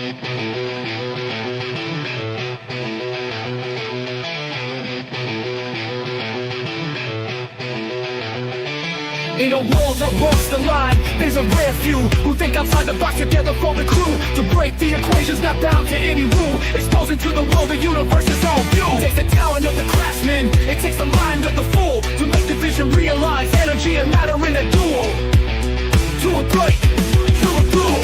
In a world that walks the line, there's a rare few who think outside the box together for the crew. To break the equations, not bound to any rule. Exposing to the world the universe's own view. It takes the talent of the craftsman, it takes the mind of the fool, to make the vision realize energy and matter in a duel. To a break, to a duel.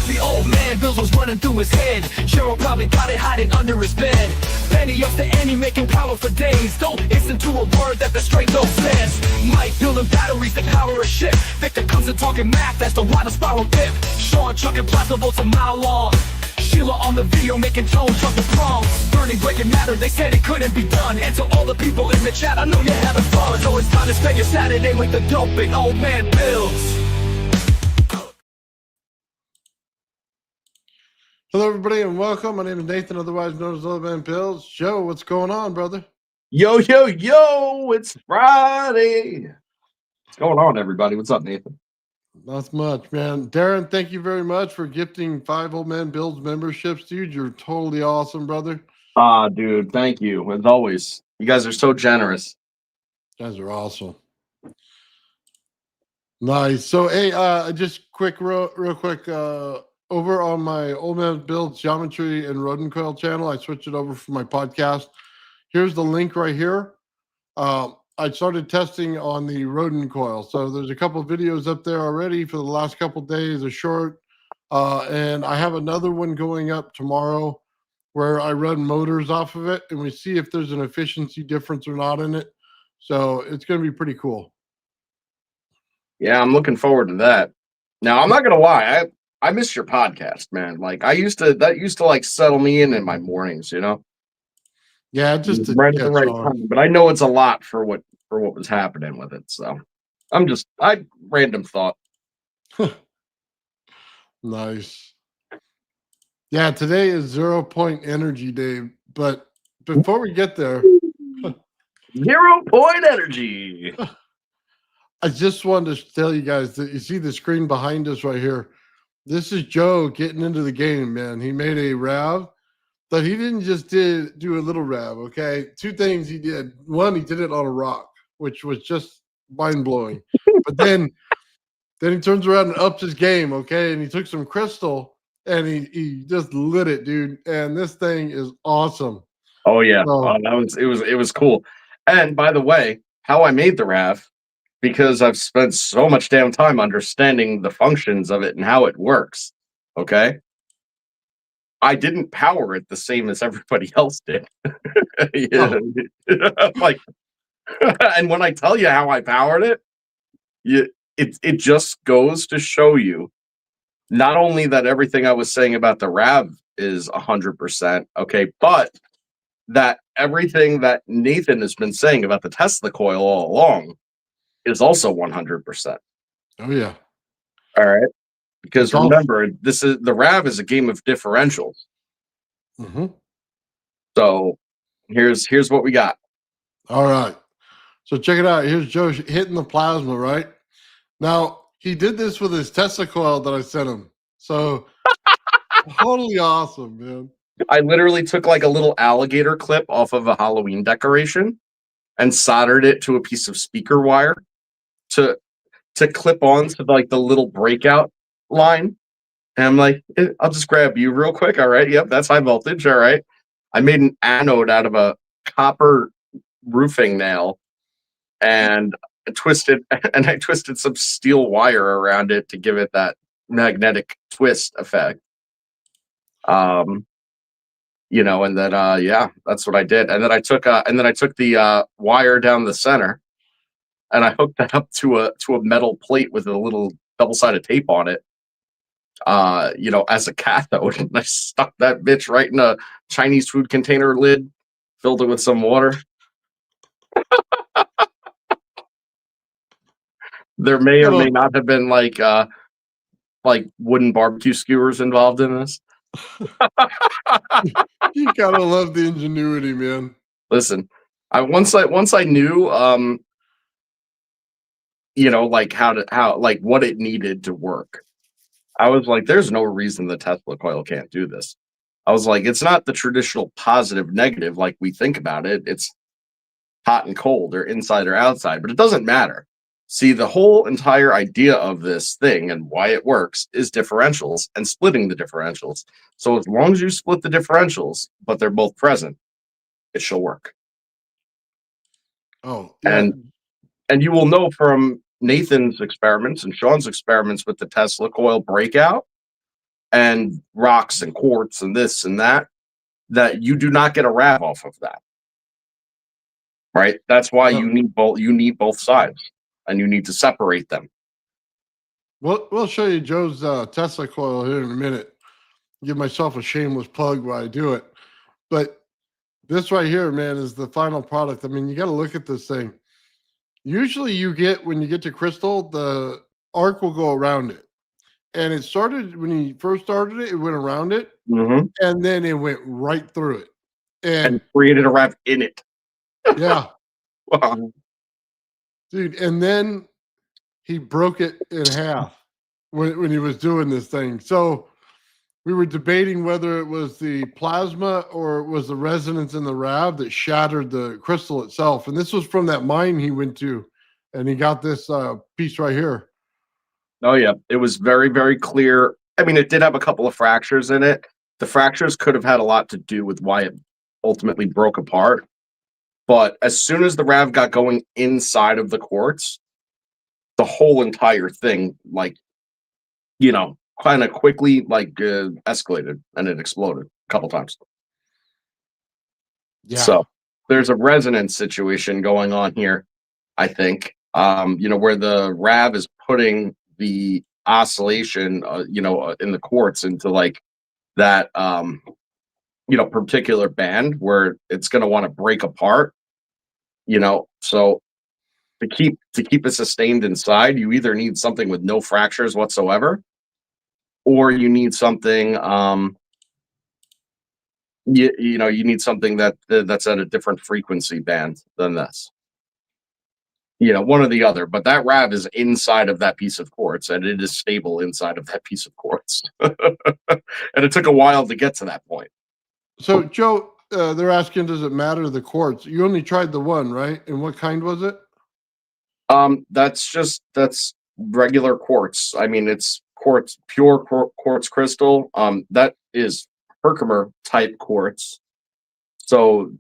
The old man Bills was running through his head. Cheryl probably got it hiding under his bed. Penny up to Annie, making power for days. Don't listen to a word that the straight no says. Might building batteries that power a ship. Victor comes in talking math, that's the water spiral dip. Sean chucking plasma volts a mile long. Sheila on the video making tones from the prongs. Burning breaking matter, they said it couldn't be done. And to all the people in the chat, I know you're having fun. So it's time to spend your Saturday with the doping old man Bills. Hello, everybody, and welcome. My name is Nathan, otherwise known as Old Man Bills. Joe, what's going on, brother? Yo, it's Friday. What's going on, everybody? What's up, Nathan? Not much, man. Darren, thank you very much for gifting 5 Old Man Bills memberships, dude. You're totally awesome, brother. Dude, thank you. As always, you guys are so generous. You guys are awesome. Nice. So, hey, just real quick, over on my Old Man Builds Geometry and Rodin Coil channel, I switched it over for my podcast. Here's the link right here. I started testing on the Rodin Coil. So there's a couple of videos up there already for the last couple of days, a short. And I have another one going up tomorrow where I run motors off of it, and we see if there's an efficiency difference or not in it. So it's going to be pretty cool. Yeah, I'm looking forward to that. Now, I'm not going to lie. I miss your podcast, man. Like that used to like settle me in my mornings, you know? Yeah, just to right at the right time. But I know it's a lot for what was happening with it. So I random thought. Nice. Yeah, today is 0 point energy day. But before we get there, 0 point energy. I just wanted to tell you guys that you see the screen behind us right here. This is Joe getting into the game, man. He made a RAV, but he didn't just do a little RAV, okay? 2 things he did. One, he did it on a rock, which was just mind-blowing. But then he turns around and ups his game, okay? And he took some crystal, and he just lit it, dude. And this thing is awesome. Oh, yeah. So, it was cool. And, by the way, how I made the RAV, because I've spent so much damn time understanding the functions of it and how it works, okay? I didn't power it the same as everybody else did. Like, and when I tell you how I powered it, it just goes to show you not only that everything I was saying about the RAV is 100%, okay, but that everything that Nathan has been saying about the Tesla coil all along is also 100%. Oh yeah. All right. Because remember, the RAV is a game of differentials. Mm-hmm. So here's what we got. All right. So check it out. Here's Joe hitting the plasma, right? Now, he did this with his Tesla coil that I sent him. So totally awesome, man. I literally took like a little alligator clip off of a Halloween decoration and soldered it to a piece of speaker wire to clip on to like the little breakout line. And I'm like, I'll just grab you real quick. All right. Yep. That's high voltage. All right. I made an anode out of a copper roofing nail and I twisted some steel wire around it to give it that magnetic twist effect. You know, and then yeah, that's what I did. And then I took the wire down the center and I hooked that up to a metal plate with a little double-sided tape on it. You know, as a cathode, and I stuck that bitch right in a Chinese food container lid, filled it with some water. There may or may not have been like wooden barbecue skewers involved in this. You gotta love the ingenuity, man. Listen, once I knew you know, like how like what it needed to work. I was like, there's no reason the Tesla coil can't do this. I was like, it's not the traditional positive negative like we think about it. It's hot and cold or inside or outside, but it doesn't matter. See, the whole entire idea of this thing and why it works is differentials and splitting the differentials. So as long as you split the differentials, but they're both present, it shall work. Oh, yeah. And you will know from Nathan's experiments and Sean's experiments with the Tesla coil breakout and rocks and quartz and this and that, that you do not get a RAV off of that. Right? That's why you need both sides, and you need to separate them. We'll show you Joe's Tesla coil here in a minute. Give myself a shameless plug while I do it. But this right here, man, is the final product. I mean, you got to look at this thing. Usually you get, when you get to crystal, the arc will go around it. And it started, when he first started it, it went around it. Mm-hmm. And then it went right through it. And created a RAV in it. Yeah. Wow. Dude, and then he broke it in half when he was doing this thing. So we were debating whether it was the plasma or it was the resonance in the RAV that shattered the crystal itself. And this was from that mine he went to, and he got this piece right here. Oh, yeah. It was very, very clear. I mean, it did have a couple of fractures in it. The fractures could have had a lot to do with why it ultimately broke apart. But as soon as the RAV got going inside of the quartz, the whole entire thing, like, you know, kind of quickly, like, escalated, and it exploded a couple times. Yeah. So there's a resonance situation going on here, I think, you know, where the RAV is putting the oscillation, you know, in the quartz into like that, you know, particular band where it's going to want to break apart, you know. So to keep it sustained inside, you either need something with no fractures whatsoever, or you need something, you know, you need something that's at a different frequency band than this. You know, one or the other, but that RAV is inside of that piece of quartz, and it is stable inside of that piece of quartz. And it took a while to get to that point. So, Joe, they're asking, does it matter the quartz? You only tried the one, right? And what kind was it? That's regular quartz. I mean, it's quartz, pure quartz crystal. That is Herkimer type quartz. So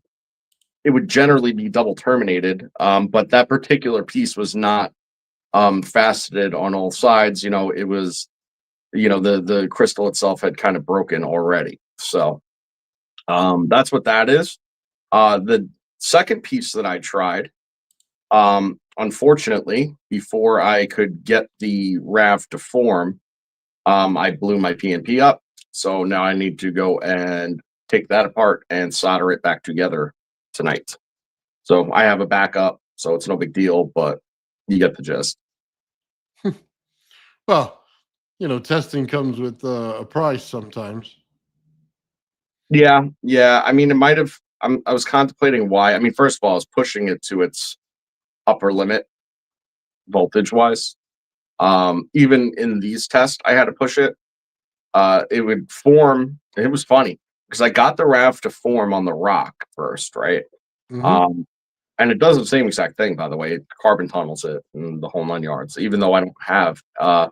it would generally be double terminated. But that particular piece was not faceted on all sides. You know, it was, you know, the crystal itself had kind of broken already. So that's what that is. The second piece that I tried, unfortunately, before I could get the RAV to form, I blew my PNP up. So now I need to go and take that apart and solder it back together tonight. So I have a backup, so it's no big deal, but you get the gist. Well, you know, testing comes with a price sometimes. Yeah. I mean, it might have. I was contemplating why. I mean, first of all, I was pushing it to its upper limit voltage wise. Even in these tests, I had to push it. It would form. It was funny because I got the RAV to form on the rock first, right? Mm-hmm. And it does the same exact thing, by the way. It carbon tunnels it and the whole 9 yards, even though I don't have a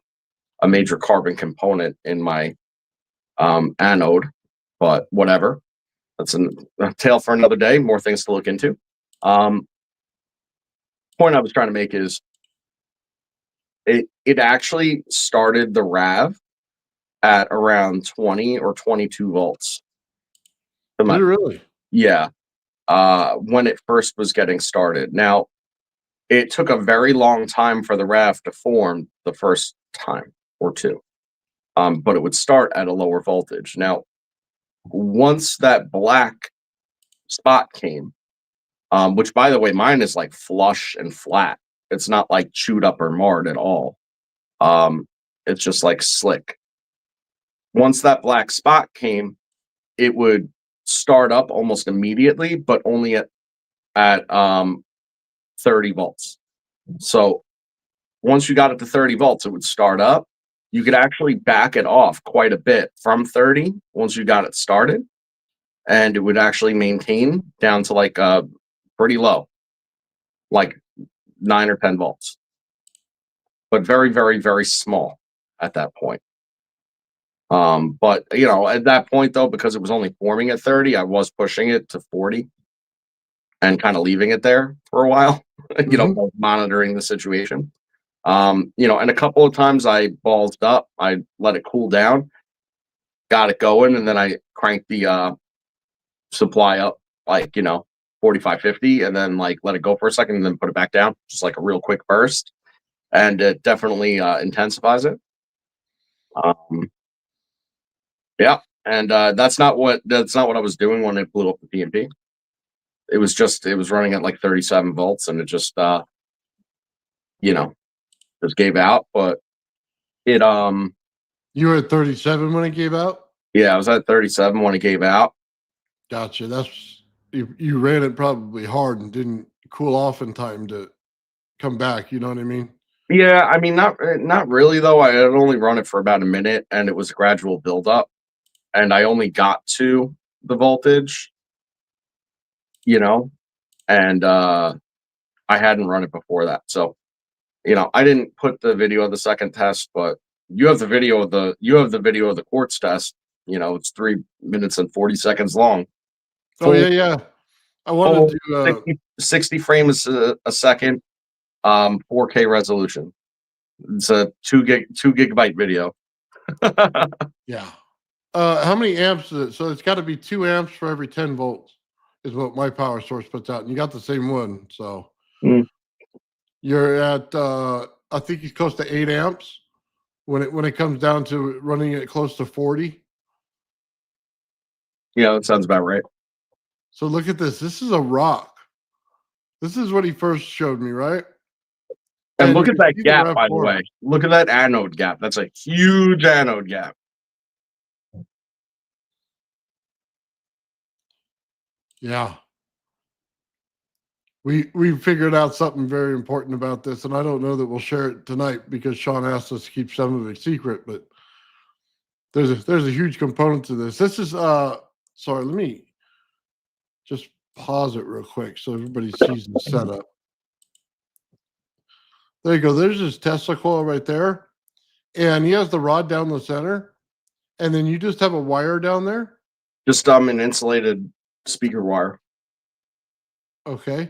major carbon component in my anode, but whatever. That's a tale for another day. More things to look into. Point I was trying to make is it actually started the RAV at around 20 or 22 volts. Did it really? Yeah. When it first was getting started. Now, it took a very long time for the RAV to form the first time or two, but it would start at a lower voltage. Now, once that black spot came, which, by the way, mine is like flush and flat. It's not like chewed up or marred at all. It's just like slick. Once that black spot came, it would start up almost immediately, but only at 30 volts. So once you got it to 30 volts, it would start up, you could actually back it off quite a bit from 30 once you got it started, and it would actually maintain down to like pretty low, like 9 or 10 volts, but very, very, very small at that point. But you know, at that point though, because it was only forming at 30, I was pushing it to 40 and kind of leaving it there for a while, you know, monitoring the situation. You know, and a couple of times I ballsed up, I let it cool down, got it going, and then I cranked the supply up, like, you know, 45, 50, and then like let it go for a second and then put it back down, just like a real quick burst. And it definitely intensifies it. Yeah, and that's not what I was doing when it blew up the PNP. It was running at like 37 volts, and it just you know, just gave out. But it You were at 37 when it gave out? yeah, I was at 37 when it gave out. Gotcha. That's you ran it probably hard and didn't cool off in time to come back. You know what I mean? Yeah, I mean, not really though. I had only run it for about a minute, and it was a gradual buildup, and I only got to the voltage, you know, and I hadn't run it before that. So, you know, I didn't put the video of the second test, but you have the video of the quartz test. You know, it's 3 minutes and 40 seconds long. Oh yeah, yeah. I wanted to 60 frames a second, 4K resolution. It's a 2 gigabyte video. yeah. How many amps is it? So it's got to be 2 amps for every 10 volts is what my power source puts out. And you got the same one. So you're at I think it's close to 8 amps when it comes down to running it close to 40. Yeah, that sounds about right. So look at this. This is a rock. This is what he first showed me, right? And And look you at can that see the gap, rev by the form. way. Look at that anode gap. That's a huge anode gap. Yeah. We figured out something very important about this, and I don't know that we'll share it tonight because Sean asked us to keep some of it secret, but there's a huge component to this. This is sorry, let me just pause it real quick so everybody sees the setup. There you go. There's his Tesla coil right there. And he has the rod down the center. And then you just have a wire down there. Just an insulated speaker wire. Okay.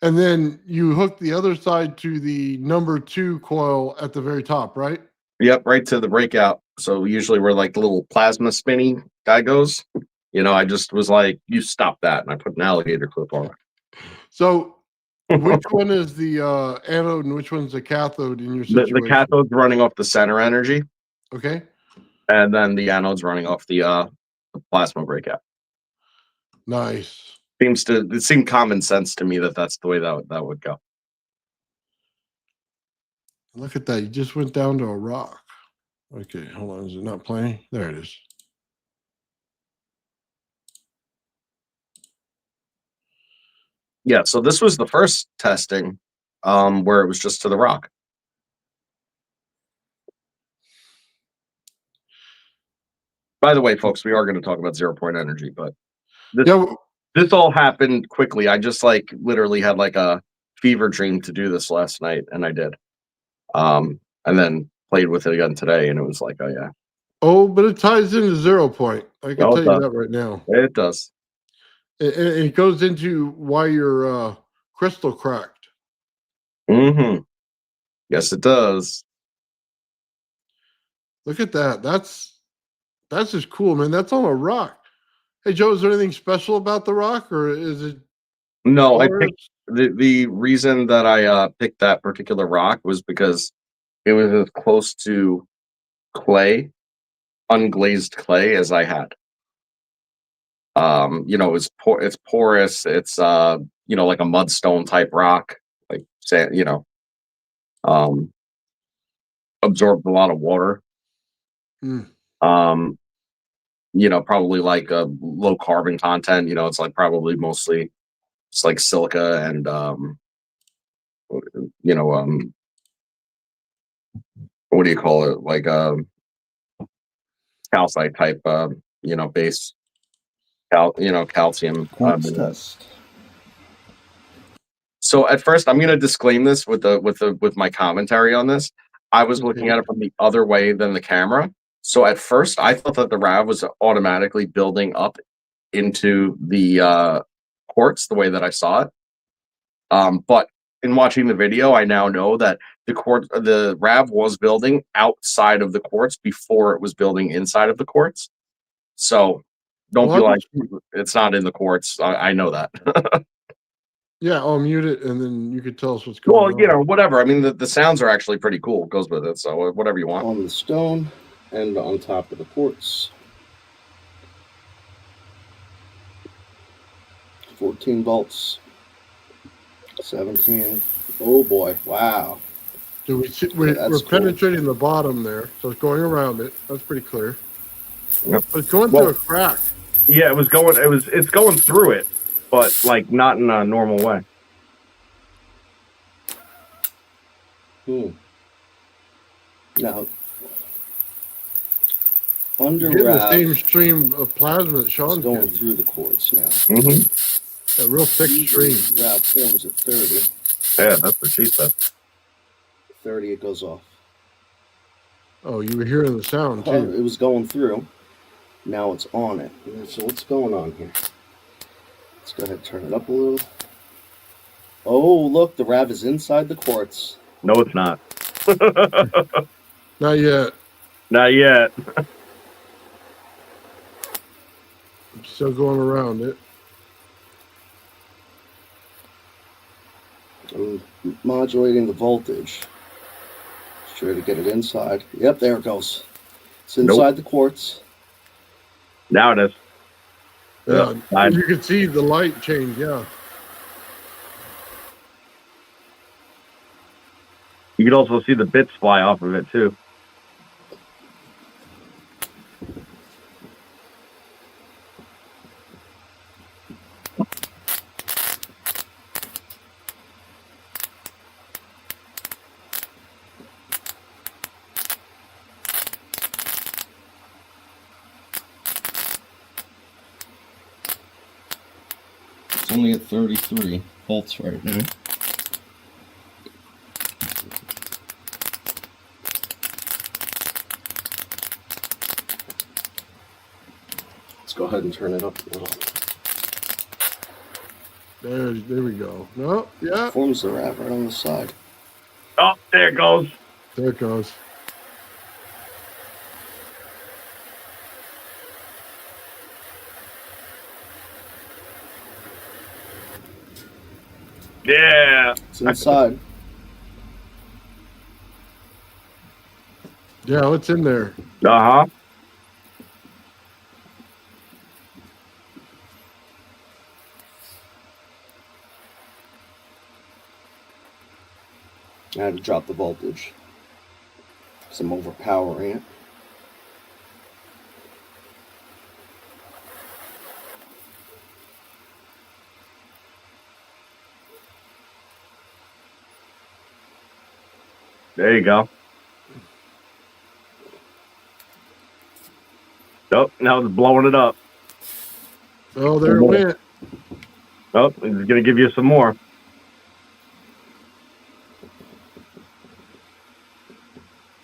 And then you hook the other side to the number 2 coil at the very top, right? Yep, right to the breakout. So usually where like the little plasma spinny guy goes, you know, I just was like, you stop that. And I put an alligator clip on it. So which one is the anode and which one's the cathode in your situation? The cathode's running off the center energy. Okay. And then the anode's running off the plasma breakout. Nice. It seemed common sense to me that that's the way that would go. Look at that. You just went down to a rock. Okay, hold on. Is it not playing? There it is. Yeah, so this was the first testing where it was just to the rock. By the way, folks, we are going to talk about 0-point energy, but this all happened quickly. I just like literally had like a fever dream to do this last night, and I did. And then played with it again today, and it was like, oh yeah. Oh, but it ties into 0-point. I can tell you that right now. It does. It goes into why your crystal cracked. Yes, it does. Look at that. That's just cool, man. That's on a rock. Hey, Joe, is there anything special about the rock, or is it? No, I picked the reason that I picked that particular rock was because it was as close to clay, unglazed clay, as I had. You know, it's porous. It's you know, like a mudstone type rock, like sand, you know, absorbed a lot of water. You know, probably like a low carbon content. You know, it's like probably mostly it's like silica and you know, what do you call it? Like calcite type, base, calcium. Quartz test. So at first, I'm going to disclaim this with my commentary on this. I was looking at it from the other way than the camera. So at first, I thought that the RAV was automatically building up into the quartz the way that I saw it. But in watching the video, I now know that the RAV was building outside of the quartz before it was building inside of the quartz. So don't be like, it's not in the quartz. I know that. Yeah, I'll mute it, and then you could tell us what's going on. Well, whatever. I mean, the sounds are actually pretty cool. It goes with it, so whatever you want. On the stone and on top of the quartz. 14 volts. 17. Oh boy! Wow. So we're cool. penetrating the bottom there, so it's going around it. That's pretty clear. Yep. But it's going through a crack. Yeah, it's going through it, but like not in a normal way. Now, under You're getting the RAV, same stream of plasma that Sean's it's going getting. through the quartz now. A real thick stream. RAV forms at 30. Yeah, that's what she said. 30, it goes off. Oh, you were hearing the sound too. It was going through. Now it's on it. So what's going on here? Let's go ahead and turn it up a little. Oh, look, the RAV is inside the quartz. No, it's not. Not yet. Not yet. I'm still going around it. I'm modulating the voltage. Try to get it inside. Yep, there it goes. It's inside the quartz. Now it is. Yeah, you can see the light change. Yeah. You can also see the bits fly off of it too. It's only at 33 volts right now. Let's go ahead and turn it up a little. There we go. No, yeah. Forms the RAV right on the side. Oh, there it goes. There it goes. Yeah. It's inside. Yeah, what's in there? Uh-huh. I had to drop the voltage because I'm overpowering it. There you go. Oh, now it's blowing it up. Oh, there it went. Oh, it's going to give you some more.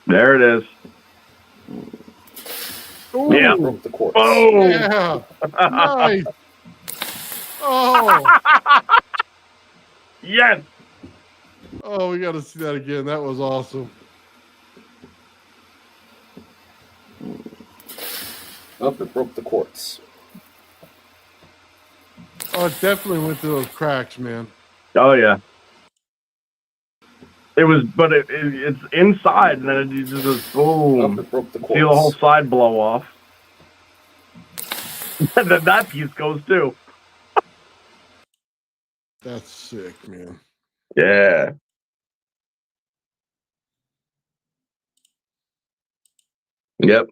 There it is. Ooh, Yeah. Broke the quartz. Boom! Yeah. Nice. Oh. Yes! Oh, we got to see that again. That was awesome. Oh, it broke the quartz. Oh, it definitely went through those cracks, man. Oh, yeah. It was, but it's inside, and then it just goes boom. It broke the quartz. Feel the whole side blow off. And then that piece goes too. That's sick, man. Yeah. Yep.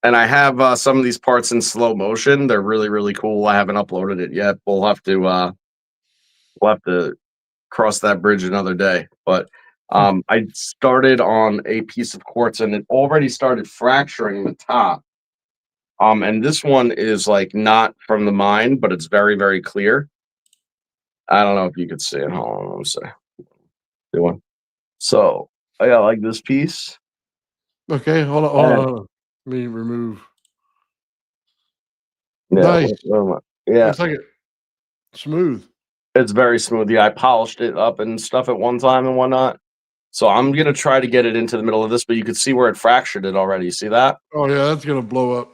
And I have some of these parts in slow motion. They're really, really cool. I haven't uploaded it yet. We'll have to cross that bridge another day. But I started on a piece of quartz and it already started fracturing the top. And this one is like not from the mine, but it's very, very clear. I don't know if you could see it. Hold on, let me see. Doing. So I got like this piece. Okay, hold on, hold on. Let me remove. Yeah, Nice. yeah, It's like it smooth. it's very smooth. Yeah, I polished it up and stuff at one time and whatnot. So I'm gonna try to get it into the middle of this, but you can see where it fractured it already. You see that? Oh yeah, that's gonna blow up.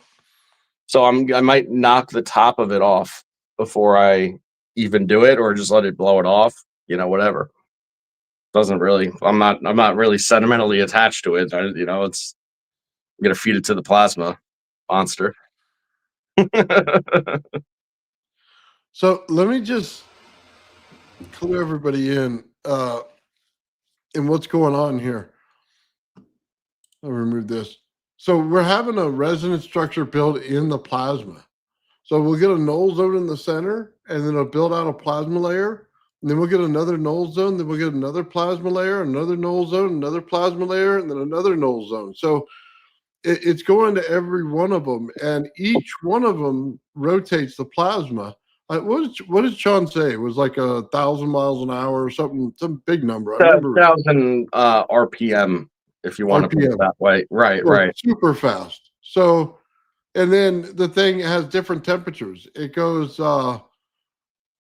So I might knock the top of it off before I even do it, or just let it blow it off. You know, whatever. Doesn't really. I'm not really sentimentally attached to it. It's. I'm gonna feed it to the plasma monster. So let me just clue everybody in what's going on here. I'll remove this. So we're having a resonance structure built in the plasma. So we'll get a null zone in the center, and then it'll build out a plasma layer. And then we'll get another null zone, then we'll get another plasma layer, another null zone, another plasma layer, and then another null zone. So it's going to every one of them, and each one of them rotates the plasma. What did Sean say? It was like 1,000 miles an hour or something, some big number. I remember 1,000 RPM, if you want to put it RPM. that way. Right, So right. super fast. So, and then the thing has different temperatures. It goes, oh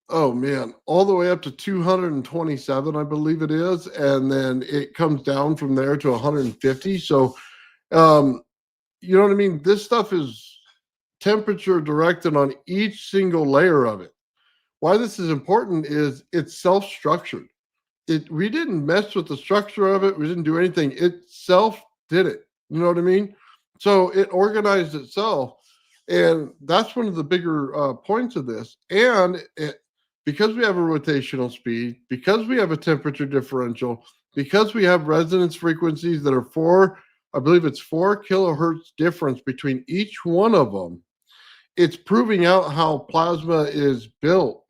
man, all the way up to 227, I believe it is, and then it comes down from there to 150. So, you know what I mean? This stuff is temperature directed on each single layer of it. Why this is important is it's self-structured. We didn't mess with the structure of it. We didn't do anything. It self did it. You know what I mean? So it organized itself. And that's one of the bigger points of this. And because we have a rotational speed, because we have a temperature differential, because we have resonance frequencies that are I believe it's 4 kilohertz difference between each one of them, it's proving out how plasma is built.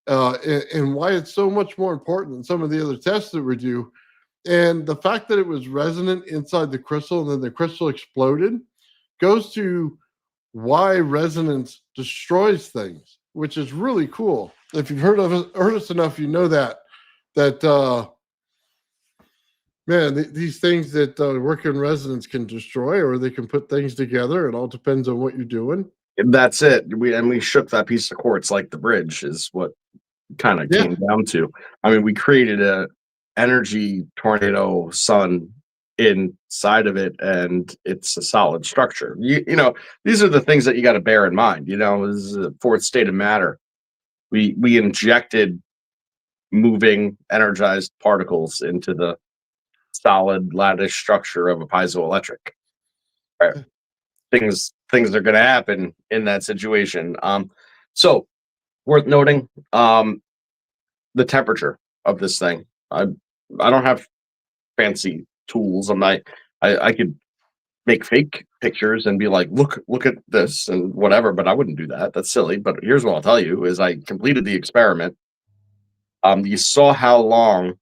And why it's so much more important than some of the other tests that we do. And the fact that it was resonant inside the crystal and then the crystal exploded goes to why resonance destroys things, which is really cool. If you've heard us enough, you know that man, these things that work in resonance can destroy, or they can put things together. It all depends on what you're doing. That's it. We shook that piece of quartz like the bridge is what kind of came down to. I mean, we created a energy tornado sun inside of it, and it's a solid structure. You know, these are the things that you got to bear in mind. You know, this is a fourth state of matter. We injected moving energized particles into the solid lattice structure of a piezoelectric. Right. Things are going to happen in that situation. So worth noting, the temperature of this thing. I don't have fancy tools. I could make fake pictures and be like, look at this and whatever, but I wouldn't do that. That's silly. But here's what I'll tell you is I completed the experiment. You saw how long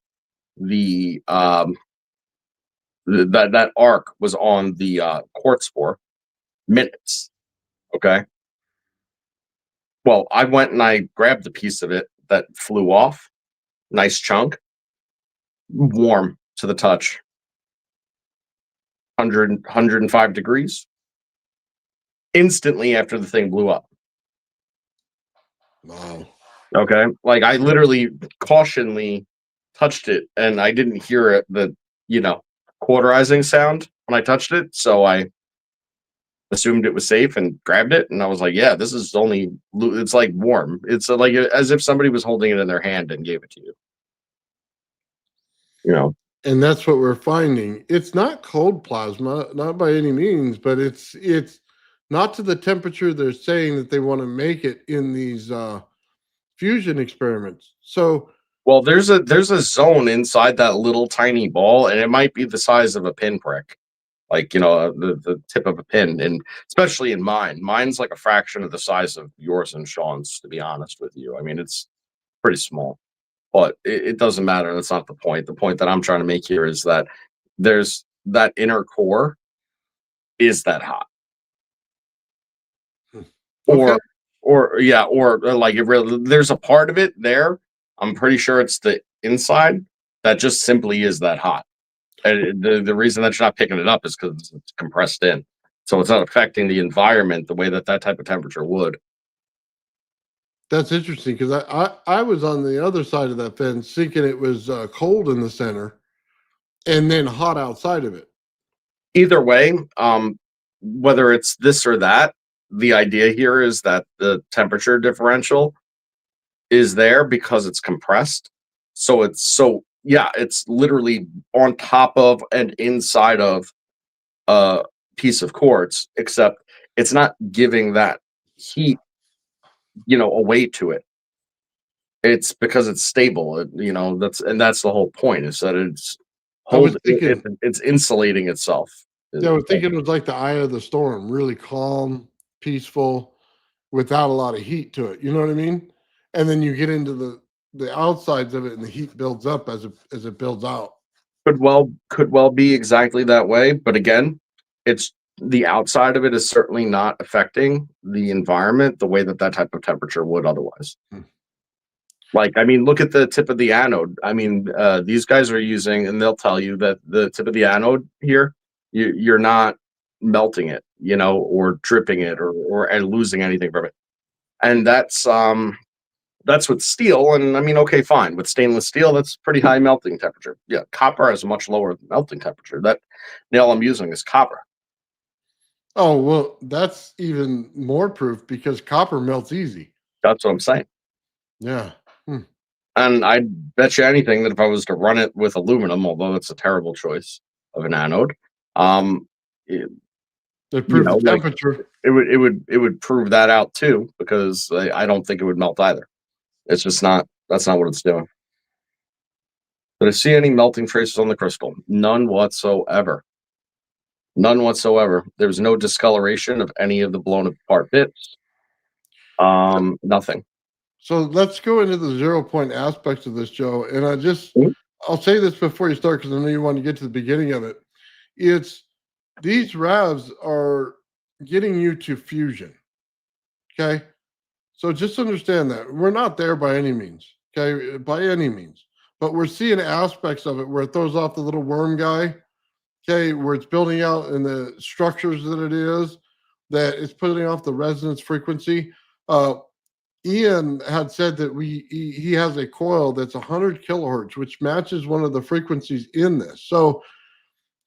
that arc was on the quartz for minutes. Okay. Well, I went and I grabbed the piece of it that flew off. Nice chunk. Warm to the touch. 105 degrees. Instantly after the thing blew up. Wow. Okay. Like I literally cautionally touched it and I didn't hear it, the cauterizing sound when I touched it. So I assumed it was safe and grabbed it. And I was like, yeah, this is it's like warm. It's like as if somebody was holding it in their hand and gave it to you. You know. And that's what we're finding. It's not cold plasma, not by any means, but it's not to the temperature they're saying that they want to make it in these fusion experiments. So, well, there's a zone inside that little tiny ball, and it might be the size of a pinprick, like the tip of a pin, and especially in mine's like a fraction of the size of yours and Sean's. To be honest with you, I mean it's pretty small. but it doesn't matter. That's not the point. The point that I'm trying to make here is that there's that inner core is that hot. Okay. Or like it really, there's a part of it there. I'm pretty sure it's the inside that just simply is that hot. And the reason that you're not picking it up is because it's compressed in, so it's not affecting the environment the way that type of temperature would. That's interesting because I was on the other side of that fence thinking it was cold in the center and then hot outside of it. Either way, whether it's this or that, the idea here is that the temperature differential is there because it's compressed. So it's literally on top of and inside of a piece of quartz, except it's not giving that heat, away to it. It's because it's stable. That's the whole point, is that I was thinking, it's insulating itself. yeah, I was thinking it was like the eye of the storm, really calm, peaceful, without a lot of heat to it. You know what I mean? And then you get into the outsides of it, and the heat builds up as it builds out. Could well be exactly that way, but again, it's the outside of it is certainly not affecting the environment the way that type of temperature would otherwise. Like, I mean, look at the tip of the anode. I mean, these guys are using, and they'll tell you that the tip of the anode here, you're not melting it, or dripping it, or and losing anything from it. And that's with steel. And I mean, okay, fine. With stainless steel, that's pretty high melting temperature. Yeah, copper has a much lower melting temperature. That nail I'm using is copper. Oh, well, that's even more proof because copper melts easy. That's what I'm saying. Yeah. And I'd bet you anything that if I was to run it with aluminum, although it's a terrible choice of an anode, It proves the temperature. it would prove that out too, because I don't think it would melt either. It's just not. That's not what it's doing. Did I see any melting traces on the crystal? None whatsoever. None whatsoever. There's no discoloration of any of the blown apart bits. Nothing. So let's go into the 0 point aspects of this, Joe. And I'll say this before you start, because I know you want to get to the beginning of it. It's these RAVs are getting you to fusion. Okay. So just understand that we're not there by any means. Okay. By any means. But we're seeing aspects of it where it throws off the little worm guy. Okay. Where it's building out in the structures that it is, that it's putting off the resonance frequency. Ian had said that he has a coil that's 100 kilohertz, which matches one of the frequencies in this. So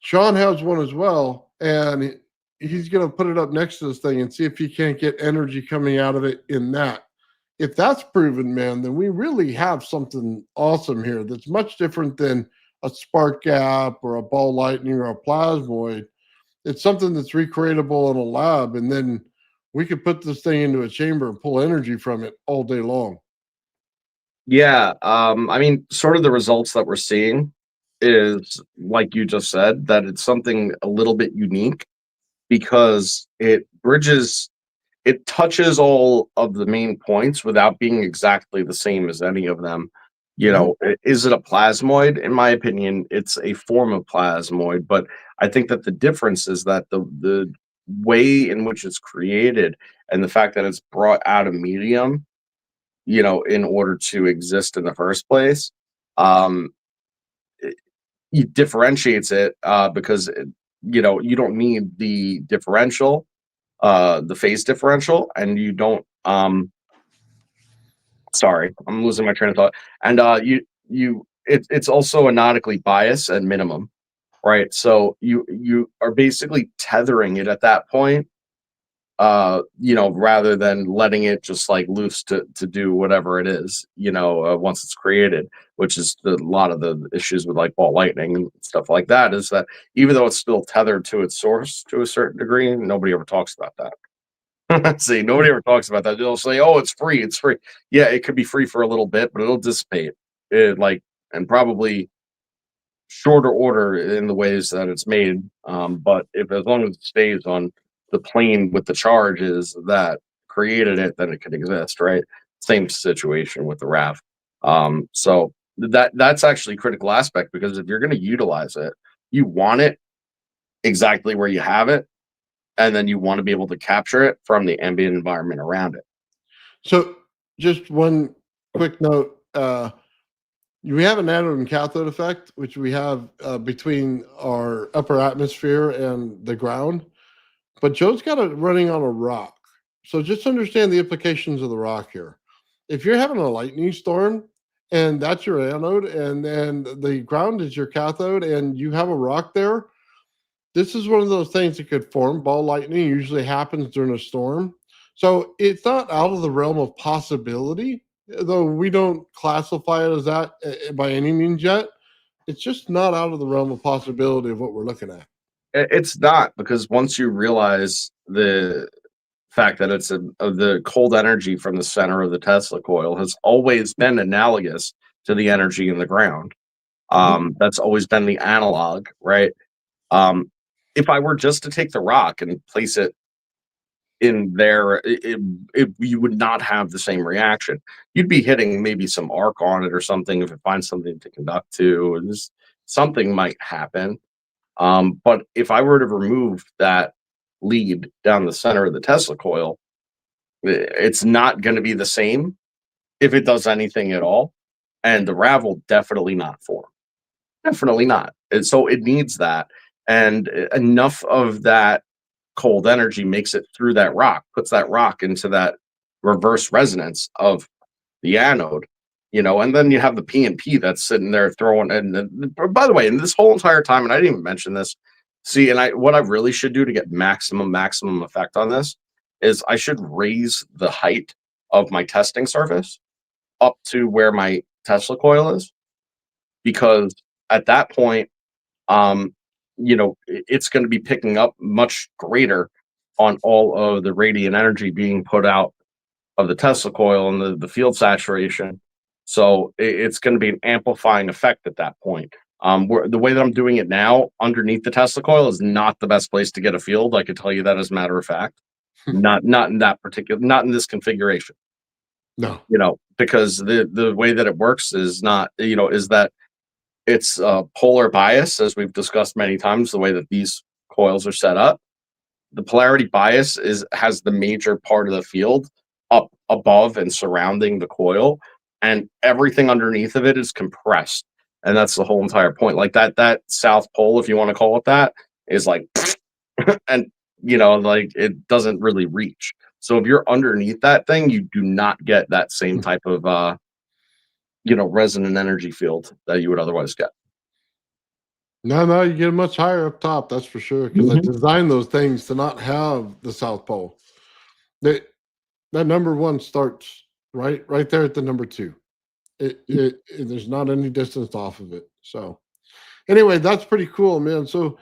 Sean has one as well, and he's going to put it up next to this thing and see if he can't get energy coming out of it in that. If that's proven, man, then we really have something awesome here that's much different than a spark gap or a ball lightning or a plasmoid. It's something that's recreatable in a lab, and then we could put this thing into a chamber and pull energy from it all day long. Yeah. I mean, sort of the results that we're seeing is, like you just said, that it's something a little bit unique because it touches all of the main points without being exactly the same as any of them. Is it a plasmoid? In my opinion, it's a form of plasmoid, but I think that the difference is that the way in which it's created and the fact that it's brought out of medium, in order to exist in the first place, it differentiates it because you don't need the differential, the phase differential, and you don't. Sorry, I'm losing my train of thought. And it's also anodically biased at minimum. Right, so you are basically tethering it at that point, rather than letting it just like loose to do whatever it is, once it's created, which is a lot of the issues with like ball lightning and stuff like that, is that even though it's still tethered to its source to a certain degree, nobody ever talks about that. See, nobody ever talks about that. They'll say, "Oh, it's free. It's free." Yeah, it could be free for a little bit, but it'll dissipate. And probably shorter order in the ways that it's made. But as long as it stays on the plane with the charges that created it, then it could exist, right? Same situation with the RAV. So that's actually a critical aspect, because if you're going to utilize it, you want it exactly where you have it, and then you want to be able to capture it from the ambient environment around it. So just one quick note. We have an anode and cathode effect, which we have between our upper atmosphere and the ground. But Joe's got it running on a rock. So just understand the implications of the rock here. If you're having a lightning storm and that's your anode, and then the ground is your cathode, and you have a rock there, this is one of those things that could form ball lightning. Usually happens during a storm. So it's not out of the realm of possibility, though we don't classify it as that by any means yet. It's just not out of the realm of possibility of what we're looking at. It's not, because once you realize the fact that it's the cold energy from the center of the Tesla coil has always been analogous to the energy in the ground. That's always been the analog, right? If I were just to take the rock and place it in there, you would not have the same reaction. You'd be hitting maybe some arc on it or something if it finds something to conduct to, and something might happen. But if I were to remove that lead down the center of the Tesla coil, it's not going to be the same if it does anything at all. And the RAV will definitely not form. Definitely not. And so it needs that. And enough of that cold energy makes it through that rock, puts that rock into that reverse resonance of the anode, and then you have the PNP that's sitting there throwing. And by the way, in this whole entire time, and I didn't even mention this, see, and what I really should do to get maximum effect on this is I should raise the height of my testing surface up to where my Tesla coil is, because at that point, it's going to be picking up much greater on all of the radiant energy being put out of the Tesla coil and the field saturation. So it's going to be an amplifying effect at that point. The way that I'm doing it now underneath the Tesla coil is not the best place to get a field. I can tell you that as a matter of fact. Not in that particular, not in this configuration. No. Because the way that it works is not, is that it's polar bias, as we've discussed many times, the way that these coils are set up. The polarity bias has the major part of the field up above and surrounding the coil, and everything underneath of it is compressed. And that's the whole entire point. Like that south pole, if you want to call it that, is like, and like it doesn't really reach. So if you're underneath that thing, you do not get that same type of resonant energy field that you would otherwise get. No, you get much higher up top, that's for sure. Because I designed those things to not have the South Pole. That number one starts right there at the number two. There's not any distance off of it. So anyway, that's pretty cool, man. So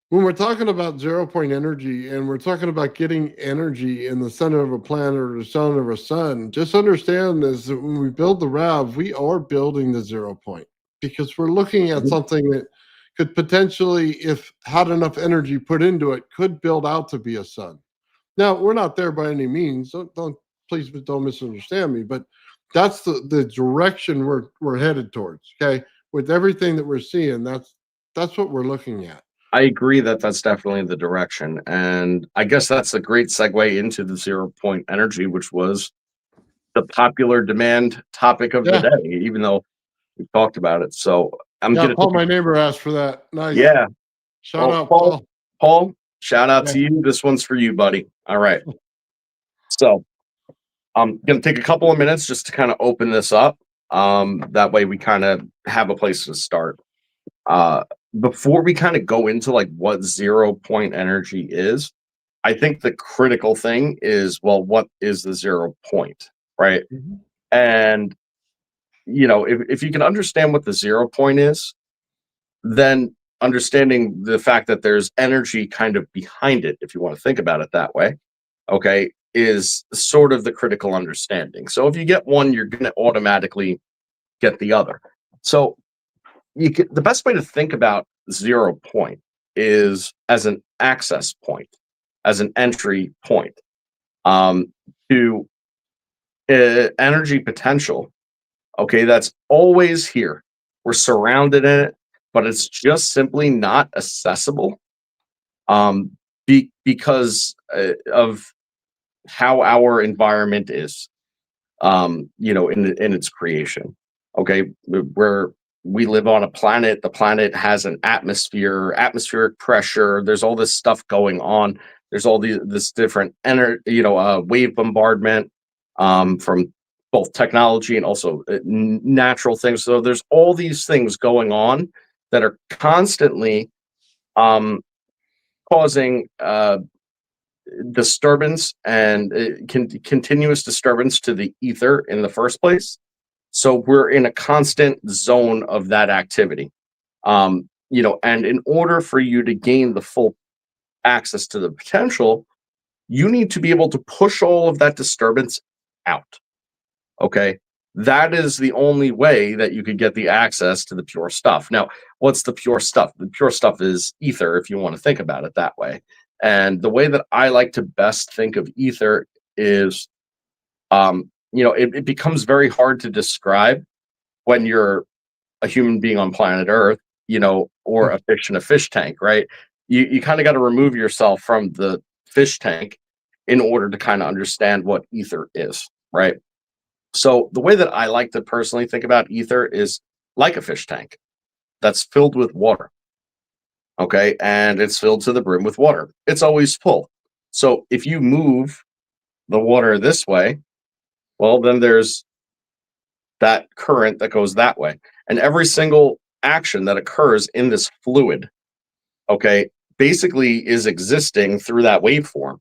when we're talking about 0-point energy and we're talking about getting energy in the center of a planet or the center of a sun, just understand is that when we build the RAV, we are building the 0 point, because we're looking at something that could potentially, if had enough energy put into it, could build out to be a sun. Now, we're not there by any means. Please don't misunderstand me, but that's the direction we're headed towards. Okay, with everything that we're seeing, that's what we're looking at. I agree that that's definitely the direction. And I guess that's a great segue into the 0-point energy, which was the popular demand topic of the day, even though we talked about it. So I'm going to Paul, my neighbor, asked for that. Nice. Yeah. Shout out, Paul. Paul, shout out to you. This one's for you, buddy. All right. So I'm going to take a couple of minutes just to kind of open this up. That way we kind of have a place to start. Before we kind of go into like what 0-point energy is, I think the critical thing is, well, what is the 0 point, right? And, if you can understand what the 0 point is, then understanding the fact that there's energy kind of behind it, if you want to think about it that way, okay, is sort of the critical understanding. So if you get one, you're going to automatically get the other. So the best way to think about 0 point is as an access point, as an entry point to energy potential Okay, that's always here. We're surrounded in it, but it's just simply not accessible because of how our environment is, in its creation. Okay, where we live on a planet, the planet has an atmosphere, atmospheric pressure. There's all this stuff going on. There's all this different wave bombardment from both technology and also natural things. So there's all these things going on that are constantly causing disturbance and continuous disturbance to the ether in the first place. So we're in a constant zone of that activity. And in order for you to gain the full access to the potential, you need to be able to push all of that disturbance out. Okay. That is the only way that you could get the access to the pure stuff. Now, what's the pure stuff? The pure stuff is ether, if you want to think about it that way. And the way that I like to best think of ether is, it becomes very hard to describe when you're a human being on planet Earth, or a fish in a fish tank, right? You kind of got to remove yourself from the fish tank in order to kind of understand what ether is, right? So the way that I like to personally think about ether is like a fish tank that's filled with water. Okay. And it's filled to the brim with water. It's always full. So if you move the water this way, well, then there's that current that goes that way. And every single action that occurs in this fluid, okay, basically is existing through that waveform.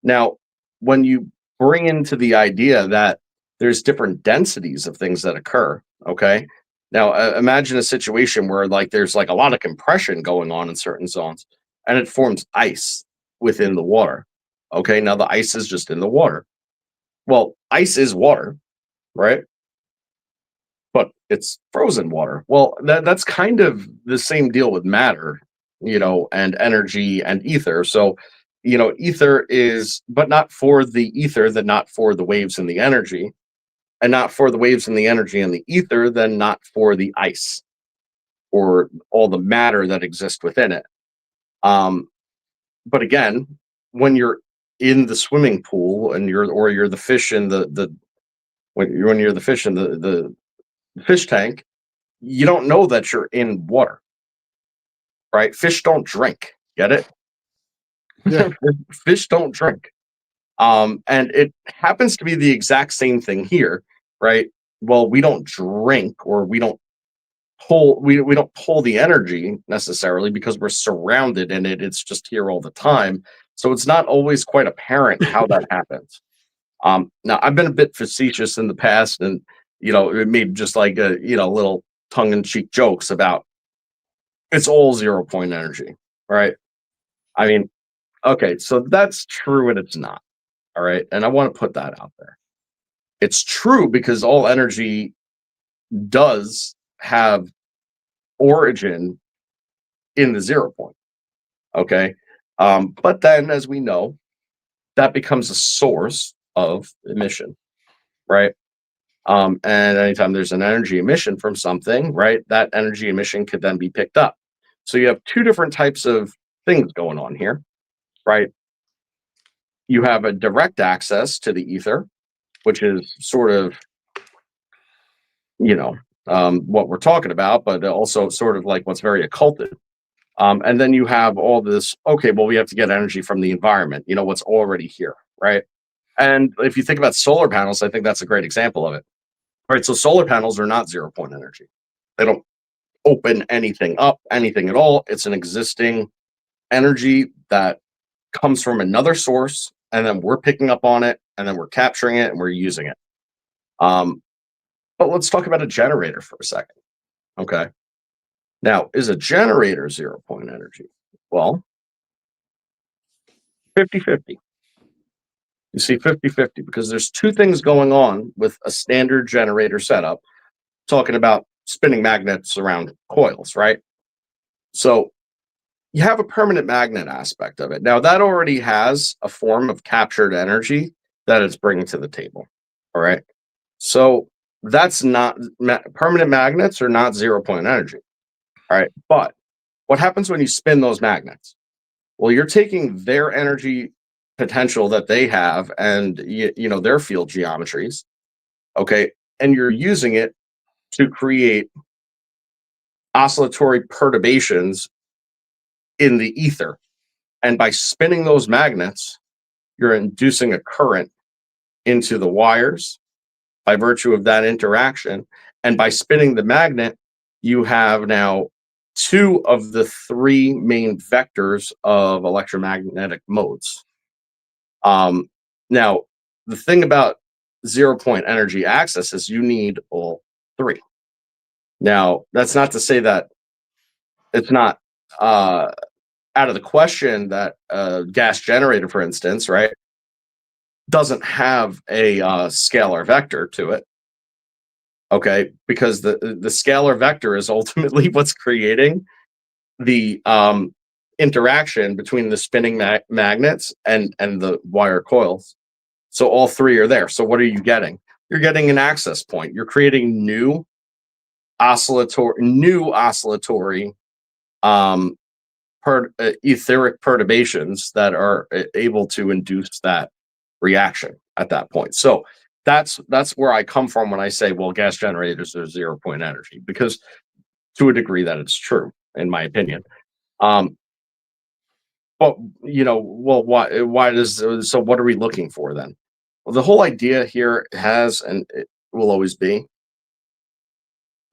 Now, when you bring into the idea that there's different densities of things that occur, okay? Now, imagine a situation where there's a lot of compression going on in certain zones, and it forms ice within the water. Okay, now the ice is just in the water. Well, ice is water, right? But it's frozen water. Well, that's kind of the same deal with matter, and energy and ether. So, ether is, but not for the ether, then not for the waves and the energy, and not for the waves and the energy and the ether, then not for the ice or all the matter that exists within it. But again, when you're in the swimming pool and you're the fish in when you're the fish in the fish tank, you don't know that you're in water, right? Fish don't drink. Get it? Yeah. Fish don't drink. And it happens to be the exact same thing here, right? Well, we don't drink, or we don't pull the energy necessarily because we're surrounded in it. It's just here all the time. So it's not always quite apparent how that happens. Now I've been a bit facetious in the past, and it made just little tongue-in-cheek jokes about it's all 0 point energy, right? I mean, okay, so that's true and it's not. All right. And I want to put that out there. It's true because all energy does have origin in the 0 point. Okay. But then, as we know, that becomes a source of emission, right? And anytime there's an energy emission from something, right, that energy emission could then be picked up. So you have two different types of things going on here, right? You have a direct access to the ether, which is sort of, what we're talking about, but also sort of like what's very occulted. And then you have all this, okay, well, we have to get energy from the environment, what's already here, right? And if you think about solar panels, I think that's a great example of it. Right. So solar panels are not 0 point energy. They don't open anything up, anything at all. It's an existing energy that comes from another source, and then we're picking up on it, and then we're capturing it, and we're using it. But let's talk about a generator for a second. Okay. Now, is a generator 0 point energy? Well, 50-50. You see 50-50 because there's two things going on with a standard generator setup, talking about spinning magnets around coils, right? So you have a permanent magnet aspect of it. Now, that already has a form of captured energy that it's bringing to the table, all right? So that's not permanent magnets are not 0-point energy. All right. But what happens when you spin those magnets? Well, you're taking their energy potential that they have and you know their field geometries, okay, and you're using it to create oscillatory perturbations in the ether. And by spinning those magnets, you're inducing a current into the wires by virtue of that interaction. And by spinning the magnet, you have now two of the three main vectors of electromagnetic modes. Now, the thing about 0-point energy access is you need all three. Now, that's not to say that it's not out of the question that a gas generator, for instance, right, doesn't have a scalar vector to it. Okay, because the scalar vector is ultimately what's creating the interaction between the spinning magnets and the wire coils. So all three are there. So what are you getting? You're getting an access point. You're creating new oscillatory etheric perturbations that are able to induce that reaction at that point. So that's where I come from when I say, well, gas generators are 0-point energy, because to a degree that it's true, in my opinion. But you know, well, why does so? What are we looking for then? Well, the whole idea here has, and it will always be,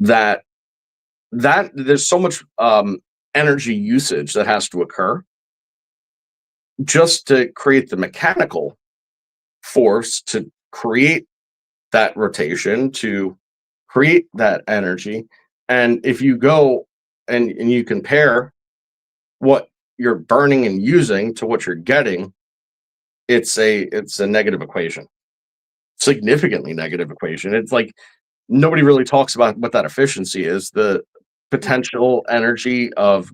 that there's so much energy usage that has to occur just to create the mechanical force to create that rotation, to create that energy. And if you go and you compare what you're burning and using to what you're getting, it's a negative equation, significantly negative equation. It's like nobody really talks about what that efficiency is, the potential energy of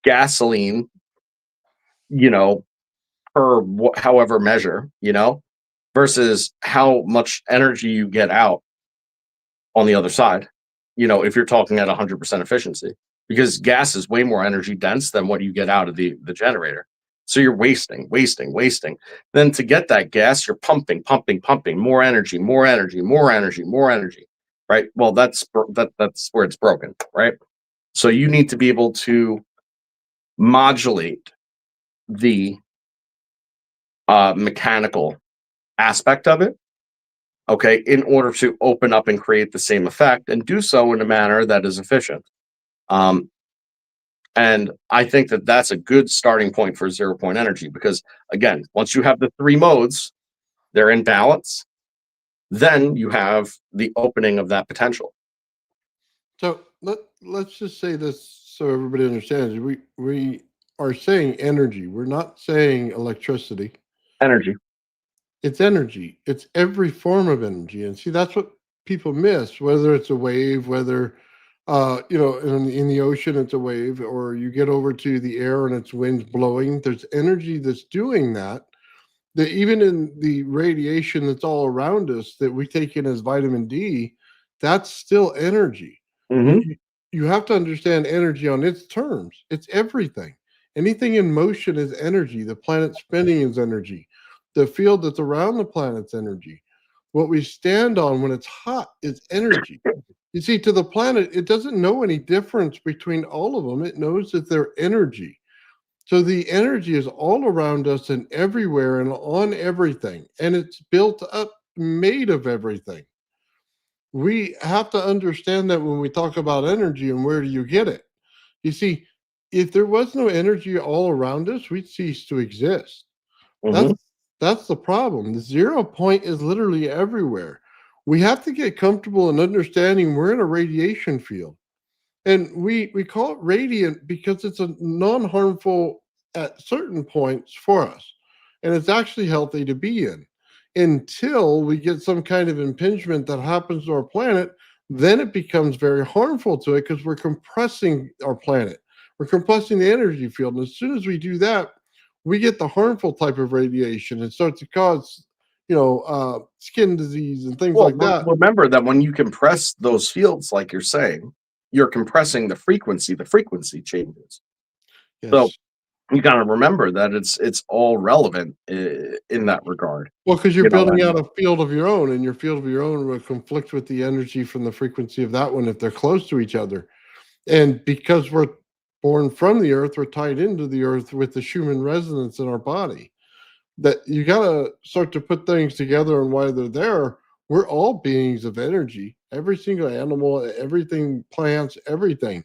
gasoline, you know, per however measure, you know, versus how much energy you get out on the other side, you know, if you're talking at 100% efficiency, because gas is way more energy dense than what you get out of the generator. So you're wasting. Then to get that gas, you're pumping more energy, right? Well, that's where it's broken, right? So you need to be able to modulate the mechanical aspect of it, okay, in order to open up and create the same effect, and do so in a manner that is efficient. And I think that that's a good starting point for 0-point energy, because again, once you have the three modes, they're in balance, then you have the opening of that potential. So let's just say this so everybody understands. We are saying energy. We're not saying electricity. Energy. It's energy. It's every form of energy. And see, that's what people miss, whether it's a wave, whether, you know, in the ocean, it's a wave, or you get over to the air and it's winds blowing. There's energy that's doing that. That even in the radiation that's all around us that we take in as vitamin D, that's still energy. Mm-hmm. You have to understand energy on its terms. It's everything. Anything in motion is energy. The planet spinning is energy. The field that's around the planet's energy. What we stand on when it's hot is energy. You see, to the planet, it doesn't know any difference between all of them. It knows that they're energy. So the energy is all around us and everywhere and on everything. And it's built up, made of everything. We have to understand that when we talk about energy and where do you get it? You see, if there was no energy all around us, we'd cease to exist. Mm-hmm. That's the problem. The 0-point is literally everywhere. We have to get comfortable in understanding we're in a radiation field. And we call it radiant because it's a non-harmful at certain points for us. And it's actually healthy to be in. Until we get some kind of impingement that happens to our planet, then it becomes very harmful to it because we're compressing our planet. We're compressing the energy field. And as soon as we do that, we get the harmful type of radiation. It starts to cause skin disease and things Well, like that. remember that when you compress those fields, like you're saying, you're compressing the frequency changes. So Yes. you got to remember that it's all relevant in that regard. Well, because you're You know, building and out a field of your own, and your field of your own will conflict with the energy from the frequency of that one if they're close to each other. And because we're born from the earth, we're tied into the earth with the Schumann resonance in our body. That you got to start to put things together and why they're there. We're all beings of energy, every single animal, everything, plants, everything.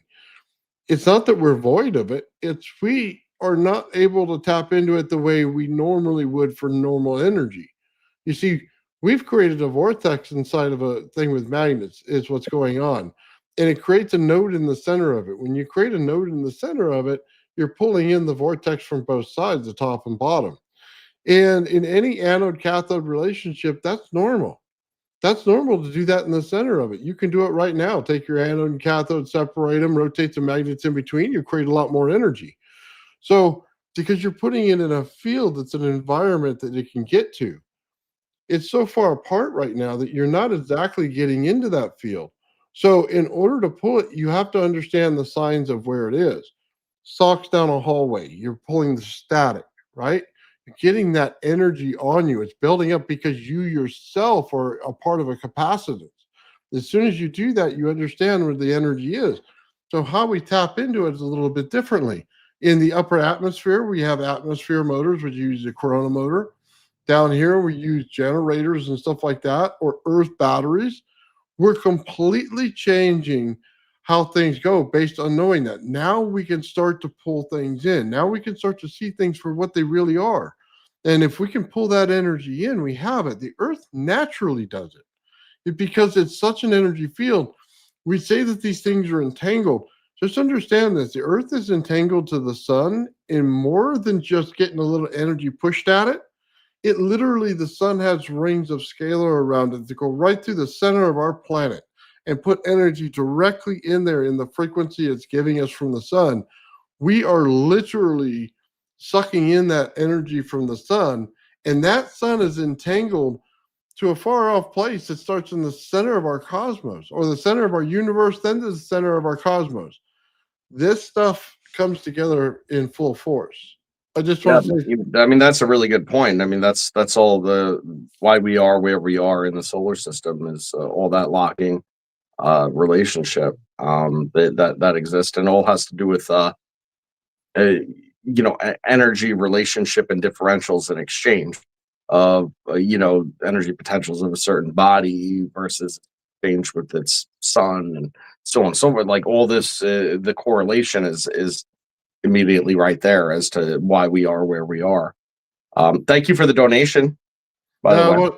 It's not that we're void of it, it's we are not able to tap into it the way we normally would for normal energy. You see, we've created a vortex inside of a thing with magnets, is what's going on. And it creates a node in the center of it. When you create a node in the center of it, you're pulling in the vortex from both sides, the top and bottom. And in any anode cathode relationship, that's normal. That's normal to do that in the center of it. You can do it right now. Take your anode and cathode, separate them, rotate the magnets in between, you create a lot more energy. So, because you're putting it in a field that's an environment that it can get to, it's so far apart right now that you're not exactly getting into that field. So, in order to pull it, you have to understand the signs of where it is. Socks down a hallway, you're pulling the static, right? You're getting that energy on you. It's building up because you yourself are a part of a capacitance. As soon as you do that, you understand where the energy is. So, how we tap into it is a little bit differently. In the upper atmosphere, we have atmosphere motors, which use a corona motor. Down here, we use generators and stuff like that, or earth batteries. We're completely changing how things go based on knowing that. Now we can start to pull things in. Now we can start to see things for what they really are. And if we can pull that energy in, we have it. The earth naturally does it. Because it's such an energy field. We say that these things are entangled. Just understand this. The earth is entangled to the sun in more than just getting a little energy pushed at it. It literally, the sun has rings of scalar around it that go right through the center of our planet and put energy directly in there in the frequency it's giving us from the sun. We are literally sucking in that energy from the sun, and that sun is entangled to a far off place that starts in the center of our cosmos, or the center of our universe, then to the center of our cosmos. This stuff comes together in full force. I just yeah, want to say, I mean that's a really good point. I mean that's all the why we are where we are in the solar system is all that locking relationship that exists, and all has to do with energy relationship and differentials in exchange of energy potentials of a certain body versus exchange with its sun and so on and so forth. Like all this, the correlation is immediately right there as to why we are where we are. Thank you for the donation, by the way.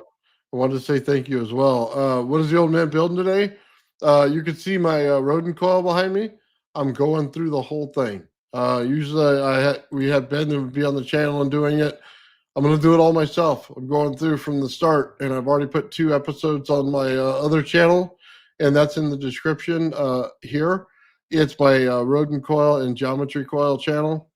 I wanted to say thank you as well. What is the old man building today? You can see my Rodin coil behind me. I'm going through the whole thing. Usually we had Ben that would be on the channel and doing it. I'm going to do it all myself. I'm going through from the start, and I've already put 2 episodes on my other channel, and that's in the description here. It's my Rodin coil and geometry coil channel,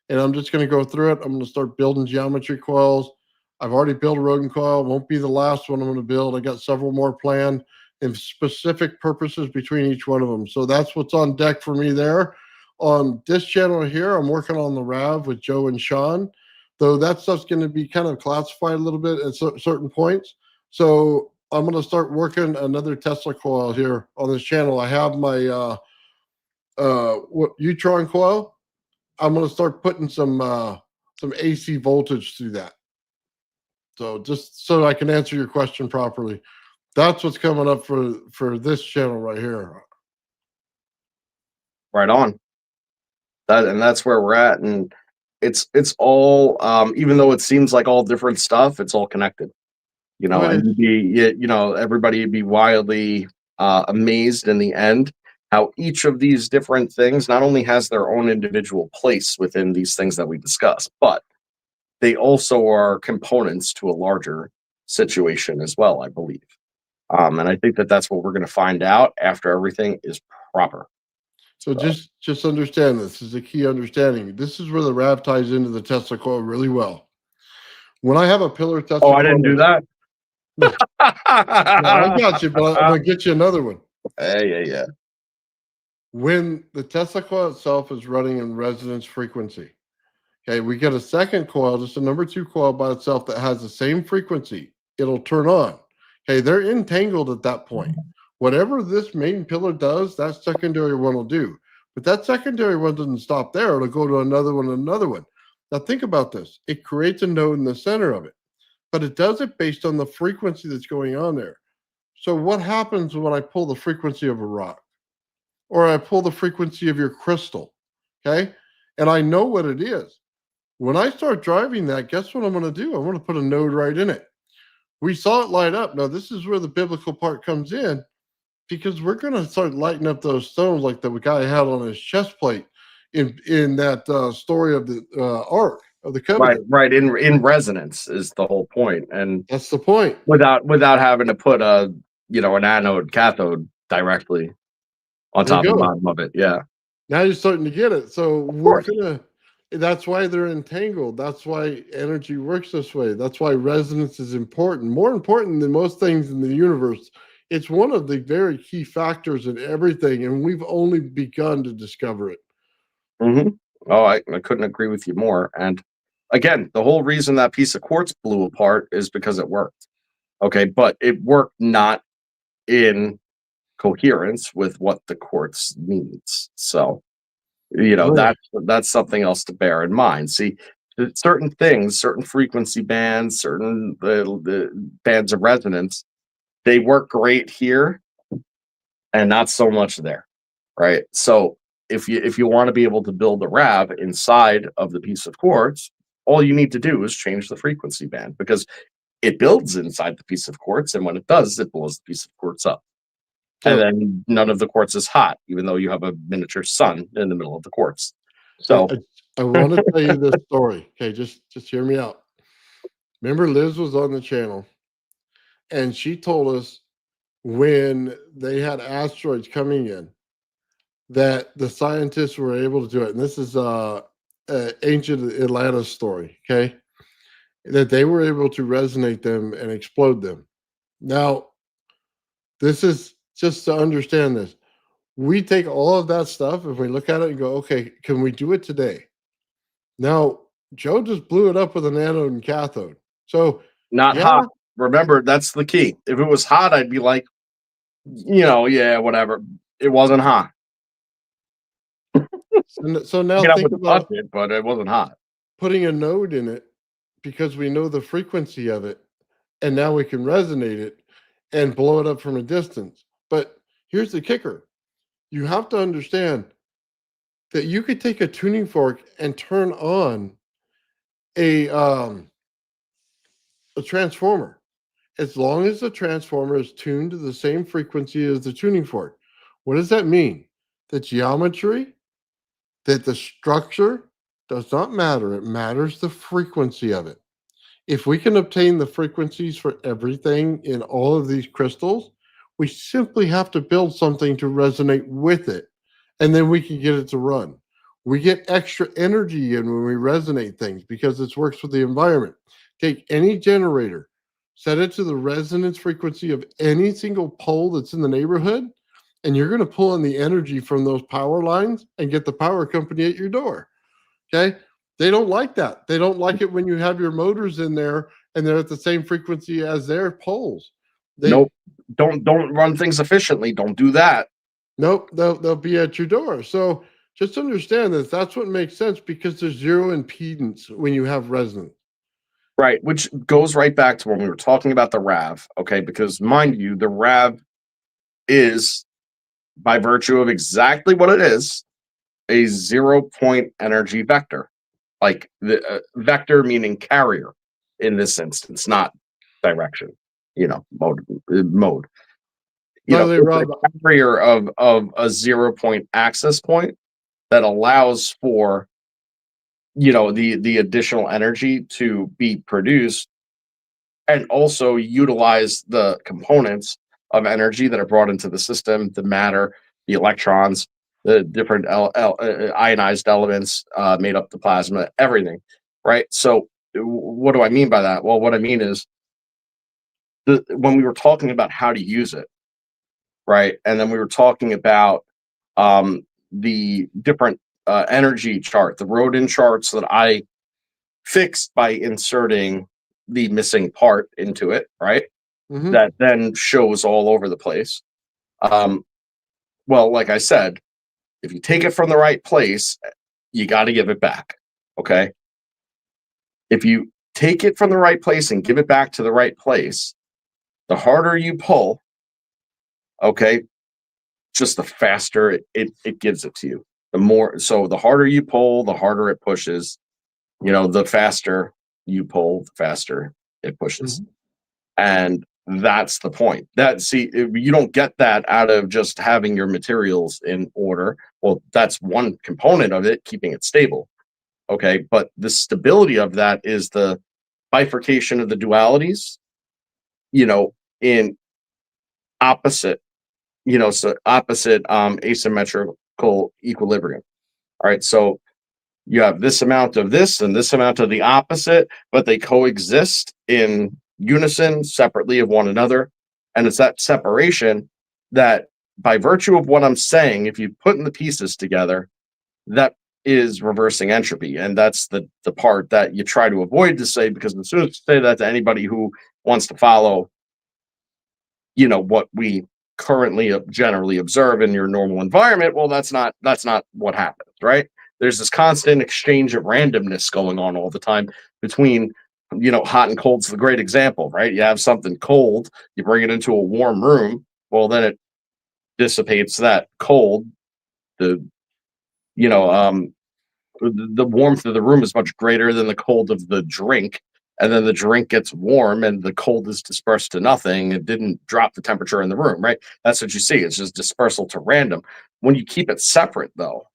and I'm just going to go through it. I'm going to start building geometry coils. I've already built a Rodin coil. Won't be the last one I'm going to build. I got several more planned and specific purposes between each one of them. So that's what's on deck for me there. On this channel here, I'm working on the RAV with Joe and Sean, though that stuff's going to be kind of classified a little bit at certain points. So I'm going to start working another Tesla coil here on this channel. I have my Utron coil. I'm going to start putting some AC voltage through that. So just so I can answer your question properly, that's what's coming up for this channel right here. Right on. That's where we're at, and it's all even though it seems like all different stuff, it's all connected. And everybody would be wildly amazed in the end how each of these different things not only has their own individual place within these things that we discuss, but they also are components to a larger situation as well, I believe. And I think that's what we're going to find out after everything is proper. So just understand this is a key understanding. This is where the RAV ties into the Tesla coil really well. When I have a pillar Tesla I didn't do that. No, I got you, but I'm gonna get you another one. Yeah. When the Tesla coil itself is running in resonance frequency, okay, we get a second coil, just a number 2 coil by itself that has the same frequency. It'll turn on. Okay, they're entangled at that point. Whatever this main pillar does, that secondary one will do. But that secondary one doesn't stop there. It'll go to another one, another one. Now think about this. It creates a node in the center of it, but it does it based on the frequency that's going on there. So what happens when I pull the frequency of a rock? Or I pull the frequency of your crystal, okay? And I know what it is. When I start driving that, guess what I'm going to do? I'm going to put a node right in it. We saw it light up. Now, this is where the biblical part comes in, because we're going to start lighting up those stones like the guy had on his chest plate in that story of the Ark of the Covenant. Right. In resonance is the whole point, and That's the point. without having to put an anode cathode directly on There you top and go. bottom of it. Yeah. Now you're starting to get it. So we're course. gonna. That's why they're entangled. That's why energy works this way. That's why resonance is important. More important than most things in the universe. It's one of the very key factors in everything, and we've only begun to discover it. Mm-hmm. Oh, I couldn't agree with you more. And again, the whole reason that piece of quartz blew apart is because it worked. Okay, but it worked not in coherence with what the quartz needs. So, Right. that's something else to bear in mind. See, certain things, certain frequency bands, certain the bands of resonance, they work great here and not so much there, right? So if you want to be able to build a RAV inside of the piece of quartz, all you need to do is change the frequency band, because it builds inside the piece of quartz, and when it does, it blows the piece of quartz up. And So then none of the quartz is hot, even though you have a miniature sun in the middle of the quartz. I, So, I want to tell you this story. Okay, just hear me out. Remember, Liz was on the channel, and she told us when they had asteroids coming in that the scientists were able to do it. And this is ancient Atlantis story. Okay, that they were able to resonate them and explode them. Now, this is just to understand this. We take all of that stuff and we look at it and go, okay, can we do it today? Now, Joe just blew it up with an anode and cathode. So, not yeah, hot. Remember, that's the key. If it was hot, I'd be like, yeah, whatever. It wasn't hot. so now I think would touch about it, but it wasn't hot. putting a node in it because we know the frequency of it, and now we can resonate it and blow it up from a distance. But here's the kicker. You have to understand that you could take a tuning fork and turn on a transformer as long as the transformer is tuned to the same frequency as the tuning fork. What does that mean? The geometry, that the structure does not matter. It matters the frequency of it. If we can obtain the frequencies for everything in all of these crystals, we simply have to build something to resonate with it, and then we can get it to run. We get extra energy in when we resonate things because it works with the environment. Take any generator, set it to the resonance frequency of any single pole that's in the neighborhood, and you're going to pull in the energy from those power lines and get the power company at your door. Okay? They don't like that. They don't like it when you have your motors in there and they're at the same frequency as their poles. Nope. Don't run things efficiently. Don't do that. Nope, they'll be at your door. So just understand that that's what makes sense, because there's zero impedance when you have resonance. Right, which goes right back to when we were talking about the RAV, okay? Because mind you, the RAV is, by virtue of exactly what it is, a 0-point energy vector. Like the vector meaning carrier in this instance, not direction, mode. By the way, It's Rob, a carrier of a 0-point access point that allows for the additional energy to be produced, and also utilize the components of energy that are brought into the system, the matter, the electrons, the different ionized elements made up the plasma, everything, right? So what do I mean by that? Well, what I mean is when we were talking about how to use it, right? And then we were talking about the different energy chart, the Rodin charts that I fixed by inserting the missing part into it, right? Mhm. That then shows all over the place. Well, like I said, if you take it from the right place, you got to give it back. Okay. If you take it from the right place and give it back to the right place, the harder you pull, okay, just the faster it gives it to you. The more, so the harder you pull, the harder it pushes. The faster you pull, the faster it pushes. And that's the point. You don't get that out of just having your materials in order. Well, that's one component of it, keeping it stable. Okay. But the stability of that is the bifurcation of the dualities, in opposite, opposite asymmetrical equilibrium. All right. So you have this amount of this and this amount of the opposite, but they coexist in unison separately of one another. And it's that separation that, by virtue of what I'm saying, if you put in the pieces together, that is reversing entropy. And that's the part that you try to avoid to say, because as soon as you say that to anybody who wants to follow, what we currently generally observe in your normal environment, well, that's not what happens, right? There's this constant exchange of randomness going on all the time between, hot and cold's the great example, right? You have something cold, you bring it into a warm room, well, then it dissipates that cold. The warmth of the room is much greater than the cold of the drink, and then the drink gets warm and the cold is dispersed to nothing. It didn't drop the temperature in the room, right? That's what you see. It's just dispersal to random. When you keep it separate, though,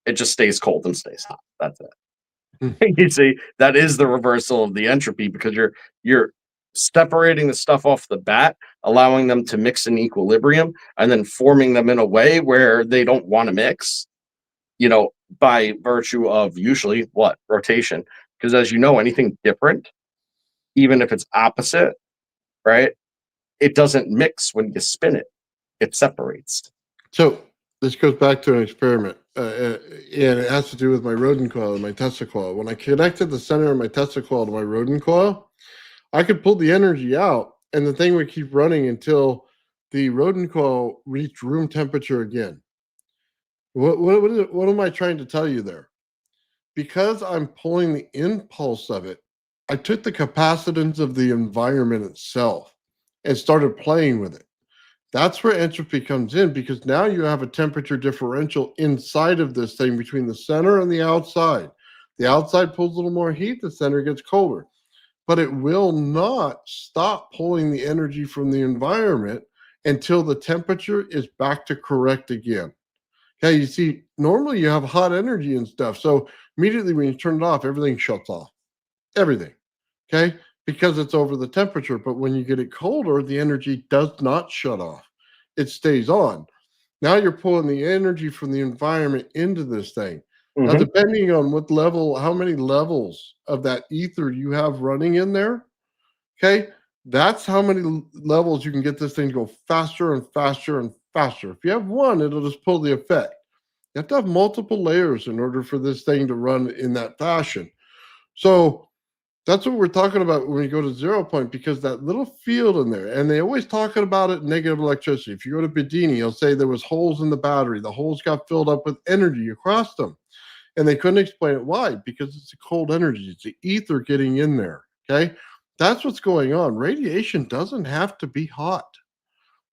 it just stays cold and stays hot. That's it. You see, that is the reversal of the entropy, because you're separating the stuff off the bat, allowing them to mix in equilibrium, and then forming them in a way where they don't want to mix, by virtue of usually what? Rotation. Because as you know, anything different, even if it's opposite, right, it doesn't mix when you spin it. It separates. So this goes back to an experiment, and it has to do with my Rodin coil and my Tesla coil. When I connected the center of my Tesla coil to my Rodin coil, I could pull the energy out, and the thing would keep running until the Rodin coil reached room temperature again. What am I trying to tell you there? Because I'm pulling the impulse of it, I took the capacitance of the environment itself and started playing with it. That's where entropy comes in, because now you have a temperature differential inside of this thing between the center and the outside. The outside pulls a little more heat, the center gets colder. But it will not stop pulling the energy from the environment until the temperature is back to correct again. Okay, you see, normally you have hot energy and stuff. So immediately when you turn it off, everything shuts off. Everything. Okay, because it's over the temperature. But when you get it colder, the energy does not shut off. It stays on. Now you're pulling the energy from the environment into this thing. Now, depending on what level, how many levels of that ether you have running in there, okay, that's how many levels you can get this thing to go faster and faster and faster. If you have one, it'll just pull the effect. You have to have multiple layers in order for this thing to run in that fashion. So that's what we're talking about when we go to 0 point, because that little field in there, and they always talking about it, negative electricity. If you go to Bedini, he'll say there was holes in the battery. The holes got filled up with energy across them. And they couldn't explain it. Why? Because it's a cold energy. It's the ether getting in there. Okay. That's what's going on. Radiation doesn't have to be hot.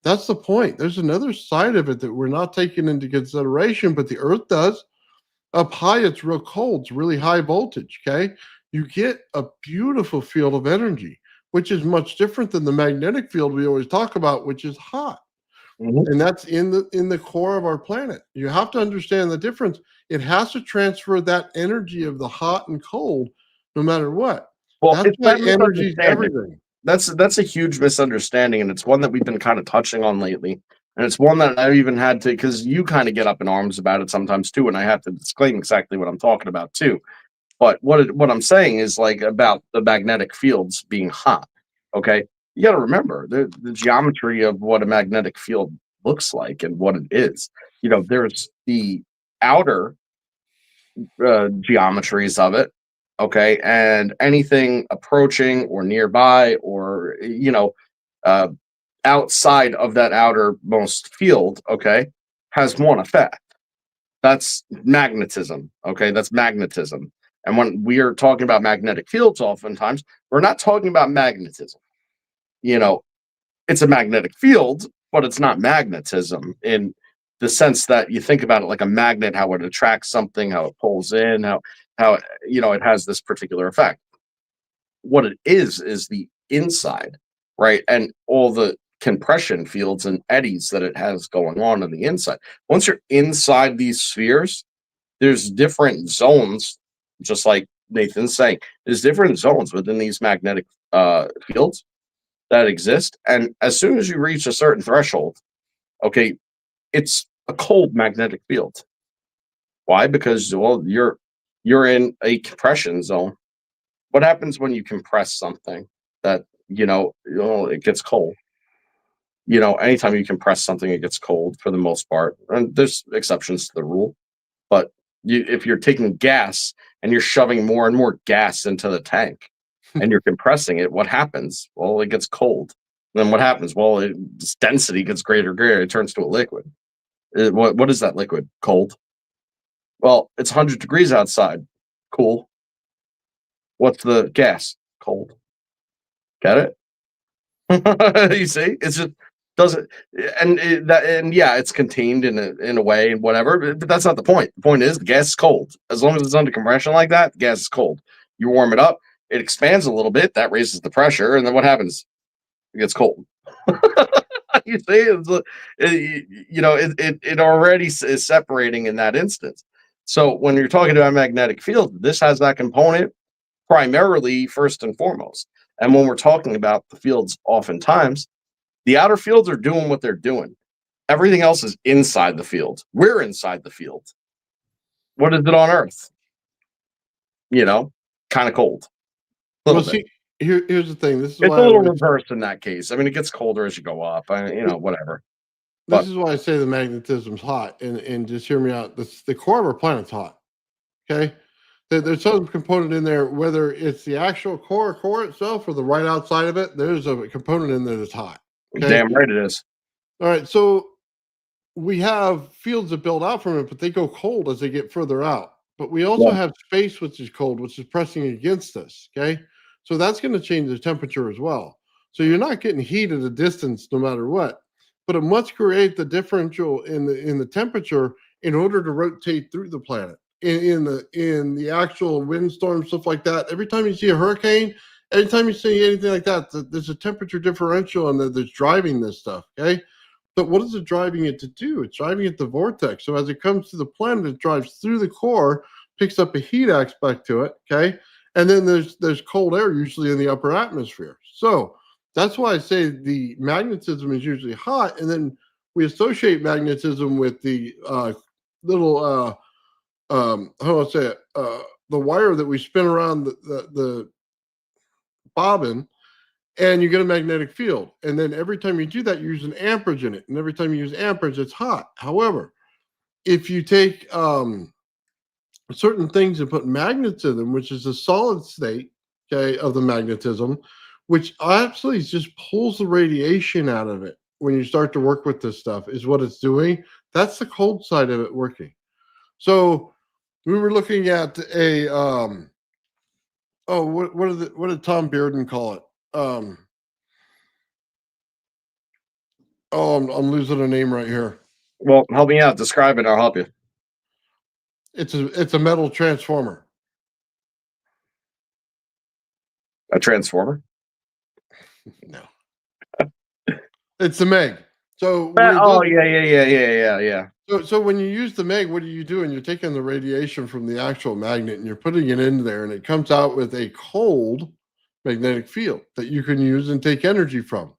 That's the point. There's another side of it that we're not taking into consideration, but the Earth does. Up high, it's real cold. It's really high voltage. Okay. You get a beautiful field of energy, which is much different than the magnetic field we always talk about, which is hot. And that's in the core of our planet. You have to understand the difference. It has to transfer that energy of the hot and cold, no matter what. Well, that's it's why that energy is misunderstanding. everything. That's a huge misunderstanding, and it's one that we've been kind of touching on lately. And it's one that I've even had to, because you kind of get up in arms about it sometimes too, and I have to disclaim exactly what I'm talking about too. But what I'm saying is, like, about the magnetic fields being hot. Okay, you got to remember the geometry of what a magnetic field looks like and what it is. You know, there's the outer geometries of it, okay, and anything approaching or nearby or uh, outside of that outermost field, okay, has one effect. That's magnetism, okay? That's magnetism. And when we are talking about magnetic fields, oftentimes we're not talking about magnetism. You know, it's a magnetic field, but it's not magnetism in the sense that you think about it like a magnet, how it attracts something, how it pulls in, how it has this particular effect. What it is the inside, right? And all the compression fields and eddies that it has going on the inside. Once you're inside these spheres, there's different zones, just like Nathan's saying, there's different zones within these magnetic fields that exist. And as soon as you reach a certain threshold, okay, it's a cold magnetic field. Why? Because, well, you're in a compression zone. What happens when you compress something that, it gets cold? Anytime you compress something, it gets cold for the most part. And there's exceptions to the rule. But if you're taking gas and you're shoving more and more gas into the tank and you're compressing it, what happens? Well, it gets cold. Then what happens? Well, its density gets greater and greater. It turns to a liquid. What is that liquid? Cold. Well, it's 100 degrees outside. Cool. What's the gas? Cold. Got it? You see, it's just doesn't, and yeah, it's contained in a way and whatever. But that's not the point. The point is the gas is cold. As long as it's under compression like that, the gas is cold. You warm it up, it expands a little bit. That raises the pressure, and then what happens? It gets cold. You see, it already is separating in that instance. So when you're talking about a magnetic field, this has that component primarily first and foremost. And when we're talking about the fields, oftentimes the outer fields are doing what they're doing. Everything else is inside the field. We're inside the field. What is it on Earth? Kind of cold. See, here's the thing. This is it's why a little reversed in that case. I mean, it gets colder as you go up. Whatever. This is why I say the magnetism's hot. And just hear me out. The core of our planet's hot. Okay. There's some component in there, whether it's the actual core itself or the right outside of it, there's a component in there that's hot. Okay? Damn right it is. All right. So we have fields that build out from it, but they go cold as they get further out. But we also have space, which is cold, which is pressing against us. Okay. So that's going to change the temperature as well. So you're not getting heat at a distance no matter what, but it must create the differential in the temperature in order to rotate through the planet. In the actual windstorm, stuff like that. Every time you see a hurricane, anytime you see anything like that, there's a temperature differential and that's driving this stuff. Okay. But what is it driving it to do? It's driving it to vortex. So as it comes to the planet, it drives through the core, picks up a heat aspect to it. Okay. And then there's cold air usually in the upper atmosphere. So that's why I say the magnetism is usually hot. And then we associate magnetism with the little how do I say it? The wire that we spin around the bobbin, and you get a magnetic field. And then every time you do that, you use an amperage in it. And every time you use amperage, it's hot. However, if you take certain things and put magnetism, which is the solid state, okay, of the magnetism, which absolutely just pulls the radiation out of it when you start to work with this stuff, is what it's doing. That's the cold side of it working. So we were looking at a what did Tom Bearden call it? I'm losing a name right here. Well, help me out. Describe it. I'll help you. It's a metal transformer. A transformer? No. It's the Meg. So yeah. So when you use the Meg, what are you doing? You're taking the radiation from the actual magnet and you're putting it in there, and it comes out with a cold magnetic field that you can use and take energy from.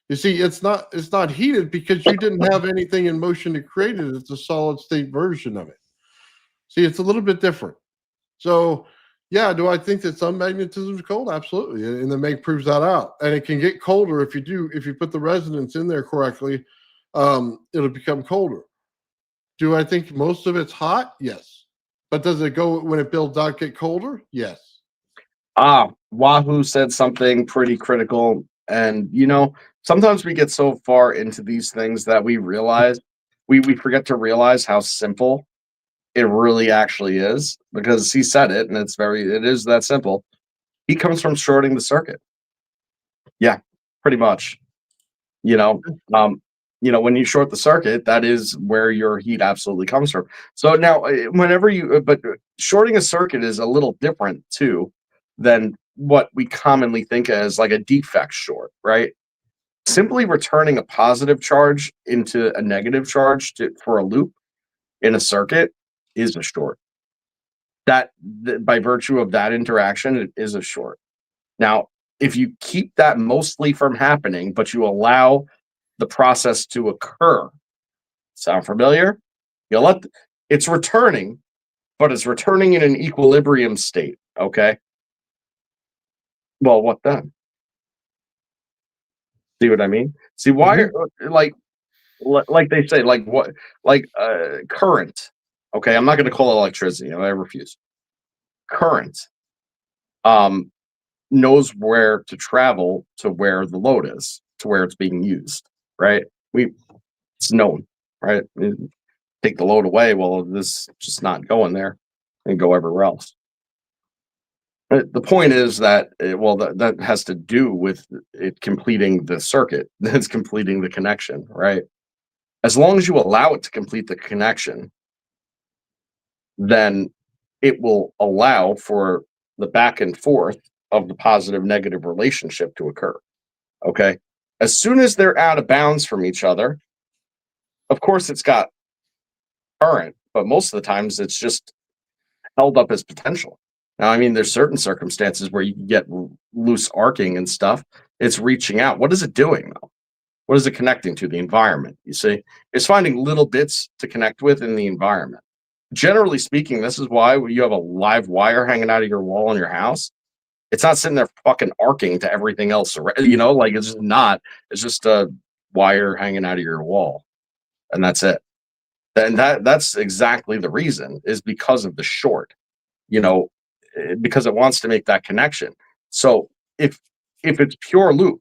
You see, it's not heated because you didn't have anything in motion to create it. It's a solid state version of it. See, it's a little bit different. So Yeah, do I think that some magnetism is cold? Absolutely, and the Meg proves that out. And it can get colder if you put the resonance in there correctly. It'll become colder. Do I think most of it's hot? Yes. But does it go when it builds out get colder? Yes. Wahoo said something pretty critical, and sometimes we get so far into these things that we realize we forget to realize how simple it really actually is, because he said it, and it is that simple. He comes from shorting the circuit. Yeah, pretty much. When you short the circuit, that is where your heat absolutely comes from. So now, but shorting a circuit is a little different too than what we commonly think as like a defect short, right? Simply returning a positive charge into a negative charge for a loop in a circuit is a short. By virtue of that interaction, it is a short. Now, if you keep that mostly from happening, but you allow the process to occur, sound familiar? It's returning, but it's returning in an equilibrium state. Okay. Well, what then? See what I mean? See why? Like they say, like what? Like current. Okay, I'm not going to call it electricity. I refuse. Current knows where to travel to where the load is, to where it's being used, right? It's known, right? Take the load away, well, this just not going there and go everywhere else. The point is that, that has to do with it completing the circuit. It's completing the connection, right? As long as you allow it to complete the connection, then it will allow for the back and forth of the positive negative relationship to occur. Okay. As soon as they're out of bounds from each other, of course it's got current, but most of the times it's just held up as potential. Now, I mean, there's certain circumstances where you can get loose arcing and stuff. It's reaching out. What is it doing though? What is it connecting to? The environment. You see, it's finding little bits to connect with in the environment. Generally speaking, this is why when you have a live wire hanging out of your wall in your house, it's not sitting there fucking arcing to everything else. Like it's just not. It's just a wire hanging out of your wall, and that's it. And that's exactly the reason, is because of the short. Because it wants to make that connection. So if it's pure loop,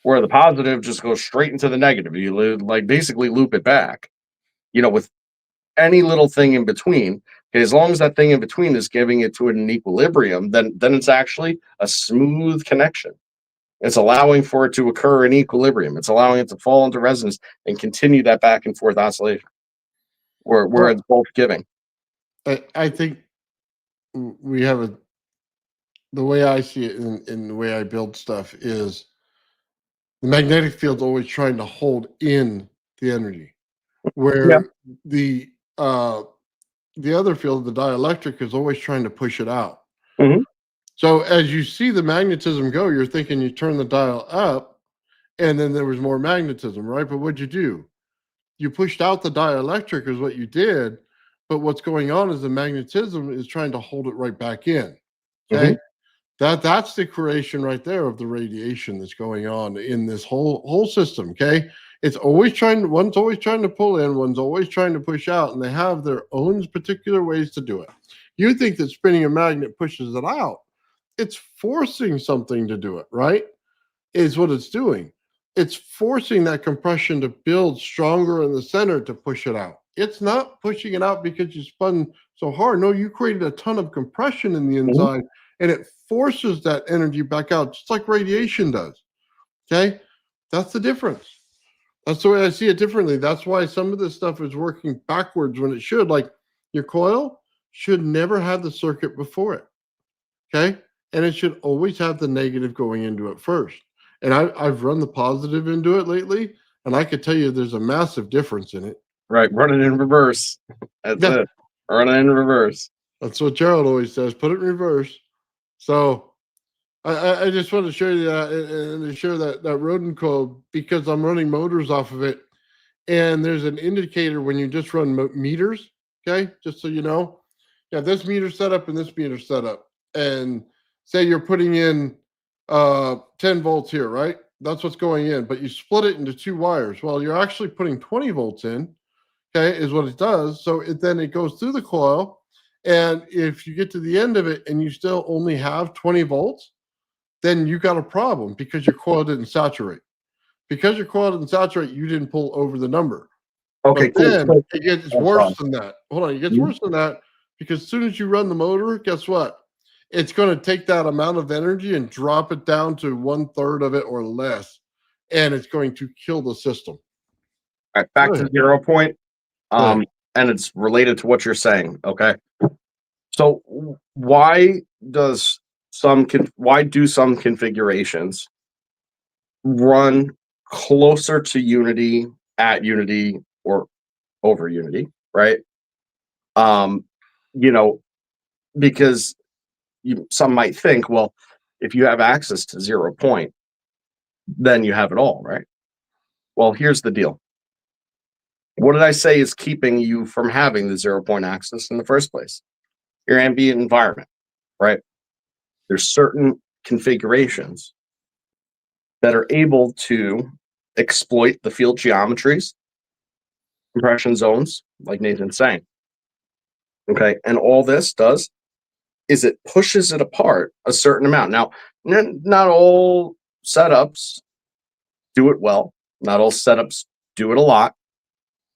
where the positive just goes straight into the negative, you like basically loop it back, with any little thing in between. As long as that thing in between is giving it to an equilibrium, then it's actually a smooth connection. It's allowing for it to occur in equilibrium. It's allowing it to fall into resonance and continue that back and forth oscillation, where it's both giving. I think we have the way I see it in the way I build stuff is the magnetic field's always trying to hold in the energy, where the other field, the dielectric, is always trying to push it out. Mm-hmm. So as you see the magnetism go, you're thinking you turn the dial up and then there was more magnetism, right? But what'd you do? You pushed out the dielectric is what you did. But what's going on is the magnetism is trying to hold it right back in. Okay. Mm-hmm. That's the creation right there of the radiation that's going on in this whole system. Okay. It's always one's always trying to pull in, one's always trying to push out, and they have their own particular ways to do it. You think that spinning a magnet pushes it out. It's forcing something to do it, right? Is what it's doing. It's forcing that compression to build stronger in the center to push it out. It's not pushing it out because you spun so hard. No, you created a ton of compression in the inside, and it forces that energy back out, just like radiation does. Okay? That's the difference. That's the way I see it differently. That's why some of this stuff is working backwards when it should. Like your coil should never have the circuit before it. Okay? And it should always have the negative going into it first. And I've run the positive into it lately, and I could tell you there's a massive difference in it. Right, run it in reverse. That's it. Run it in reverse. That's what Gerald always says. Put it in reverse. So I just want to show you that and to show that Rodin coil, because I'm running motors off of it, and there's an indicator when you just run meters. Okay, just so you know, yeah, this meter set up and this meter set up. and say you're putting in 10 volts here, right? That's what's going in, but you split it into 2 wires. Well, you're actually putting 20 volts in, okay, is what it does. So then it goes through the coil. And if you get to the end of it and you still only have 20 volts, then you got a problem because your coil didn't saturate. Because your coil didn't saturate, you didn't pull over the number. Okay, But cool. then So, it gets I'm worse sorry. than that. Hold on, it gets Mhm. worse than that because as soon as you run the motor, guess what? It's going to take that amount of energy and drop it down to 1/3 of it or less, and it's going to kill the system. All right, back Go to ahead. 0 point. Go ahead. And it's related to what you're saying. Okay. So why does why do some configurations run closer to unity, at unity, or over unity, right? Um, you know, because some might think, well, if you have access to 0 point, then you have it all, right? Well, here's the deal. What did I say is keeping you from having the 0 point access in the first place? Your ambient environment, right? There's certain configurations that are able to exploit the field geometries, compression zones, like Nathan's saying. Okay. And all this does is it pushes it apart a certain amount. Now, not all setups do it well, not all setups do it a lot,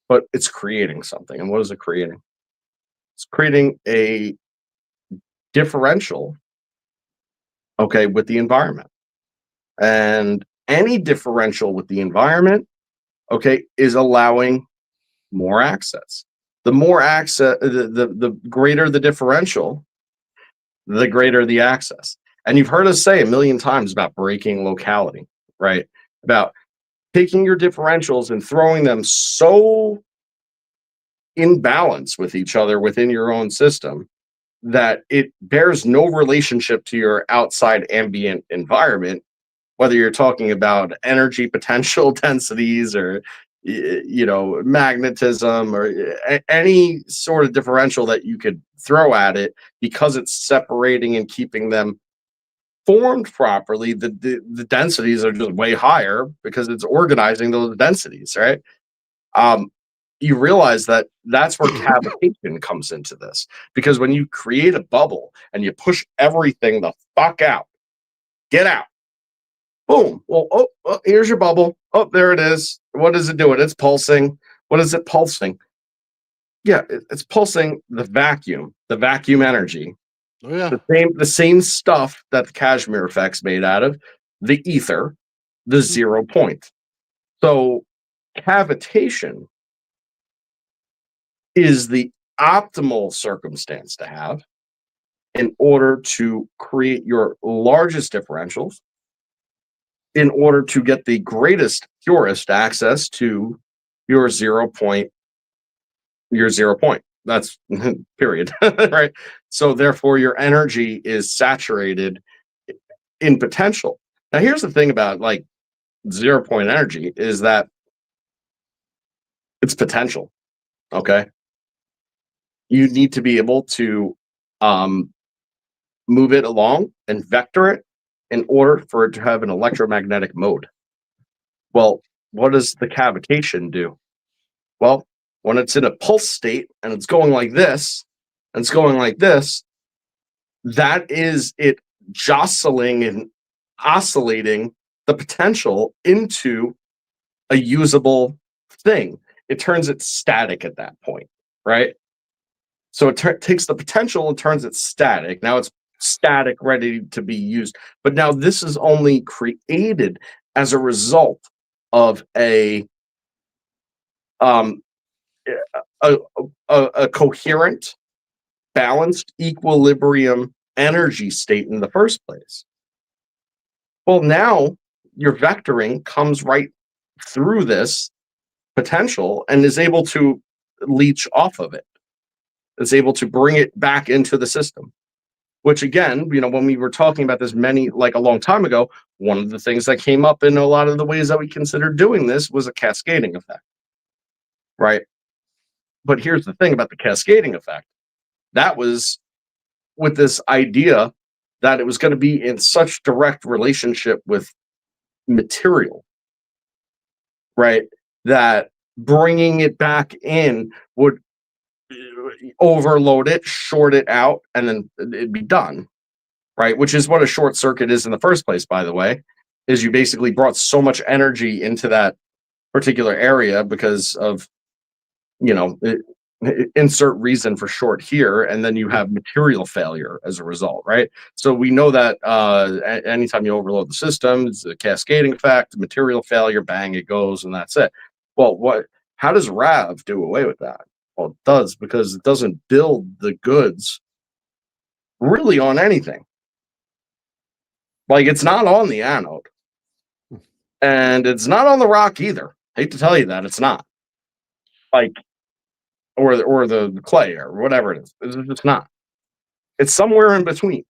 but it's creating something. And what is it creating? It's creating a differential, okay, with the environment. And any differential with the environment, okay, is allowing more access. The more access, the greater the differential, the greater the access. And you've heard us say a million times about breaking locality, right? About taking your differentials and throwing them so in balance with each other within your own system that it bears no relationship to your outside ambient environment, whether you're talking about energy potential densities or magnetism or any sort of differential that you could throw at it, because it's separating and keeping them formed properly. The densities are just way higher because it's organizing those densities, right? You realize that that's where cavitation comes into this, because when you create a bubble and you push everything the fuck out, get out. Boom. Well, here's your bubble. Oh, there it is. What is it doing? It's pulsing. What is it pulsing? Yeah, it's pulsing the vacuum energy. Oh, yeah. The same stuff that the Kashmir effect's made out of, the ether, the 0 point. So cavitation is the optimal circumstance to have in order to create your largest differentials, in order to get the greatest, purest access to your 0 point, That's period, right? So therefore, your energy is saturated in potential. Now, here's the thing about like 0 point energy is that it's potential. Okay, you need to be able to move it along and vector it in order for it to have an electromagnetic mode. Well, what does the cavitation do? Well, when it's in a pulse state and it's going like this, and it's going like this, that is it jostling and oscillating the potential into a usable thing. It turns it static at that point, right? So it takes the potential and turns it static. Now it's static, ready to be used. But now this is only created as a result of a coherent, balanced, equilibrium energy state in the first place. Well, now your vectoring comes right through this potential and is able to leech off of it. It's able to bring it back into the system. Which again, when we were talking about this a long time ago, one of the things that came up in a lot of the ways that we considered doing this was a cascading effect, right? But here's the thing about the cascading effect. That was with this idea that it was going to be in such direct relationship with material, right? That bringing it back in would overload it, short it out, and then it'd be done, right? Which is what a short circuit is in the first place, by the way, is you basically brought so much energy into that particular area because of, you know, insert reason for short here, and then you have material failure as a result, right? So we know that anytime you overload the system, it's a cascading effect, material failure, bang, it goes, and that's it. Well, how does RAV do away with that? Well, it does, because it doesn't build the goods really on anything. Like, it's not on the anode, and it's not on the rock either. Hate to tell you that, it's not. Like, or the clay or whatever it is. It's just not. It's somewhere in between.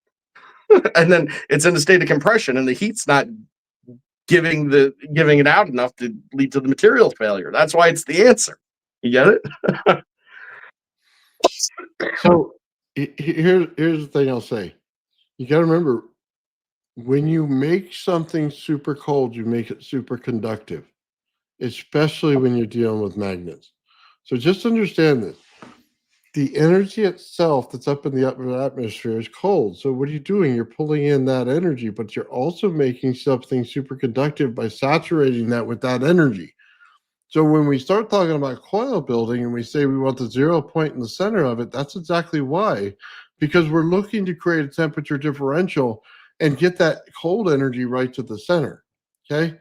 And then it's in a state of compression, and the heat's not giving it out enough to lead to the material failure. That's why it's the answer. You get it? So here's the thing I'll say. You got to remember, when you make something super cold, you make it super conductive, especially when you're dealing with magnets. So just understand this. The energy itself that's up in the upper atmosphere is cold. So what are you doing? You're pulling in that energy, but you're also making something super conductive by saturating that with that energy. So when we start talking about coil building and we say we want the 0 point in the center of it, that's exactly why. Because we're looking to create a temperature differential and get that cold energy right to the center. Okay.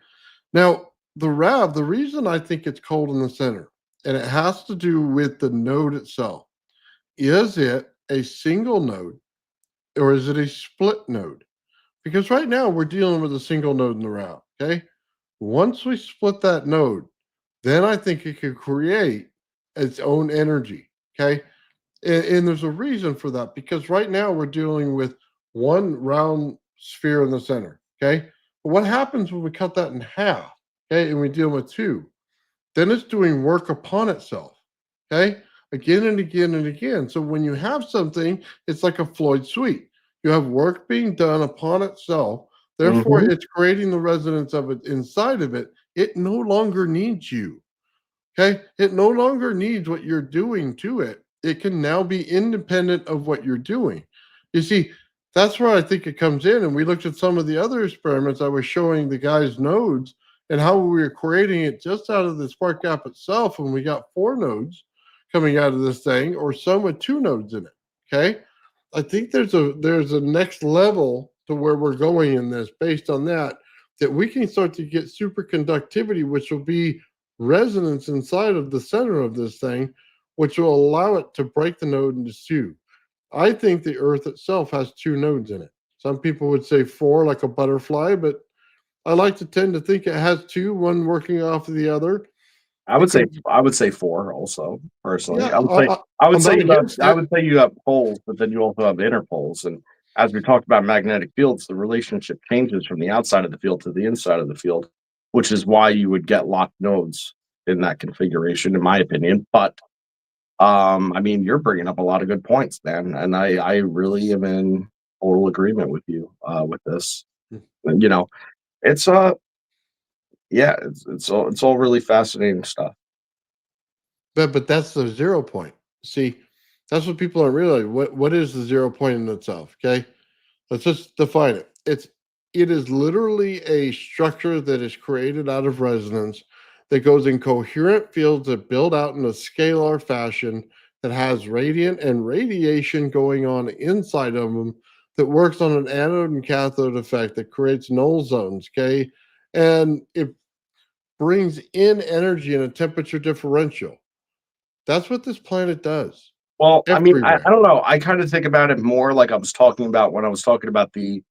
Now, the RAV, the reason I think it's cold in the center, and it has to do with the node itself. Is it a single node or is it a split node? Because right now we're dealing with a single node in the RAV. Okay. Once we split that node, then I think it could create its own energy. Okay. And there's a reason for that, because right now we're dealing with one round sphere in the center. Okay. But what happens when we cut that in half? Okay. And we deal with two? Then it's doing work upon itself. Okay. Again and again and again. So when you have something, it's like a Floyd suite. You have work being done upon itself. Therefore, it's creating the resonance of it inside of it. It no longer needs you. Okay. It no longer needs what you're doing to it. It can now be independent of what you're doing. You see, that's where I think it comes in. And we looked at some of the other experiments. I was showing the guys nodes and how we were creating it just out of the spark gap itself. And we got 4 nodes coming out of this thing, or some with 2 nodes in it. Okay. I think there's a next level to where we're going in this based on that we can start to get superconductivity, which will be resonance inside of the center of this thing, which will allow it to break the node into 2. I think the Earth itself has 2 nodes in it. Some people would say 4, like a butterfly, but I like to tend to think it has 2, one working off of the other. I would say 4 also, personally. Yeah, I would say you have poles, but then you also have interpoles. And as we talked about magnetic fields, the relationship changes from the outside of the field to the inside of the field, which is why you would get locked nodes in that configuration, in my opinion. But I mean, you're bringing up a lot of good points, man, and I really am in total agreement with you with this. You know, it's yeah, it's all really fascinating stuff. But that's the 0 point. See, that's what people don't realize. What is the 0 point in itself? Okay, let's just define it. It is literally a structure that is created out of resonance that goes in coherent fields that build out in a scalar fashion that has radiant and radiation going on inside of them that works on an anode and cathode effect that creates null zones. Okay, and it brings in energy in a temperature differential. That's what this planet does. Well, I mean, I Everywhere. don't know. I kind of think about it more like I was talking about when I was talking about the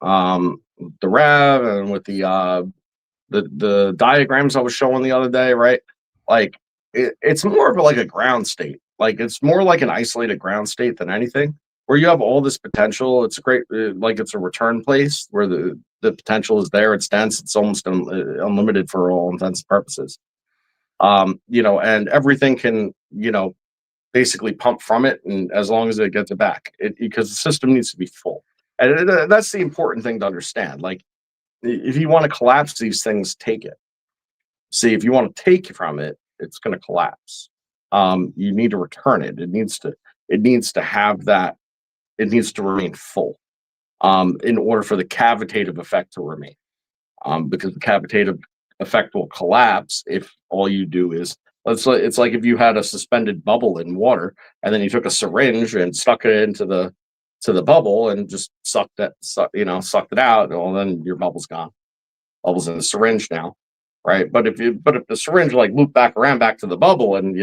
RAV and with the diagrams I was showing the other day, right? Like it's more of like a ground state. Like it's more like an isolated ground state than anything, where you have all this potential. It's great, like it's a return place where the potential is there. It's dense. It's almost unlimited for all intents and purposes. You know, and everything can, you know, basically pump from it, and as long as it gets it back, because the system needs to be full. And that's the important thing to understand. Like, if you want to collapse these things, take it. See, if you want to take from it, it's going to collapse. You need to return it. It needs to have that. It needs to remain full in order for the cavitative effect to remain. Because the cavitative effect will collapse if all you do is it's like if you had a suspended bubble in water and then you took a syringe and stuck it into the bubble and just sucked it out. Well, then your bubble's gone. Bubble's in the syringe now, right? But if the syringe like looped back around back to the bubble and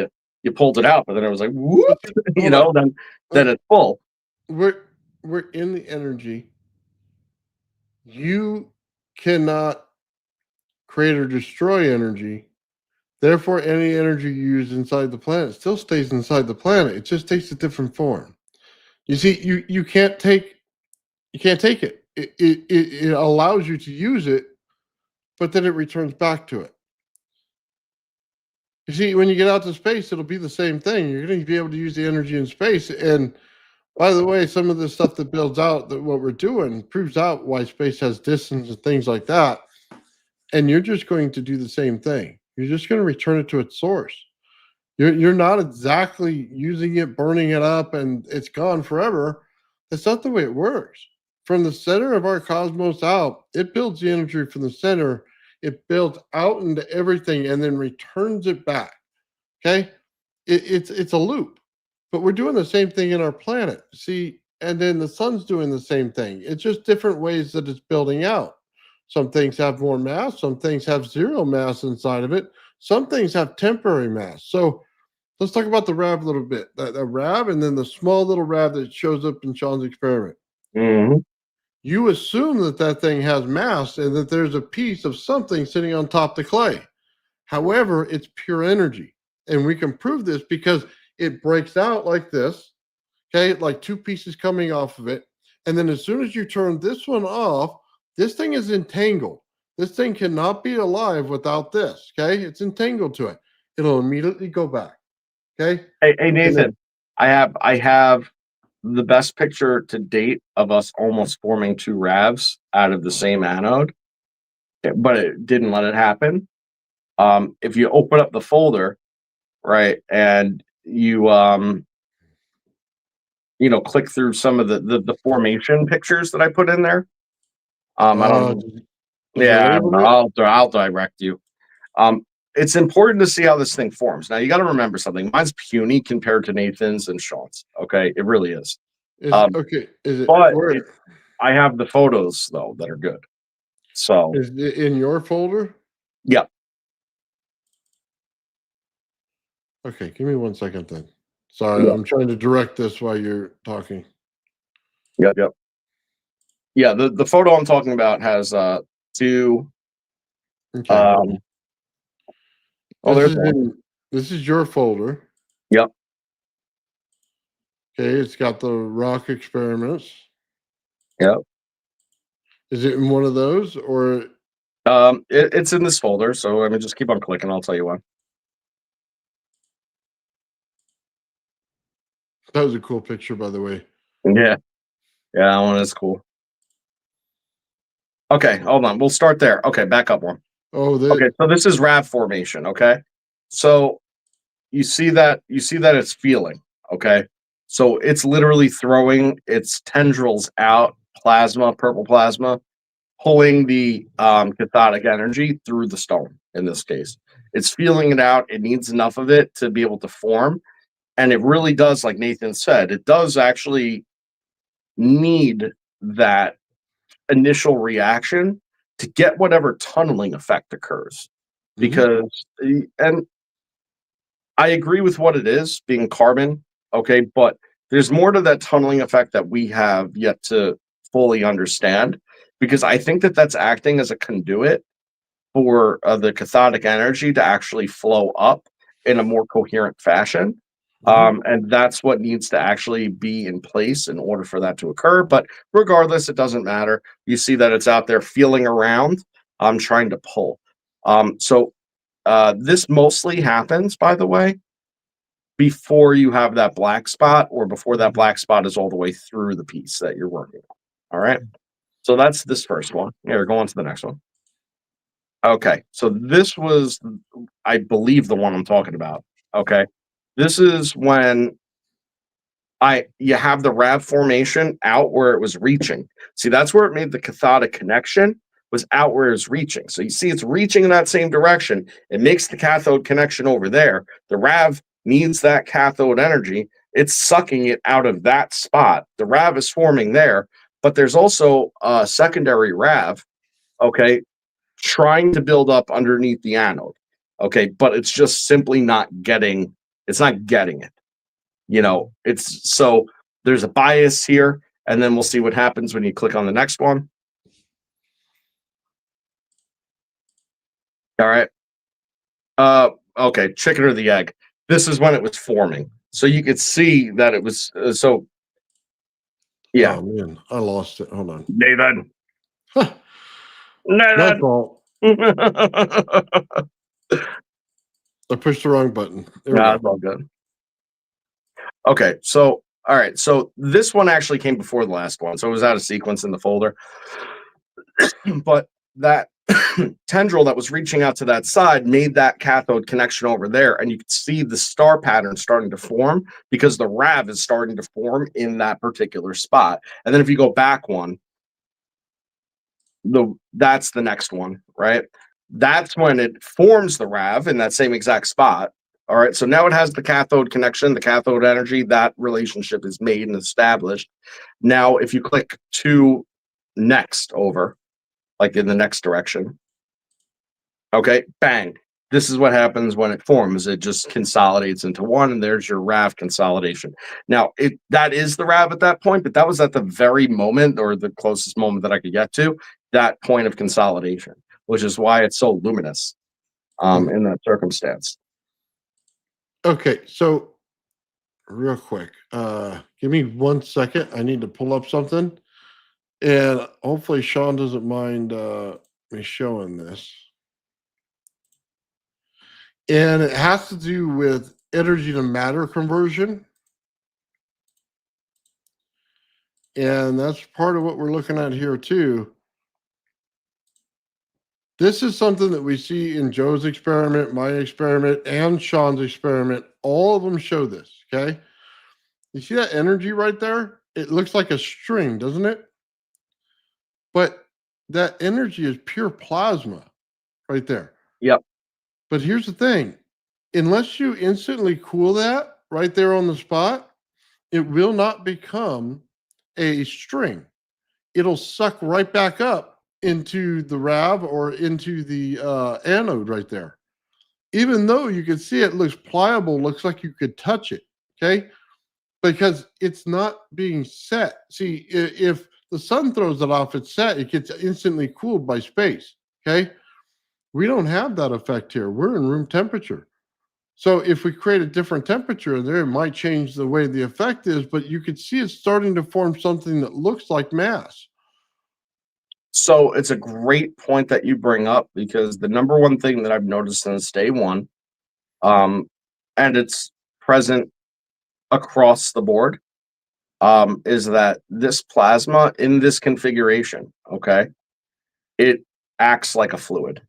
you pulled it out, but then it was like whoop, then it's full. We're in the energy. You cannot create or destroy energy. Therefore, any energy you use inside the planet still stays inside the planet. It just takes a different form. You see, you can't take it. It allows you to use it, but then it returns back to it. You see, when you get out to space, it'll be the same thing. You're going to be able to use the energy in space. And by the way, some of the stuff that builds out that what we're doing proves out why space has distance and things like that. And you're just going to do the same thing. You're just going to return it to its source. You're not exactly using it, burning it up, and it's gone forever. That's not the way it works. From the center of our cosmos out, it builds the energy from the center. It builds out into everything and then returns it back. Okay? It's a loop. But we're doing the same thing in our planet. See, and then the sun's doing the same thing. It's just different ways that it's building out. Some things have more mass. Some things have zero mass inside of it. Some things have temporary mass. So let's talk about the RAV a little bit. The RAV and then the small little RAV that shows up in Sean's experiment. Mm-hmm. You assume that thing has mass and that there's a piece of something sitting on top of the clay. However, it's pure energy. And we can prove this because it breaks out like this, okay, like two pieces coming off of it. And then as soon as you turn this one off, this thing is entangled. This thing cannot be alive without this, okay? It's entangled to it. It'll immediately go back, okay? Hey Nathan, I have the best picture to date of us almost forming two RAVs out of the same anode, but it didn't let it happen. If you open up the folder, right, and you click through some of the formation pictures that I put in there. I don't know. Yeah, I'll direct you. It's important to see how this thing forms. Now you got to remember something. Mine's puny compared to Nathan's and Sean's. Okay, it really is. Okay, is it? But I have the photos though that are good. So is it in your folder? Yeah. Okay, give me 1 second then. Sorry, I'm trying to direct this while you're talking. Yep. Yeah, the photo I'm talking about has two. Okay. This is your folder. Yep. Okay, it's got the rock experiments. Yep. Is it in one of those or? It's in this folder. So let me just keep on clicking. I'll tell you when. That was a cool picture, by the way. Yeah, that one is cool. Okay, hold on. We'll start there. Okay, back up one. Okay, so this is RAV formation. Okay, so you see that it's feeling. Okay, so it's literally throwing its tendrils out, purple plasma, pulling the cathodic energy through the stone. In this case, it's feeling it out. It needs enough of it to be able to form, and it really does, like Nathan said, it does actually need that initial reaction to get whatever tunneling effect occurs. Because and I agree with what it is being carbon, okay, but there's more to that tunneling effect that we have yet to fully understand, because I think that that's acting as a conduit for the cathodic energy to actually flow up in a more coherent fashion. And that's what needs to actually be in place in order for that to occur. But regardless, it doesn't matter. You see that it's out there feeling around. I'm trying to pull. So this mostly happens, by the way, before you have that black spot or before that black spot is all the way through the piece that you're working on. All right. So that's this first one. Here, go on to the next one. Okay. So this was, I believe, the one I'm talking about. Okay. This is when you have the RAV formation out where it was reaching. See, that's where it made the cathodic connection, was out where it's reaching. So you see it's reaching in that same direction. It makes the cathode connection over there. The RAV needs that cathode energy. It's sucking it out of that spot. The RAV is forming there, but there's also a secondary RAV, okay, trying to build up underneath the anode. Okay, but it's just simply not getting it. You know, it's so there's a bias here, and then we'll see what happens when you click on the next one. All right. Okay, chicken or the egg. This is when it was forming. So you could see that it was yeah. Oh man, I lost it. Hold on. Nathan. My Nathan. fault. I pushed the wrong button. There we Nah, go. it's all good. Okay, so all right, so this one actually came before the last one, so it was out of sequence in the folder. But that tendril that was reaching out to that side made that cathode connection over there, and you can see the star pattern starting to form because the RAV is starting to form in that particular spot. And then if you go back one, that's the next one, right? That's when it forms the RAV in that same exact spot. All right, so now it has the cathode connection, the cathode energy, that relationship is made and established. Now, if you click to next over, like in the next direction, okay, bang. This is what happens when it forms. It just consolidates into one, and there's your RAV consolidation. Now, that is the RAV at that point, but that was at the very moment, or the closest moment that I could get to, that point of consolidation, which is why it's so luminous in that circumstance. Okay, so real quick, give me 1 second. I need to pull up something, and hopefully Sean doesn't mind me showing this. And it has to do with energy to matter conversion. And that's part of what we're looking at here too. This is something that we see in Joe's experiment, my experiment, and Sean's experiment. All of them show this, okay? You see that energy right there? It looks like a string, doesn't it? But that energy is pure plasma right there. Yep. But here's the thing. Unless you instantly cool that right there on the spot, it will not become a string. It'll suck right back up into the RAV or into the anode right there. Even though you can see it looks pliable, looks like you could touch it, okay? Because it's not being set. See, if the sun throws it off its set, it gets instantly cooled by space, okay? We don't have that effect here. We're in room temperature. So if we create a different temperature in there, it might change the way the effect is, but you could see it's starting to form something that looks like mass. So it's a great point that you bring up, because the number one thing that I've noticed since day one, and it's present across the board, is that this plasma in this configuration, okay, it acts like a fluid.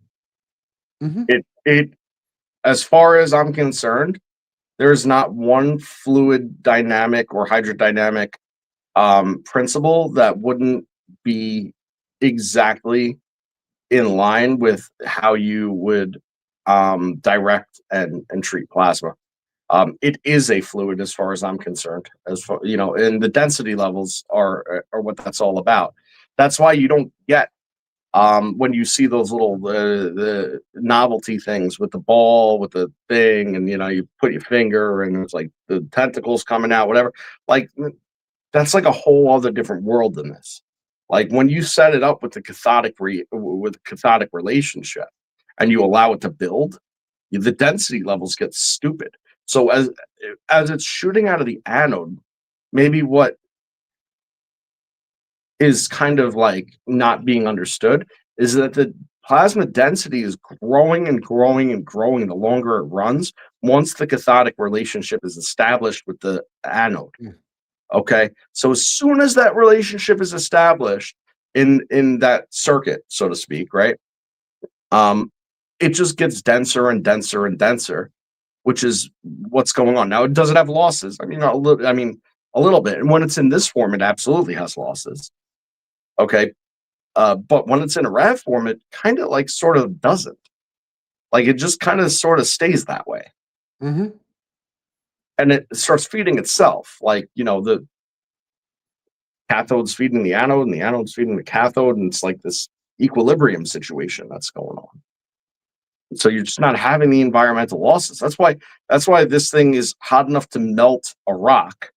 Mhm. It as far as I'm concerned, there's not one fluid dynamic or hydrodynamic principle that wouldn't be exactly in line with how you would direct and treat plasma. It is a fluid as far as I'm concerned, as far, you know, and the density levels are what that's all about. That's why you don't get when you see those little the novelty things with the ball, with the thing, and you know, you put your finger and it's like the tentacles coming out, whatever. Like that's like a whole other different world than this. Like when you set it up with the cathodic relationship, and you allow it to build, the density levels get stupid. So as it's shooting out of the anode, maybe what is kind of like not being understood is that the plasma density is growing and growing and growing the longer it runs, once the cathodic relationship is established with the anode. Okay, so as soon as that relationship is established in that circuit, so to speak, right? It just gets denser and denser and denser, which is what's going on. Now, it doesn't have losses. I mean, a little bit. And when it's in this form, it absolutely has losses. Okay, but when it's in a RAV form, it kind of like sort of doesn't. Like it just kind of sort of stays that way, Mm-hmm. and it starts feeding itself. Like the cathode's feeding the anode, and the anode's feeding the cathode, and it's like this equilibrium situation that's going on. So you're just not having the environmental losses. That's why this thing is hot enough to melt a rock.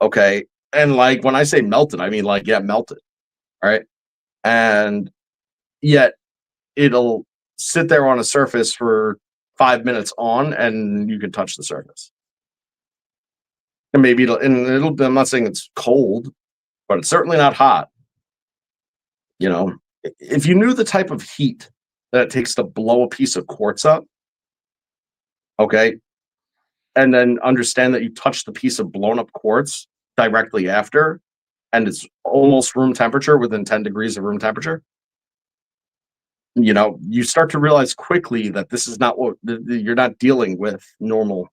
Okay. And like when I say melted, I mean like, yeah, melted. All right. And yet it'll sit there on a surface for 5 minutes on and you can touch the surface. And maybe I'm not saying it's cold, but it's certainly not hot. If you knew the type of heat that it takes to blow a piece of quartz up, okay, and then understand that you touch the piece of blown up quartz directly after, and it's almost room temperature, within 10 degrees of room temperature, you start to realize quickly that this is not what you're not dealing with normal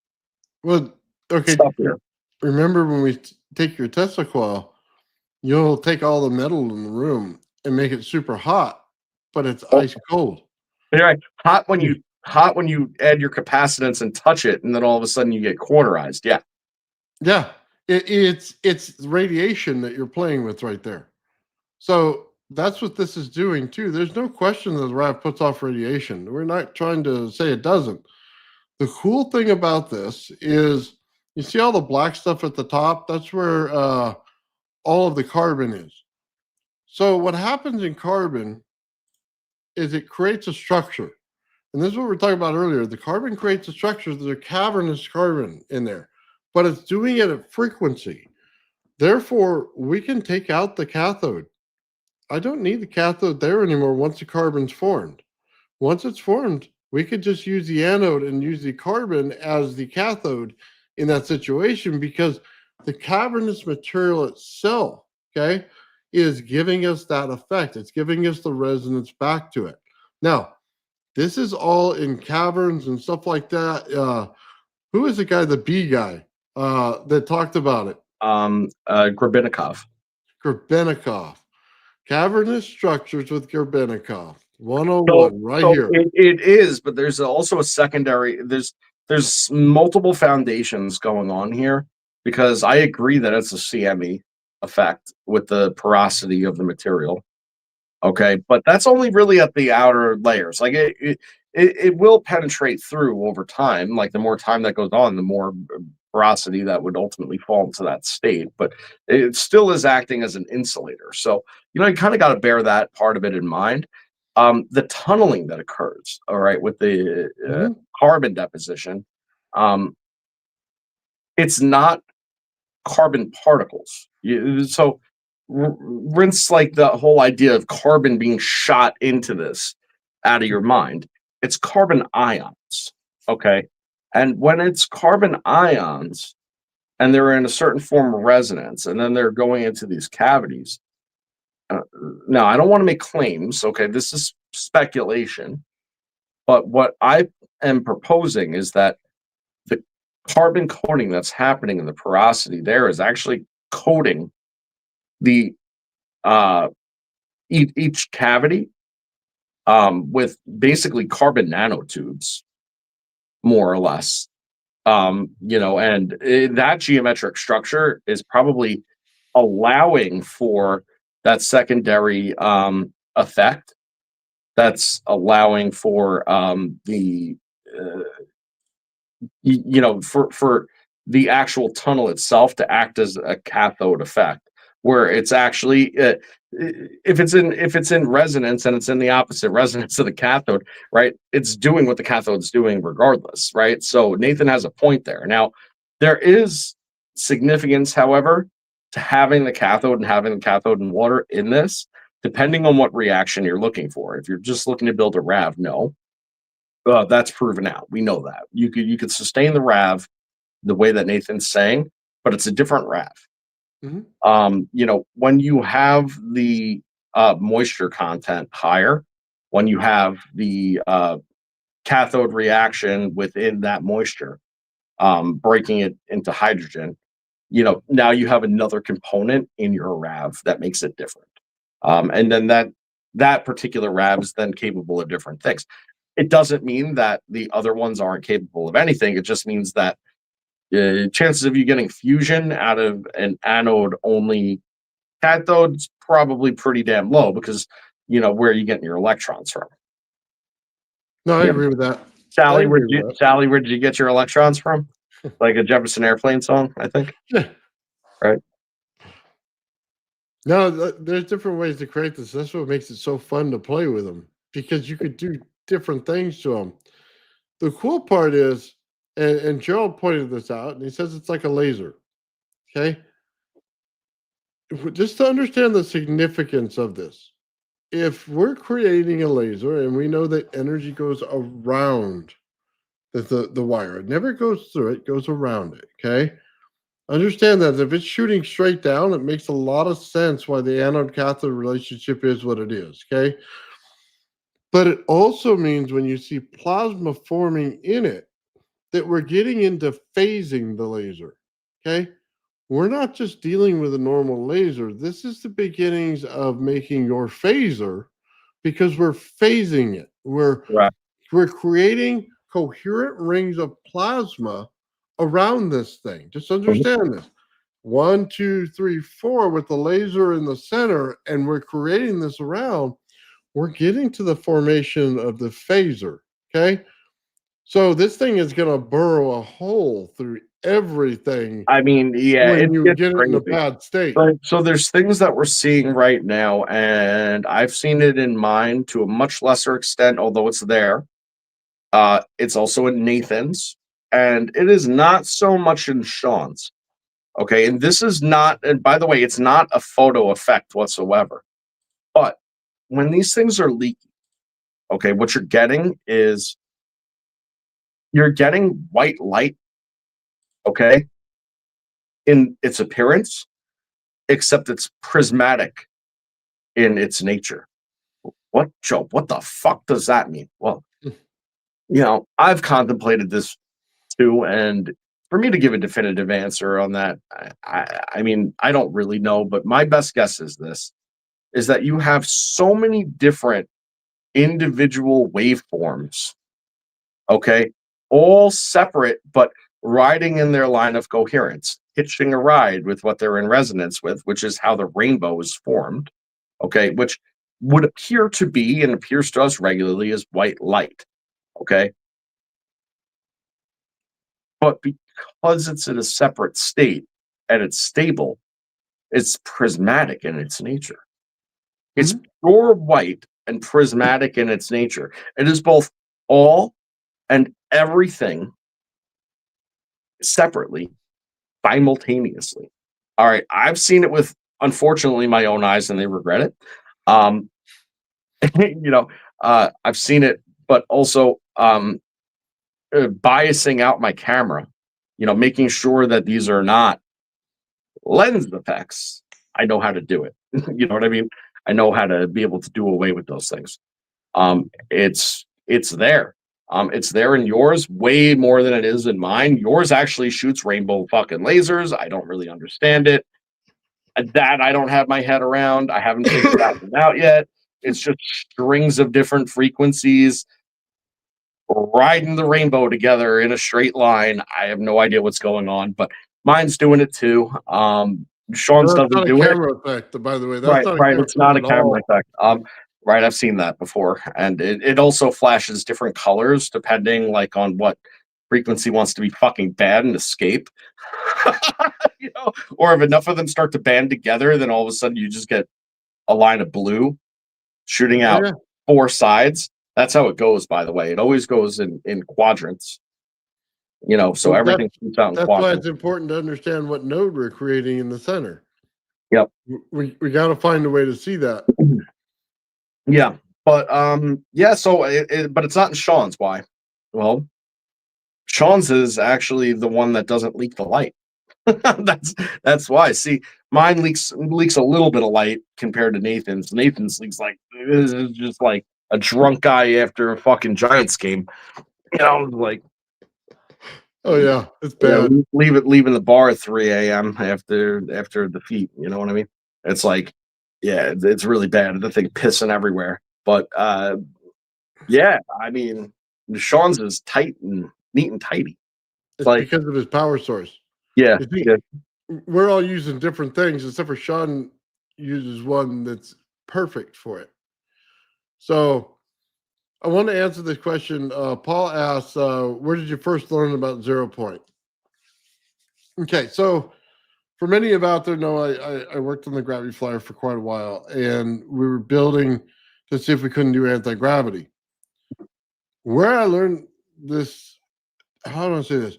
Well, okay. stuff here. Remember when we take your Tesla coil, you'll take all the metal in the room and make it super hot, but it's ice cold. You're right. Hot when you add your capacitance and touch it, and then all of a sudden you get cornerized. Yeah. Yeah. It's radiation that you're playing with right there. So that's what this is doing too. There's no question that the RAV puts off radiation. We're not trying to say it doesn't. The cool thing about this is you see all the black stuff at the top? That's where all of the carbon is. So what happens in carbon is it creates a structure. And this is what we were talking about earlier. The carbon creates a structure. There's a cavernous carbon in there, but it's doing it at frequency. Therefore, we can take out the cathode. I don't need the cathode there anymore once the carbon's formed. Once it's formed, we could just use the anode and use the carbon as the cathode in that situation because the cavernous material itself, okay, is giving us that effect. It's giving us the resonance back to it. Now, this is all in caverns and stuff like that. Who is the guy, the B guy, that talked about it? Grebennikov. Grebennikov. Cavernous structures with Grebennikov. 101 here. It is, but there's also a secondary. There's multiple foundations going on here because I agree that it's a CME effect with the porosity of the material. Okay, but that's only really at the outer layers. Like it will penetrate through over time. Like the more time that goes on, the more porosity that would ultimately fall into that state. But it still is acting as an insulator. So you kind of got to bear that part of it in mind. The tunneling that occurs, all right, with the carbon deposition, it's not carbon particles. So rinse like the whole idea of carbon being shot into this out of your mind. It's carbon ions, okay? And when it's carbon ions and they're in a certain form of resonance and then they're going into these cavities, now I don't want to make claims, okay? This is speculation, but what I am proposing is that the carbon coating that's happening in the porosity there is actually coating the each cavity with basically carbon nanotubes, more or less. And that geometric structure is probably allowing for that secondary effect. That's allowing for for the actual tunnel itself to act as a cathode effect, where it's actually if it's in resonance and it's in the opposite resonance of the cathode, right? It's doing what the cathode's doing regardless, right? So Nathan has a point there. Now, there is significance, however, to having the cathode and water in this, depending on what reaction you're looking for. If you're just looking to build a RAV, no. That's proven out. We know that. You could sustain the RAV the way that Nathan's saying, but it's a different RAV. Mhm. When you have the moisture content higher, when you have the cathode reaction within that moisture, breaking it into hydrogen, now you have another component in your RAV that makes it different. And then that particular RAV is then capable of different things. It doesn't mean that the other ones aren't capable of anything. It just means that chances of you getting fusion out of an anode only cathode is probably pretty damn low because where are you getting your electrons from? No, I Yeah. agree with that. I Sally, agree with that. Sally, where did you get your electrons from? Like a Jefferson Airplane song, I think. Yeah. Right. No, there's different ways to create this. That's what makes it so fun to play with them because you could do different things to them. The cool part is, and Gerald pointed this out, and he says it's like a laser. Okay. Just to understand the significance of this, if we're creating a laser and we know that energy goes around the wire, it never goes through it, goes around it. Okay. Understand that if it's shooting straight down, it makes a lot of sense why the anode cathode relationship is what it is. Okay. But it also means when you see plasma forming in it, that we're getting into phasing the laser. Okay. We're not just dealing with a normal laser. This is the beginnings of making your phaser because we're phasing it. Right. We're creating coherent rings of plasma around this thing. Just understand this. 1, 2, 3, 4 with the laser in the center, and we're creating this around. We're getting to the formation of the phaser. Okay. So this thing is going to burrow a hole through everything I mean, yeah, when it you gets get it in a crazy. bad state. So there's things that we're seeing right now, and I've seen it in mine to a much lesser extent, although it's there. It's also in Nathan's, and it is not so much in Sean's. Okay, and this is not, and by the way, it's not a photo effect whatsoever. But when these things are leaky, okay, what you're getting is you're getting white light, okay, in its appearance, except it's prismatic in its nature. What, Joe? What the fuck does that mean? Well, I've contemplated this too, and for me to give a definitive answer on that, I mean, I don't really know, but my best guess is this: is that you have so many different individual waveforms, okay, all separate, but riding in their line of coherence, hitching a ride with what they're in resonance with, which is how the rainbow is formed, okay, which would appear to be and appears to us regularly as white light, okay? But because it's in a separate state and it's stable, it's prismatic in its nature. It's pure white and prismatic in its nature. It is both all and everything separately, simultaneously. All right, I've seen it with, unfortunately, my own eyes, and they regret it. I've seen it, but also biasing out my camera, making sure that these are not lens effects. I know how to do it. You know what I mean? I know how to be able to do away with those things. It's there. It's there in yours way more than it is in mine. Yours actually shoots rainbow fucking lasers. I don't really understand it. That I don't have my head around. I haven't figured that one out yet. It's just strings of different frequencies riding the rainbow together in a straight line. I have no idea what's going on, but mine's doing it too. Sean's That's doesn't not a do it. camera effect, by the way. That's not a Right. camera It's not a effect at camera all. effect. Right. I've seen that before, and it also flashes different colors depending, like, on what frequency wants to be fucking bad and escape. Or if enough of them start to band together, then all of a sudden you just get a line of blue shooting Oh, out yeah. four sides. That's how it goes, by the way. It always goes in quadrants. So Well, everything shoots out in that's why quadrants. it's important to understand what node we're creating in the center. Yep. We got to find a way to see that. Yeah. But so but it's not in Sean's. Why? Well, Sean's is actually the one that doesn't leak the light. That's why. See, Mine leaks a little bit of light compared to Nathan's. Nathan's leaks like this is just like a drunk guy after a fucking Giants game. You know, like Oh yeah, it's yeah, bad. leaving the bar at 3 a.m. after defeat. You know what I mean? It's like, yeah, it's really bad. The thing pissing everywhere. But yeah, I mean, Sean's is tight and neat and tidy. It's Like, because of his power source. yeah, You see, yeah. we're all using different things, except for Sean uses one that's perfect for it. So I want to answer this question. Paul asks, where did you first learn about 0 point? Okay, so for many of out there know, I worked on the gravity flyer for quite a while, and we were building to see if we couldn't do anti-gravity. Where I learned this, how do I say this?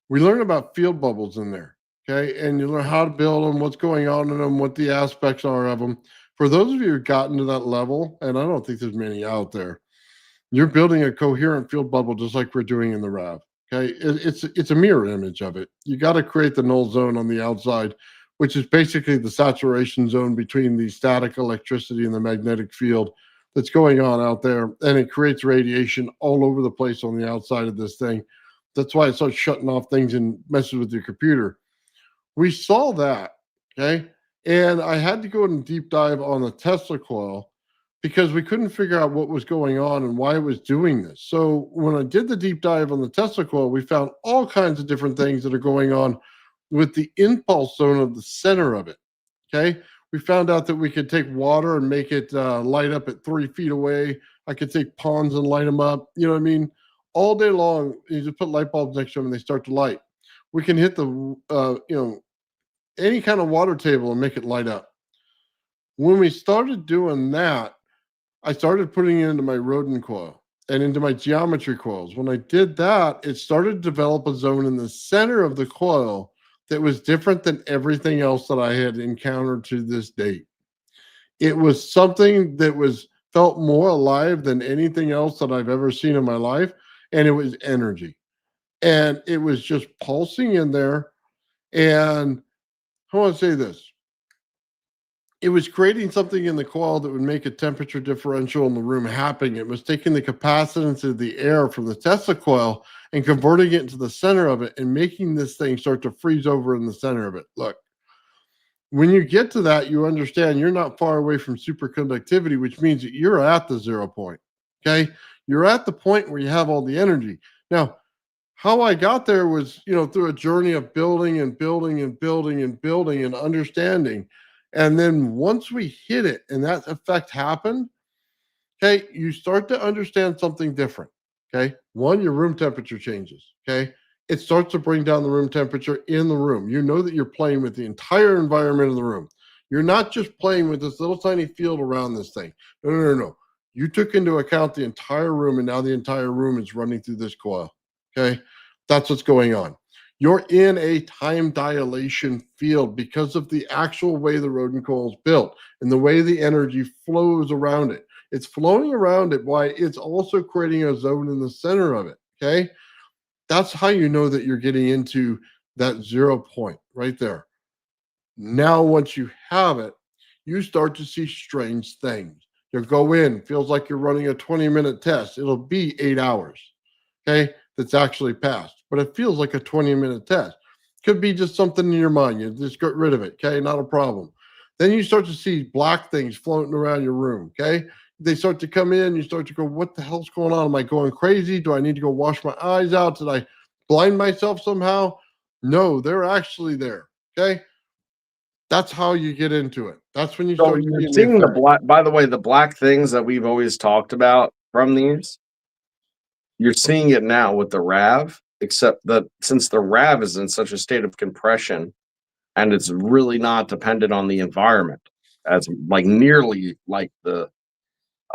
We learn about field bubbles in there, okay? And you learn how to build them, what's going on in them, what the aspects are of them. For those of you who've gotten to that level, and I don't think there's many out there, you're building a coherent field bubble just like we're doing in the RAV. Okay, it's a mirror image of it. You got to create the null zone on the outside, which is basically the saturation zone between the static electricity and the magnetic field that's going on out there, and it creates radiation all over the place on the outside of this thing. That's why it starts shutting off things and messes with your computer. We saw that, okay, and I had to go in a deep dive on the Tesla coil because we couldn't figure out what was going on and why it was doing this. So when I did the deep dive on the Tesla coil, we found all kinds of different things that are going on with the impulse zone of the center of it. Okay. We found out that we could take water and make it light up at 3 feet away. I could take ponds and light them up. You know what I mean? All day long, you just put light bulbs next to them and they start to light. We can hit the, any kind of water table and make it light up. When we started doing that, I started putting it into my Rodin coil and into my geometry coils. When I did that, it started to develop a zone in the center of the coil that was different than everything else that I had encountered to this date. It was something that felt more alive than anything else that I've ever seen in my life, and it was energy. And it was just pulsing in there. And I want to say this. It was creating something in the coil that would make a temperature differential in the room happen. It was taking the capacitance of the air from the Tesla coil and converting it into the center of it and making this thing start to freeze over in the center of it. Look, when you get to that, you understand you're not far away from superconductivity, which means that you're at the 0 point. Okay. You're at the point where you have all the energy. Now, how I got there was, through a journey of building and building and building and building and understanding. And then once we hit it and that effect happened, okay, you start to understand something different. Okay. One, your room temperature changes. Okay. It starts to bring down the room temperature in the room. You know that you're playing with the entire environment of the room. You're not just playing with this little tiny field around this thing. No. You took into account the entire room, and now the entire room is running through this coil. Okay. That's what's going on. You're in a time dilation field because of the actual way the Rodin coil is built and the way the energy flows around it. It's flowing around it while it's also creating a zone in the center of it, okay? That's how you know that you're getting into that 0 point right there. Now, once you have it, you start to see strange things. You'll go in, feels like you're running a 20-minute test. It'll be 8 hours, okay? That's actually passed, but it feels like a 20-minute test. Could be just something in your mind. You just get rid of it, okay? Not a problem. Then you start to see black things floating around your room, okay? They start to come in. You start to go, what the hell's going on? Am I going crazy? Do I need to go wash my eyes out? Did I blind myself somehow? No, they're actually there, okay? That's how you get into it. That's when you So start you're seeing the black. By the way, the black things that we've always talked about from these. You're seeing it now with the RAV, except that since the RAV is in such a state of compression and it's really not dependent on the environment as like nearly like the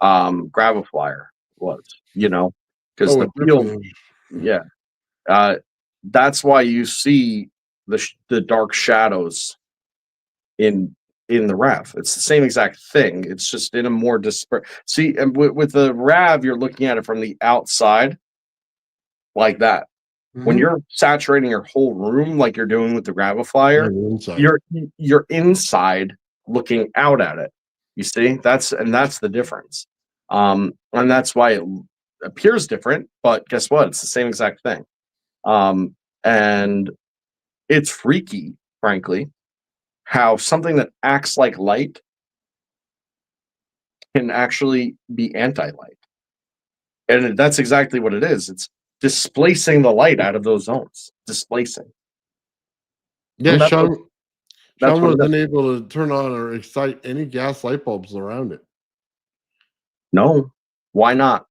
Graviflyer was, because the field, that's why you see the dark shadows in the RAV. It's the same exact thing. It's just in a more dispersed. See, and with the RAV, you're looking at it from the outside, like that. When you're saturating your whole room like you're doing with the Graviflyer, Inside. you're inside looking out at it. You see, that's the difference. And that's why it appears different, but guess what? It's the same exact thing. And it's freaky, frankly, how something that acts like light can actually be anti-light. And that's exactly what it is. It's displacing the light out of those zones. Displacing. Yeah, And that's Sean, what- that's Sean what it wasn't is. able to turn on or excite any gas light bulbs around it. No, why not?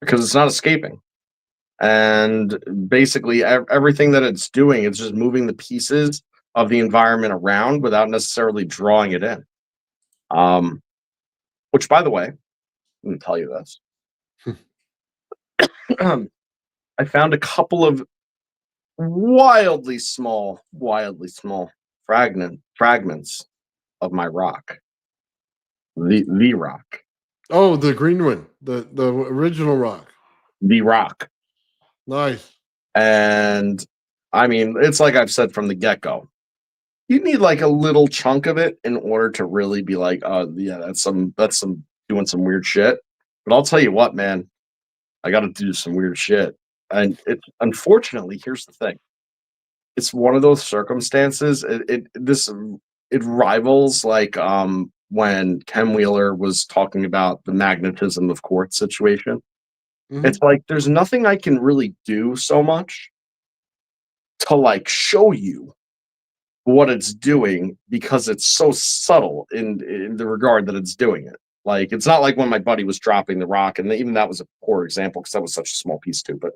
Because it's not escaping. And basically, everything that it's doing, it's just moving the pieces of the environment around without necessarily drawing it in. Which, by the way, I'm going to tell you this. I found a couple of wildly small fragments of my rock. The rock. Oh, the green one, the original rock. The rock. Nice. And I mean, it's like I've said from the get-go. You need like a little chunk of it in order to really be like, oh yeah, that's some doing some weird shit. But I'll tell you what, man, I got to do some weird shit. And it, unfortunately, here's the thing. It's one of those circumstances. It rivals like when Ken Wheeler was talking about the magnetism of quartz situation. Mhm. It's like there's nothing I can really do so much to like show you what it's doing because it's so subtle in the regard that it's doing it. Like it's not like when my buddy was dropping the rock, and even that was a poor example because that was such a small piece too. But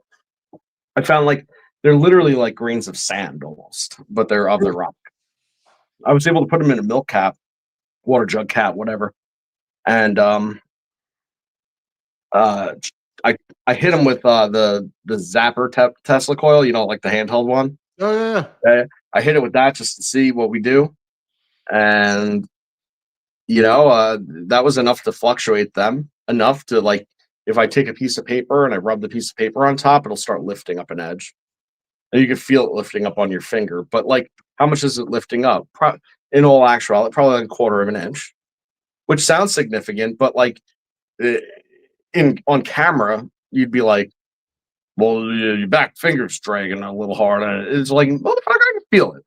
I found like they're literally like grains of sand almost, but they're of the rock. I was able to put them in a milk cap, water jug cap, whatever, and I hit them with the Zapper Tesla coil, you know, like the handheld one. Oh yeah. I hit it with that just to see what we do, and you know, that was enough to fluctuate them enough to like if I take a piece of paper and I rub the piece of paper on top, it'll start lifting up an edge. And you can feel it lifting up on your finger. But like, how much is it lifting up? In all actuality, probably like a quarter of an inch, which sounds significant, but like on camera, you'd be like, well, your back finger's dragging a little hard. And it's like, motherfucker, I can feel it.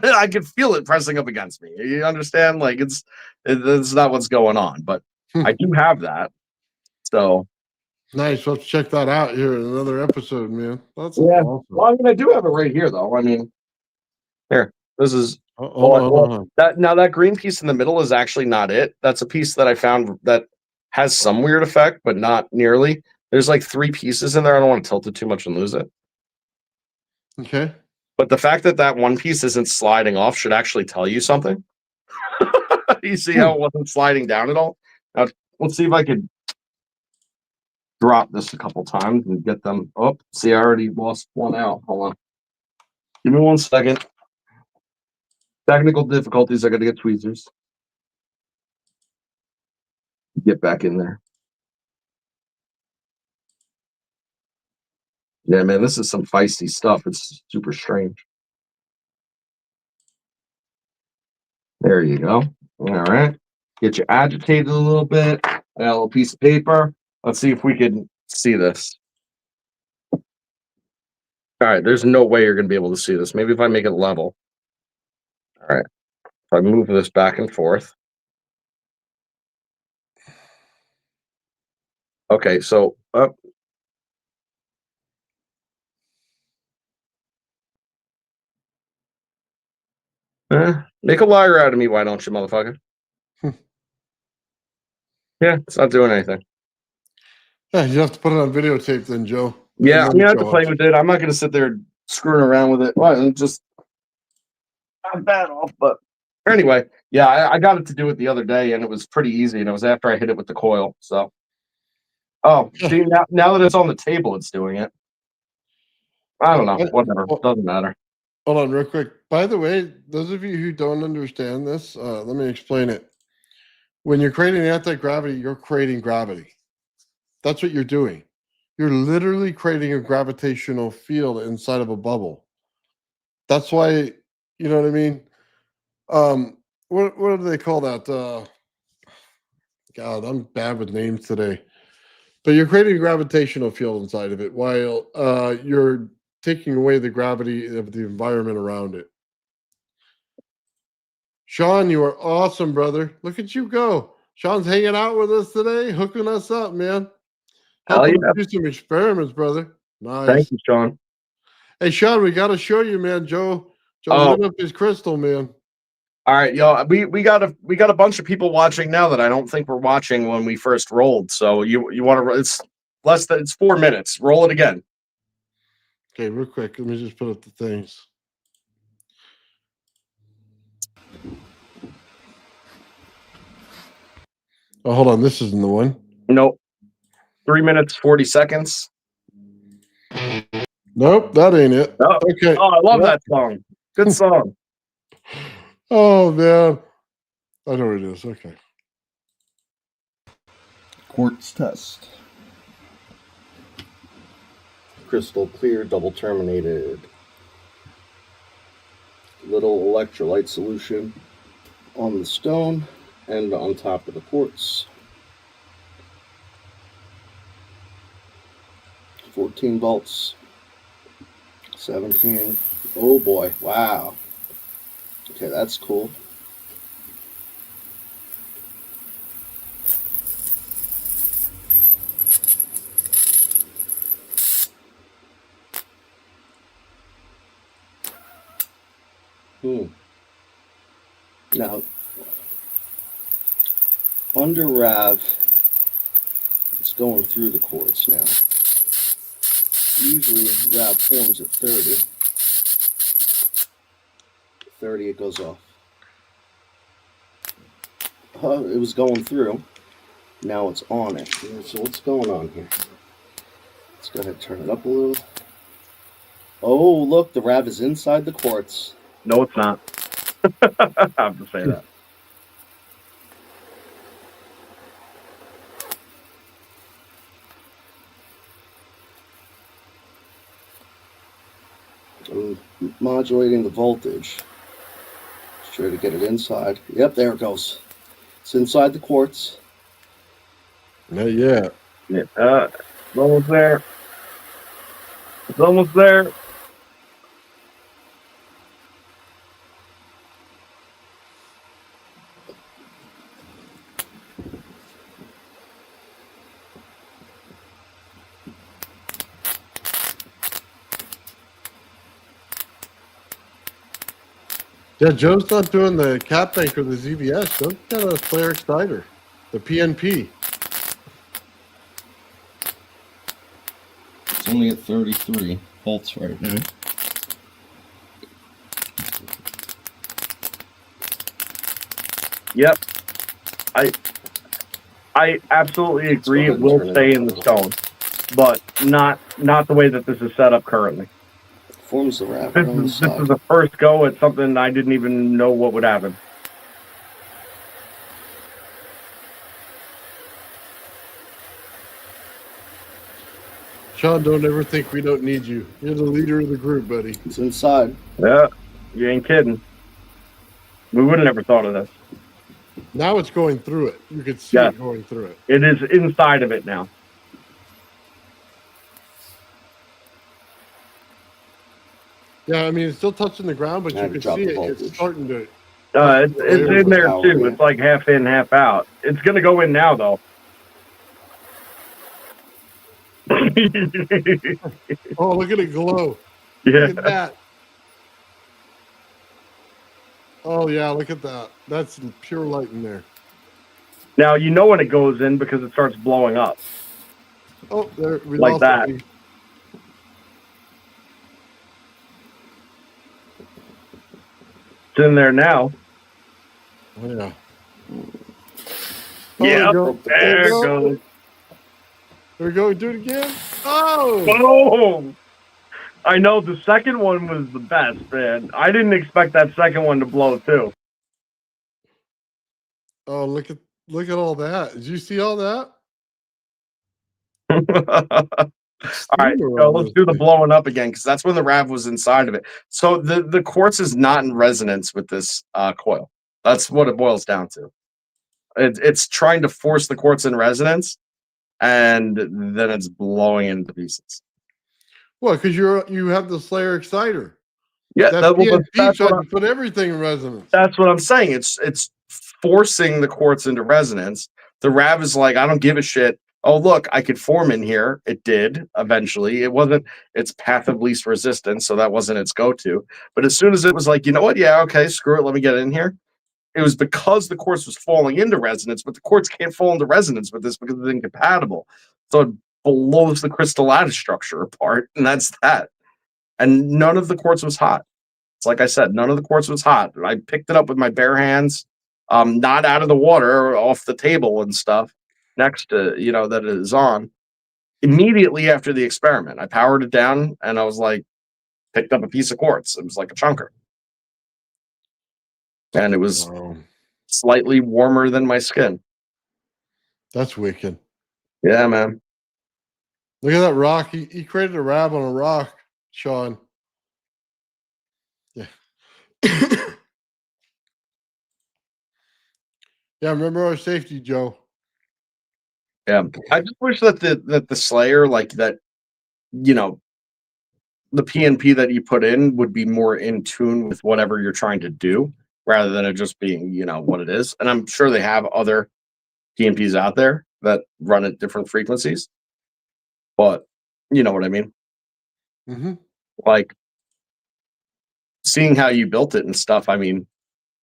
I can feel it pressing up against me. You understand? Like it's not what's going on, but I do have that. So nice. Let's check that out here in another episode, man. That's yeah. awesome. Well, I mean, I do have it right here, though. I mean, here. This is Hold on. that green piece in the middle is actually not it. That's a piece that I found that has some weird effect, but not nearly. There's like 3 pieces in there. I don't want to tilt it too much and lose it. Okay. But the fact that that one piece isn't sliding off should actually tell you something. You see how it wasn't sliding down at all? Now, let's see if I could drop this a couple times and get them. Oh, see, I already lost one out. Hold on. Give me 1 second. Technical difficulties. I got to get tweezers. Get back in there. Yeah, man, this is some feisty stuff. It's super strange. There you go. All right. Get you agitated a little bit. A little piece of paper. Let's see if we can see this. All right. There's no way you're going to be able to see this. Maybe if I make it level. All right. If I move this back and forth. Okay. So make a liar out of me. Why don't you, motherfucker? Yeah, it's not doing anything. Yeah, you have to put it on videotape then, Joe. Yeah, I And mean, I have show to play us. with it. I'm not going to sit there screwing around with it. Well, and just not bad off, but anyway, yeah, I got it to do it the other day, and it was pretty easy. And it was after I hit it with the coil. So, oh, see, now that it's on the table, it's doing it. I don't know. Whatever, doesn't matter. Hold on, real quick. By the way, those of you who don't understand this, let me explain it. When you're creating anti-gravity, you're creating gravity. That's what you're doing. you're literally creating a gravitational field inside of a bubble. That's why, you know what I mean? What do they call that? God, I'm bad with names today. But you're creating a gravitational field inside of it while you're taking away the gravity of the environment around it. Sean, you are awesome, brother. Look at you go. Sean's hanging out with us today, hooking us up, man. Hell Helping yeah. us do some experiments, brother. Nice. Thank you, Sean. Hey, Sean, we got to show you, man. Joe lit up his crystal, man. All right, yo, we got a bunch of people watching now that I don't think were watching when we first rolled. So you want to? It's 4 minutes. Roll it again. Okay, real quick. Let me just put up the things. Oh, hold on. This isn't the one. Nope. 3 minutes 40 seconds. Nope, that ain't it. Oh, Okay. Oh, I love that song. Good song. Oh man, I know what it is. Okay. Quartz test. Crystal clear, double terminated. Little electrolyte solution on the stone and on top of the quartz. 14 volts. 17. Oh boy, wow. Okay, that's cool. Now, under RAV, it's going through the quartz now. Usually RAV forms at 30. 30, it goes off. It was going through. Now it's on it. So what's going on here? Let's go ahead and turn it up a little. Oh, look, the RAV is inside the quartz. No, it's not. I have to say that. I'm modulating the voltage. Let's try to get it inside. Yep, there it goes. It's inside the quartz. Not yet. Yeah, it's almost there. It's almost there. Yeah, Joe's not doing the cap bank or the ZVS. Joe's got a flare exciter, the PNP. It's only at 33 volts right now. Yep. I absolutely agree. It will stay in the stone, but not the way that this is set up currently. Forms the RAV This on the is side. the first go at something I didn't even know what would happen. Sean, don't ever think we don't need you. You're the leader of the group, buddy. It's inside. Yeah, you ain't kidding. We would have never thought of this. Now it's going through it. You can see Yeah. it going through it. It is inside of it now. Yeah, I mean, it's still touching the ground, but I had you to can drop see the it. voltage. It's starting to. It's There's in the there power, too. yeah. It's like half in, half out. It's gonna go in now though. Oh, look at it glow. Yeah. Look at that. Oh, yeah, look at that. That's pure light in there. Now you know when it goes in because it starts blowing up. Oh, there. We Like lost that. it. It's in there now. Oh, yeah. Yeah, there we go. there it goes. There we go. Do it again. Oh! Boom! I know the second one was the best, man. I didn't expect that second one to blow too. Oh, look at all that. Did you see all that? All right, Steamer so let's almost. do the blowing up again because that's when the rav was inside of it. So the quartz is not in resonance with this coil. That's what it boils down to. It's trying to force the quartz in resonance, and then it's blowing into pieces. Well, because you have the Slayer exciter. Yeah, That well, PNP tried to put everything in resonance. that's what I'm saying. It's forcing the quartz into resonance. The rav is like, I don't give a shit. Oh, look, I could form in here. It did eventually. It wasn't its path of least resistance, so that wasn't its go-to. But as soon as it was like, you know what? Yeah, okay, screw it. Let me get in here. It was because the quartz was falling into resonance, but the quartz can't fall into resonance with this because it's incompatible. So it blows the crystal lattice structure apart, and that's that. And none of the quartz was hot. It's like I said, none of the quartz was hot. I picked it up with my bare hands, not out of the water, off the table and stuff next to, that it is on. Immediately after the experiment, I powered it down and I was like, picked up a piece of quartz. It was like a chunker. And it was slightly warmer than my skin. That's wicked. Yeah, man. Look at that rock. He created a rab on a rock, Sean. Yeah. Yeah, remember our safety, Joe. Yeah. I just wish that the Slayer, like that, the PNP that you put in would be more in tune with whatever you're trying to do rather than it just being, what it is. And I'm sure they have other PNPs out there that run at different frequencies. But you know what I mean? Mm-hmm. Like seeing how you built it and stuff. I mean,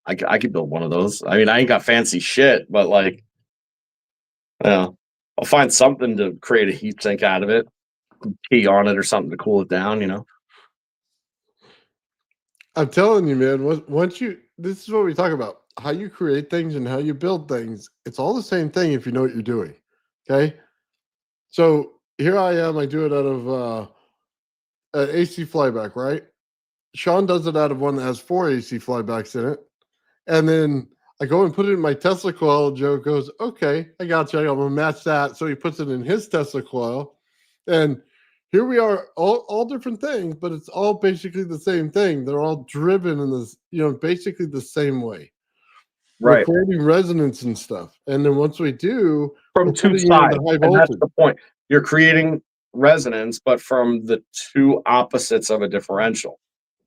I could build one of those. I mean, I ain't got fancy shit, but like, I'll find something to create a heat sink out of it, key on it or something to cool it down, I'm telling you, man, this is what we talk about, how you create things and how you build things. It's all the same thing if you know what you're doing. Okay. So here I am. I do it out of an AC flyback, right? Sean does it out of one that has 4 AC flybacks in it. And then I go and put it in my Tesla coil. Joe goes, okay, I got you. I'm going to match that. So he puts it in his Tesla coil. And here we are, all different things, but it's all basically the same thing. They're all driven in this, basically the same way. Right. We're creating resonance and stuff. And then once we do, from two sides, and that's the point. You're creating resonance, but from the two opposites of a differential.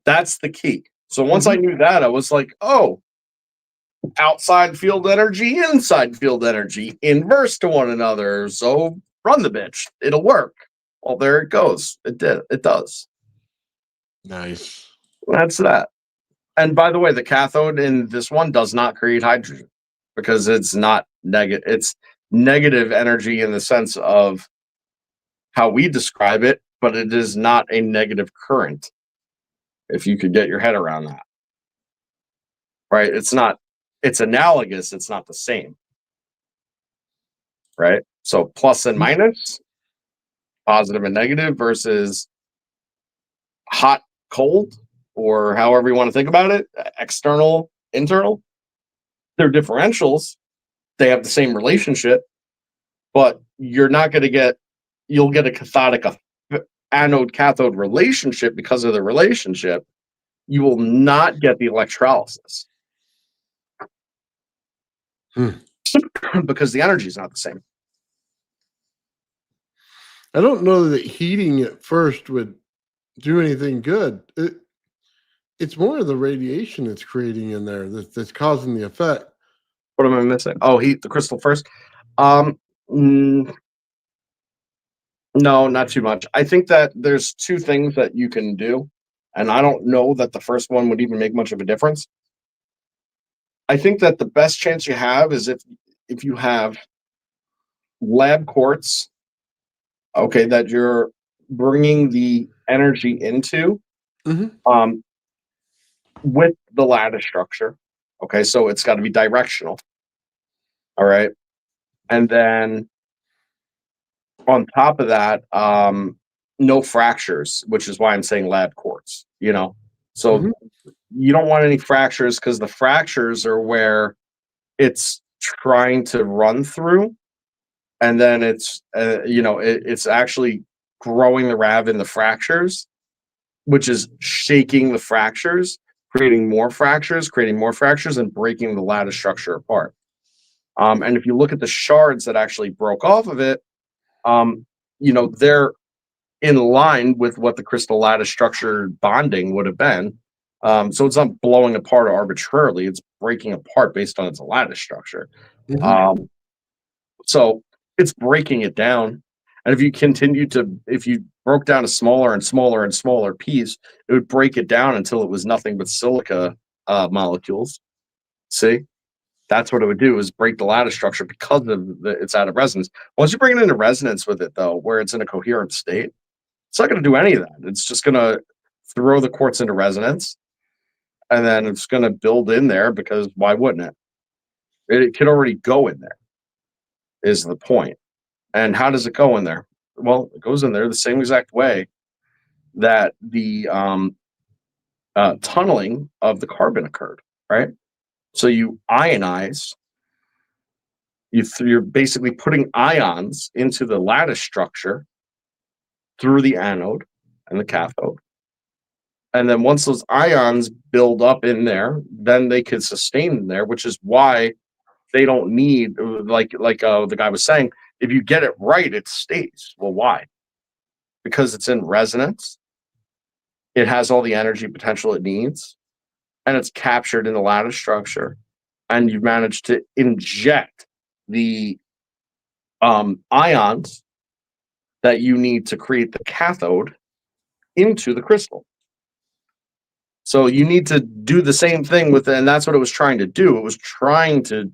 That's the key. So once I knew that, I was like, oh, outside field energy, inside field energy, inverse to one another. So run the bitch. It'll work. Well, there it goes. It did. It does. Nice. That's that. And by the way, the cathode in this one does not create hydrogen because it's not negative. It's negative energy in the sense of how we describe it, but it is not a negative current. If you could get your head around that. Right? It's analogous. It's not the same. Right? So plus and minus, positive and negative versus hot, cold, or however you want to think about it, external, internal. They're differentials. They have the same relationship, but you're not going to you'll get a cathodic anode cathode relationship because of the relationship. You will not get the electrolysis because the energy is not the same. I don't know that heating it first would do anything good. It's more of the radiation it's creating in there that's causing the effect. What am I missing? Oh, heat the crystal first. No, not too much. I think that there's two things that you can do, and I don't know that the first one would even make much of a difference. I think that the best chance you have is if you have lab quartz, okay, that you're bringing the energy into, with the lattice structure. Okay, so it's got to be directional. All right, and then on top of that, no fractures, which is why I'm saying lab quartz. So you don't want any fractures because the fractures are where it's trying to run through, and then it's it's actually growing the RAV in the fractures, which is shaking the fractures, creating more fractures, and breaking the lattice structure apart. And if you look at the shards that actually broke off of it, they're in line with what the crystal lattice structure bonding would have been. So it's not blowing apart arbitrarily; it's breaking apart based on its lattice structure. Mhm. So it's breaking it down. And if you broke down a smaller and smaller and smaller piece, it would break it down until it was nothing but silica molecules. See? That's what it would do, is break the lattice structure because it's out of resonance. Once you bring it into resonance with it, though, where it's in a coherent state, it's not going to do any of that. It's just going to throw the quartz into resonance, and then it's going to build in there, because why wouldn't it? It could already go in there, is the point. And how does it go in there? Well, it goes in there the same exact way that the tunneling of the carbon occurred, right? So you ionize, you're basically putting ions into the lattice structure through the anode and the cathode. And then once those ions build up in there, then they could sustain in there, which is why they don't need, like the guy was saying, if you get it right, it stays. Well, why? Because it's in resonance. It has all the energy potential it needs, and it's captured in the lattice structure. And you've managed to inject the ions that you need to create the cathode into the crystal. So you need to do the same thing with it, and that's what it was trying to do. It was trying to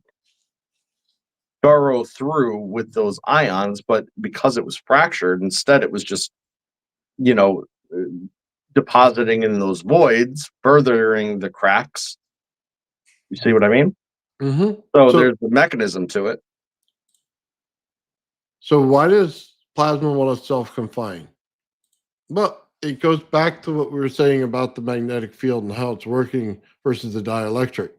burrow through with those ions, but because it was fractured, instead it was just, depositing in those voids, furthering the cracks. You see what I mean? Mhm. So So there's the mechanism to it. so why does plasma want to self-confine? Well, it goes back to what we were saying about the magnetic field and how it's working versus the dielectric.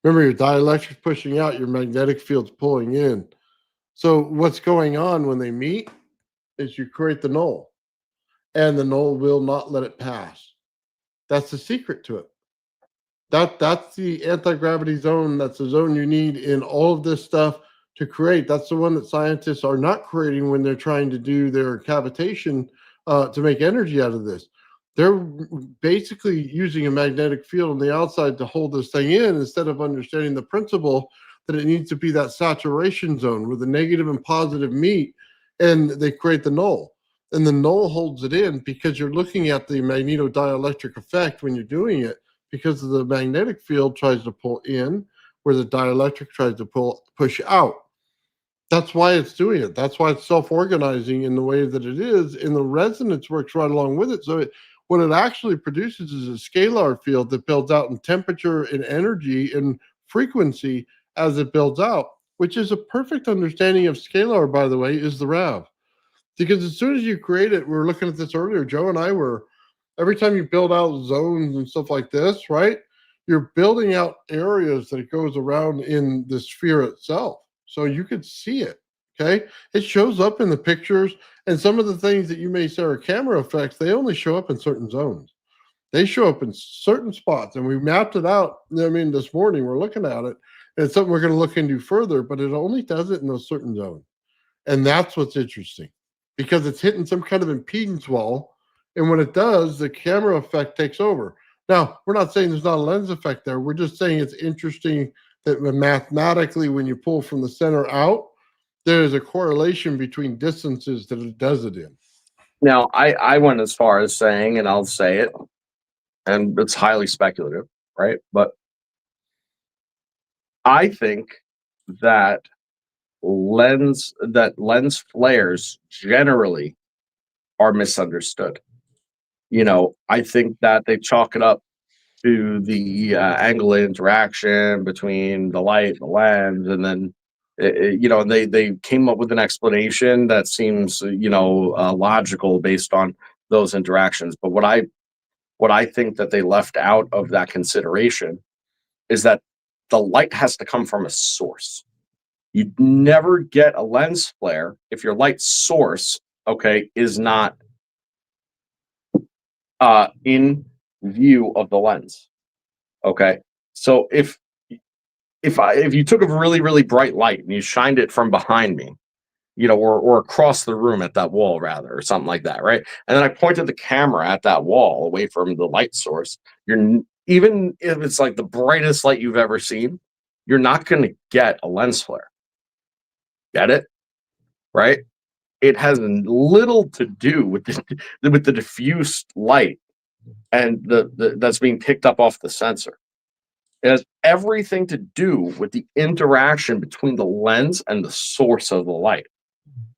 Remember, your dielectric pushing out, your magnetic field's pulling in. So what's going on when they meet is you create the null, and the null will not let it pass. That's the secret to it. That's the anti-gravity zone. That's the zone you need in all of this stuff to create. That's the one that scientists are not creating when they're trying to do their cavitation to make energy out of this. They're basically using a magnetic field on the outside to hold this thing in, instead of understanding the principle that it needs to be that saturation zone where the negative and positive meet, and they create the null. And the null holds it in, because you're looking at the magnetodielectric effect when you're doing it, because the magnetic field tries to pull in where the dielectric tries to push out. That's why it's doing it. That's why it's self-organizing in the way that it is, and the resonance works right along with it. So what it actually produces is a scalar field that builds out in temperature and energy and frequency as it builds out, which is a perfect understanding of scalar, by the way, is the RAV. Because as soon as you create it, we were looking at this earlier, Joe and I were, every time you build out zones and stuff like this, right? You're building out areas that it goes around in the sphere itself. So you could see it. Okay. It shows up in the pictures, and some of the things that you may say are camera effects, they only show up in certain zones. They show up in certain spots, and we mapped it out. I mean, this morning we're looking at it, and it's something we're going to look into further, but it only does it in those certain zones. And that's what's interesting, because it's hitting some kind of impedance wall. And when it does, the camera effect takes over. Now, we're not saying there's not a lens effect there. We're just saying it's interesting that mathematically, when you pull from the center out, there's a correlation between distances that it does it in. Now, I went as far as saying, and I'll say it, and it's highly speculative, right? But I think that lens flares generally are misunderstood. I think that they chalk it up to the angle of interaction between the light and the lens, and then they came up with an explanation that seems logical based on those interactions. But what I think that they left out of that consideration is that the light has to come from a source. You'd never get a lens flare if your light source okay, is not in view of the lens. Okay, so if you took a really, really bright light and you shined it from behind me, you know, or across the room at that wall, rather, or something like that, right? And then I pointed the camera at that wall away from the light source. Even if it's like the brightest light you've ever seen, you're not going to get a lens flare. Get it? Right? It has little to do with the diffused light and the that's being picked up off the sensor. It has everything to do with the interaction between the lens and the source of the light.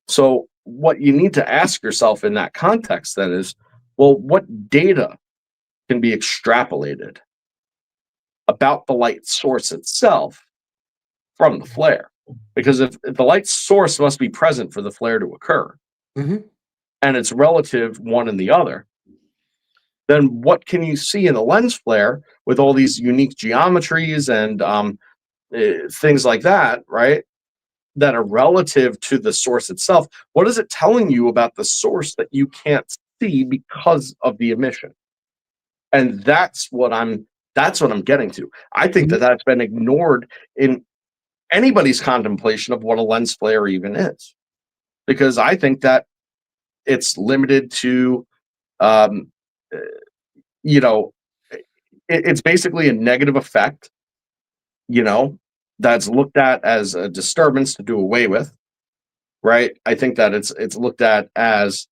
So what you need to ask yourself in that context then is, well, what data can be extrapolated about the light source itself from the flare? Because if the light source must be present for the flare to occur, Mhm. and it's relative one and the other, then what can you see in the lens flare with all these unique geometries and things like that, right? That are relative to the source itself. What is it telling you about the source that you can't see because of the emission? And that's what I'm getting to. I think that that's been ignored in anybody's contemplation of what a lens flare even is, because I think that it's limited to um, uh, you know, it's basically a negative effect, you know, that's looked at as a disturbance to do away with, right? I think that it's looked at as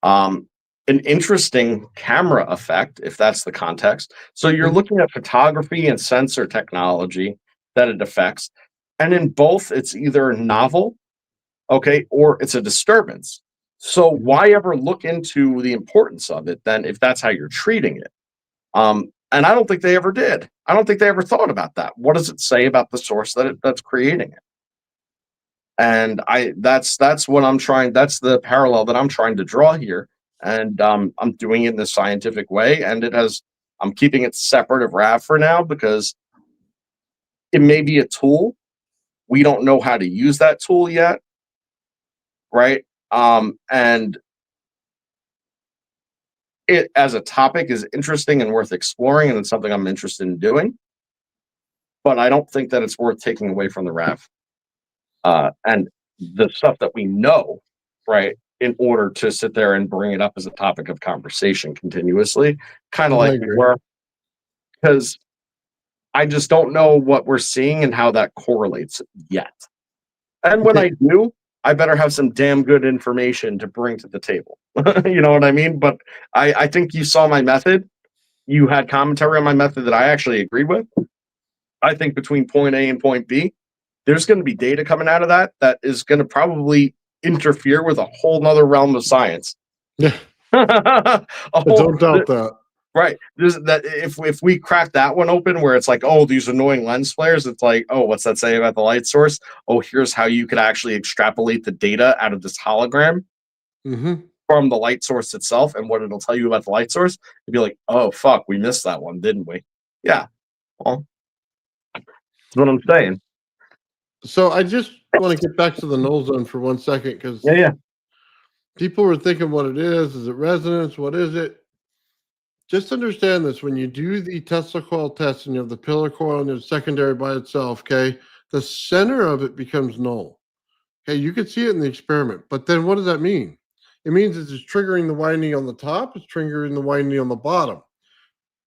um, an interesting camera effect, if that's the context. So you're Mhm. looking at photography and sensor technology that it affects, and in both, it's either novel, okay, or it's a disturbance. So Mhm. why ever look into the importance of it then, if that's how you're treating it? And I don't think they ever did. I don't think they ever thought about that. What does it say about the source that's creating it? And that's what I'm trying. That's the parallel that I'm trying to draw here. And I'm doing it in a scientific way. And I'm keeping it separate of RAV for now because it may be a tool. We don't know how to use that tool yet, right? And it as a topic is interesting and worth exploring, and it's something I'm interested in doing. But I don't think that it's worth taking away from the RAV. And the stuff that we know, right, in order to sit there and bring it up as a topic of conversation continuously, kind of I like we agree. were, because I just don't know what we're seeing and how that correlates yet. And when Okay. I do, I better have some damn good information to bring to the table. You know what I mean? But I think you saw my method. You had commentary on my method that I actually agreed with. I think between point A and point B, there's going to be data coming out of that is going to probably interfere with a whole nother realm of science. Yeah, a I whole don't doubt that. right. There's that if we crack that one open where it's like, oh, these annoying lens flares, it's like, oh, what's that say about the light source? Oh, here's how you could actually extrapolate the data out of this hologram Mhm. from the light source itself and what it'll tell you about the light source. You'd be like, oh fuck, we missed that one, didn't we? Yeah. Well, that's what I'm saying. So I just want to get back to the null zone for 1 second because Yeah, yeah. people were thinking what it is. Is it resonance? What is it? Just understand this: when you do the Tesla coil test and you have the pillar coil and the secondary by itself, okay, the center of it becomes null. Okay, you can see it in the experiment, but then what does that mean? It means it's triggering the winding on the top, it's triggering the winding on the bottom.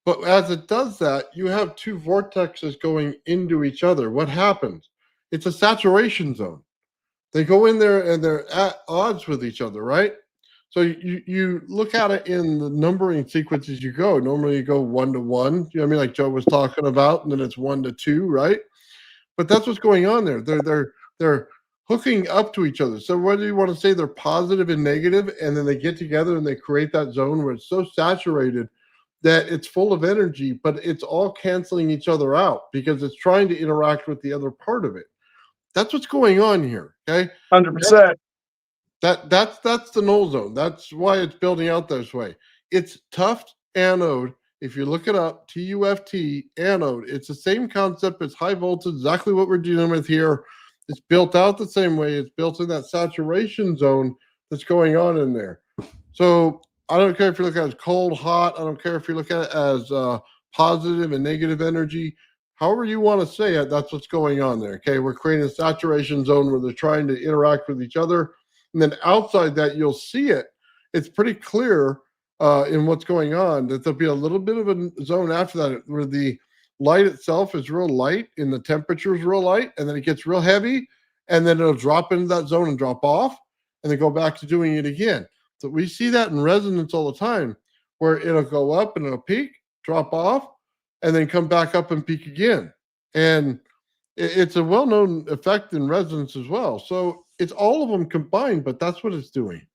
But as it does that, you have two vortexes going into each other. What happens? It's a saturation zone. They go in there and they're at odds with each other, right? So you look at it in the numbering sequence as you go. Normally you go 1 to 1, you know what I mean, like Joe was talking about, and then it's 1 to 2, right? But that's what's going on there. They're hooking up to each other. So whether you want to say they're positive and negative, and then they get together and they create that zone where it's so saturated that it's full of energy, but it's all canceling each other out because it's trying to interact with the other part of it. That's what's going on here. Okay. 100%. That's the null zone. That's why it's building out this way. It's tuft anode. If you look it up, TUFT anode, it's the same concept. It's high voltage, exactly what we're dealing with here. It's built out the same way. It's built in that saturation zone that's going on in there. So I don't care if you look at it as cold, hot. I don't care if you look at it as positive and negative energy. However you want to say it, that's what's going on there. Okay, we're creating a saturation zone where they're trying to interact with each other. And then outside that, you'll see it. It's pretty clear in what's going on that there'll be a little bit of a zone after that where the light itself is real light and the temperature is real light, and then it gets real heavy, and then it'll drop into that zone and drop off, and then go back to doing it again. So we see that in resonance all the time, where it'll go up and it'll peak, drop off, and then come back up and peak again. And it's a well-known effect in resonance as well. So it's all of them combined, but that's what it's doing.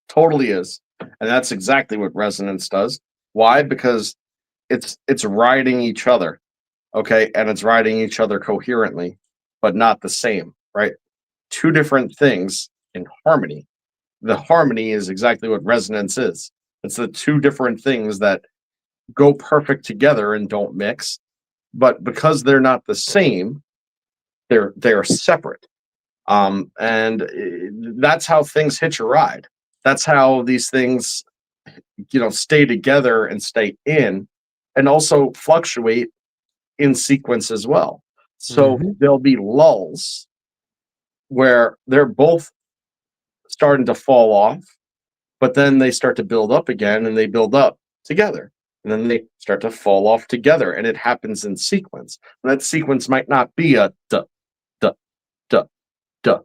Totally is. And that's exactly what resonance does. Why? Because it's riding each other, okay? And it's riding each other coherently, but not the same, right? Two different things in harmony. The harmony is exactly what resonance is. It's the two different things that go perfect together and don't mix. But because they're not the same, they're separate. And that's how things hitch a ride. That's how these things, stay together and stay in, and also fluctuate in sequence as well. So there'll be lulls where they're both starting to fall off, but then they start to build up again, and they build up together, and then they start to fall off together, and it happens in sequence. And that sequence might not be a duh, duh, duh, duh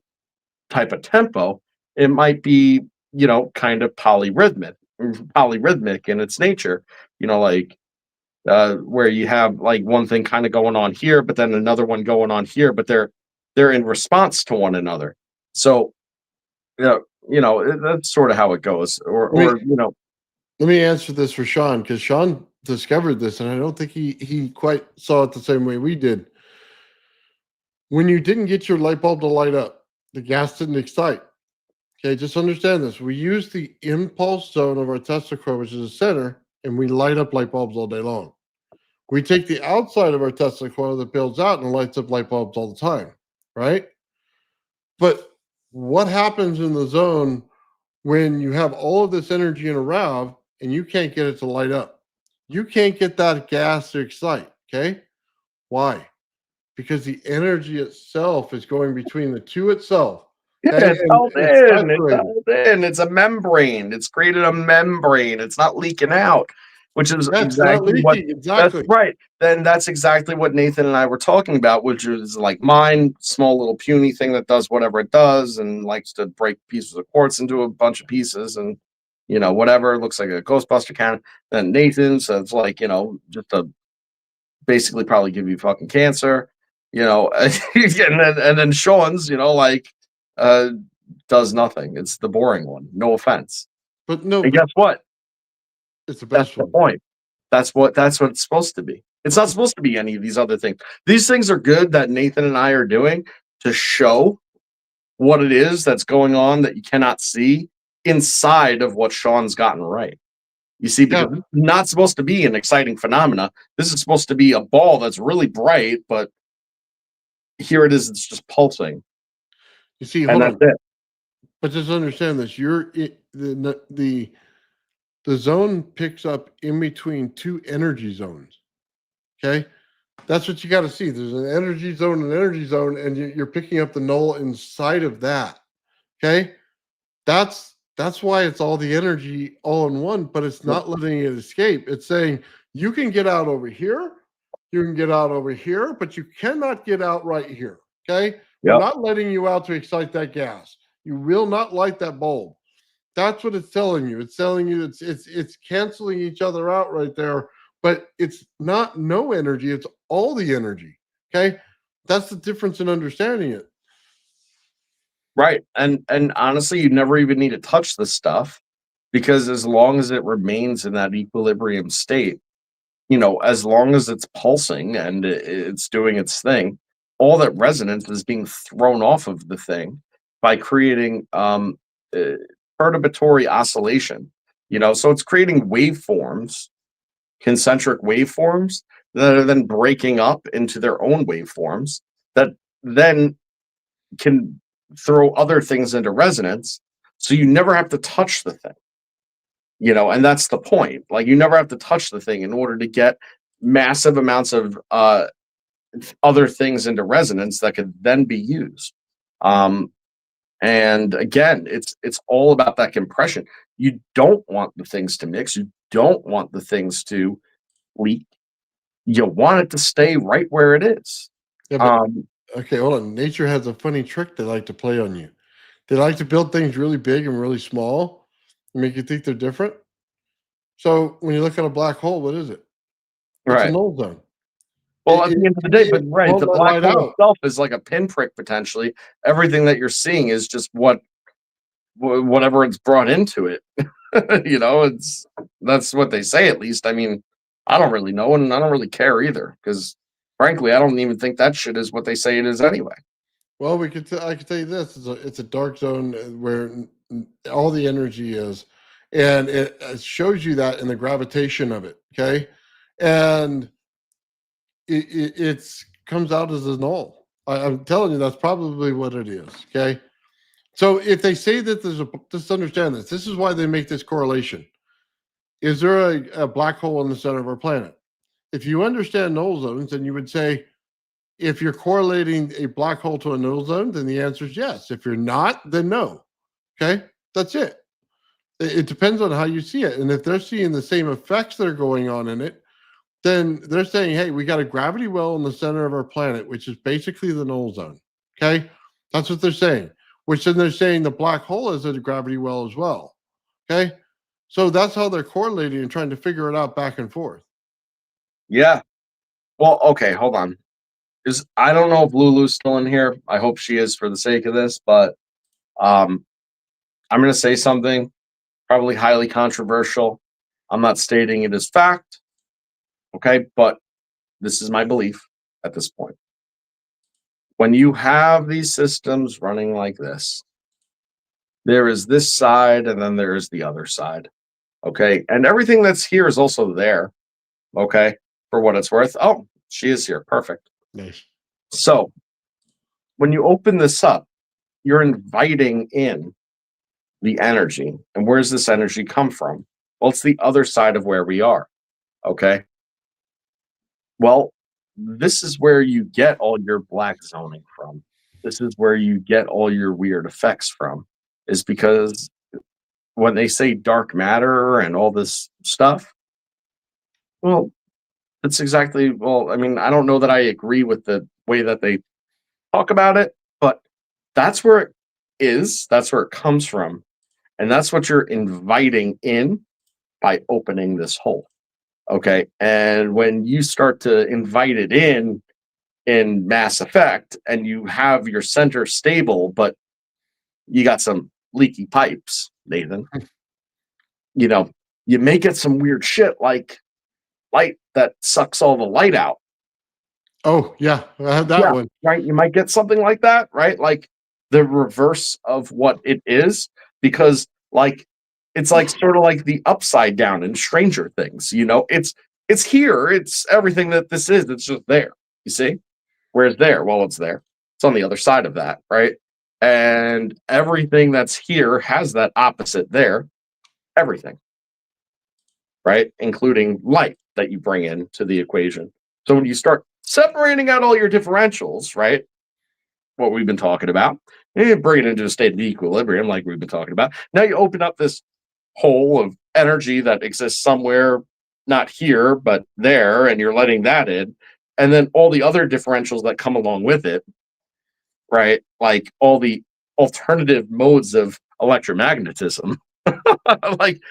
type of tempo. It might be, kind of polyrhythmic in its nature, where you have like one thing kind of going on here, but then another one going on here, but they're in response to one another. So, that's sort of how it goes. Let me answer this for Sean, because Sean discovered this, and I don't think he quite saw it the same way we did. When you didn't get your light bulb to light up, the gas didn't excite. Okay, just understand this. We use the impulse zone of our Tesla coil, which is the center, and we light up light bulbs all day long. We take the outside of our Tesla coil that builds out and lights up light bulbs all the time, right? But what happens in the zone when you have all of this energy in a RAV and you can't get it to light up? You can't get that gas to excite, okay? Why? Because the energy itself is going between the two itself. Yeah, Okay? it's held in. It's held in. It's a membrane. It's created a membrane. It's not leaking out, which is exactly what. Exactly. That's right. Then that's exactly what Nathan and I were talking about, which is like mine, small little puny thing that does whatever it does and likes to break pieces of quartz into a bunch of pieces and whatever. It looks like a Ghostbuster cannon. Then Nathan's, so it's like just to basically probably give you fucking cancer. And then Sean's, does nothing. It's the boring one. No offense. But no. And guess what? It's the best one. The point. That's what it's supposed to be. It's not supposed to be any of these other things. These things are good that Nathan and I are doing to show what it is that's going on that you cannot see inside of what Sean's gotten right. You see, because it's not supposed to be an exciting phenomena. This is supposed to be a ball that's really bright, but here it is. It's just pulsing. You see, and that's it. But just understand this: the zone picks up in between two energy zones. Okay, that's what you got to see. There's an energy zone, and you're picking up the null inside of that. Okay, that's why it's all the energy all in one, but it's not letting it escape. It's saying you can get out over here, you can get out over here, but you cannot get out right here. Okay, we're not letting you out to excite that gas. You will not light that bulb. That's what it's telling you. It's telling you it's canceling each other out right there, but it's not no energy. It's all the energy. Okay, that's the difference in understanding it. Right. And honestly, you never even need to touch the stuff, because as long as it remains in that equilibrium state, as long as it's pulsing and it's doing its thing, all that resonance is being thrown off of the thing by creating perturbatory oscillation. So it's creating waveforms, concentric waveforms that are then breaking up into their own waveforms that then can throw other things into resonance, so you never have to touch the thing. And that's the point. Like, you never have to touch the thing in order to get massive amounts of other things into resonance that could then be used. And again, it's all about that compression. You don't want the things to mix. You don't want the things to leak. You want it to stay right where it is. Yeah, but, okay, hold on. Nature has a funny trick they like to play on you. They like to build things really big and really small and make you think they're different. So when you look at a black hole, what is it? It's a Right. null zone. Well, at the end of the day, but right, the black light hole out. itself is like a pinprick potentially. Everything that you're seeing is just whatever it's brought into it. That's what they say, at least. I mean, I don't really know, and I don't really care either, because frankly, I don't even think that shit is what they say it is anyway. Well, I could tell you this: it's a dark zone where all the energy is, and it shows you that in the gravitation of it. Okay, and it comes out as a null. I'm telling you, that's probably what it is. Okay, so if they say that just understand this. This is why they make this correlation. Is there a black hole in the center of our planet? If you understand null zones, then you would say, if you're correlating a black hole to a null zone, then the answer is yes. If you're not, then no. Okay, that's it. It depends on how you see it. And if they're seeing the same effects that are going on in it, then they're saying, hey, we got a gravity well in the center of our planet, which is basically the null zone. Okay, that's what they're saying. Which then they're saying the black hole is a gravity well as well. Okay, so that's how they're correlating and trying to figure it out back and forth. Yeah. Well, okay, hold on. I don't know if Lulu's still in here. I hope she is for the sake of this, but I'm going to say something probably highly controversial. I'm not stating it as fact, okay, but this is my belief at this point. When you have these systems running like this, there is this side and then there is the other side, okay? And everything that's here is also there, okay, for what it's worth. Oh, she is here. Perfect. Nice. So when you open this up, you're inviting in the energy. And where's this energy come from? Well, it's the other side of where we are. Okay. Well, this is where you get all your black zoning from. This is where you get all your weird effects from, is because when they say dark matter and all this stuff, well, it's exactly, well, I mean, I don't know that I agree with the way that they talk about it, but that's where it is. That's where it comes from. And that's what you're inviting in by opening this hole. Okay. And when you start to invite it in Mass Effect, and you have your center stable, but you got some leaky pipes, Nathan, you may get some weird shit like light that sucks all the light out. Oh, yeah. I had that one. Right. You might get something like that, right? Like the reverse of what it is, because it's like sort of like the upside down in Stranger Things, it's here. It's everything that this is. It's just there. You see? Where's there? Well, it's there. It's on the other side of that, right? And everything that's here has that opposite there. Everything. Right? Including light that you bring into the equation. So when you start separating out all your differentials, right? What we've been talking about, and you bring it into a state of equilibrium, like we've been talking about. Now you open up this hole of energy that exists somewhere, not here, but there, and you're letting that in. And then all the other differentials that come along with it, right? Like all the alternative modes of electromagnetism, like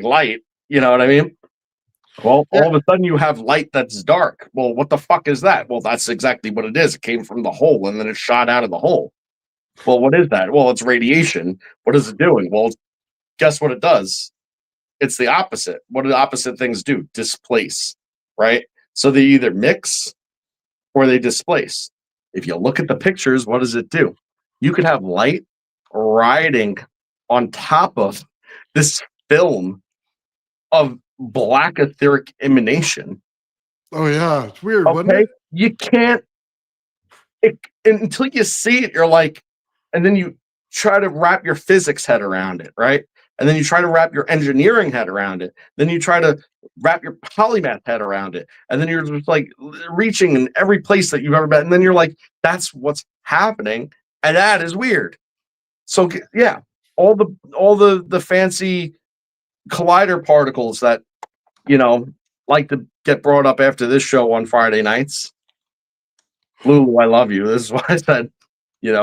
light, you know what I mean? Well, all of a sudden you have light that's dark. Well, what the fuck is that? Well, that's exactly what it is. It came from the hole and then it shot out of the hole. Well, what is that? Well, it's radiation. What is it doing? Well, guess what it does? It's the opposite. What do the opposite things do? Displace, right? So they either mix or they displace. If you look at the pictures, what does it do? You could have light riding on top of this film of black etheric emanation. Oh, yeah. It's weird, wasn't Okay. it? You can't, until you see it, you're like, and then you try to wrap your physics head around it, right? And then you try to wrap your engineering head around it. Then you try to wrap your polymath head around it. And then you're just like reaching in every place that you've ever been. And then you're like, that's what's happening. And that is weird. So yeah, all the fancy collider particles that, like to get brought up after this show on Friday nights. Lulu, I love you. This is what I said, and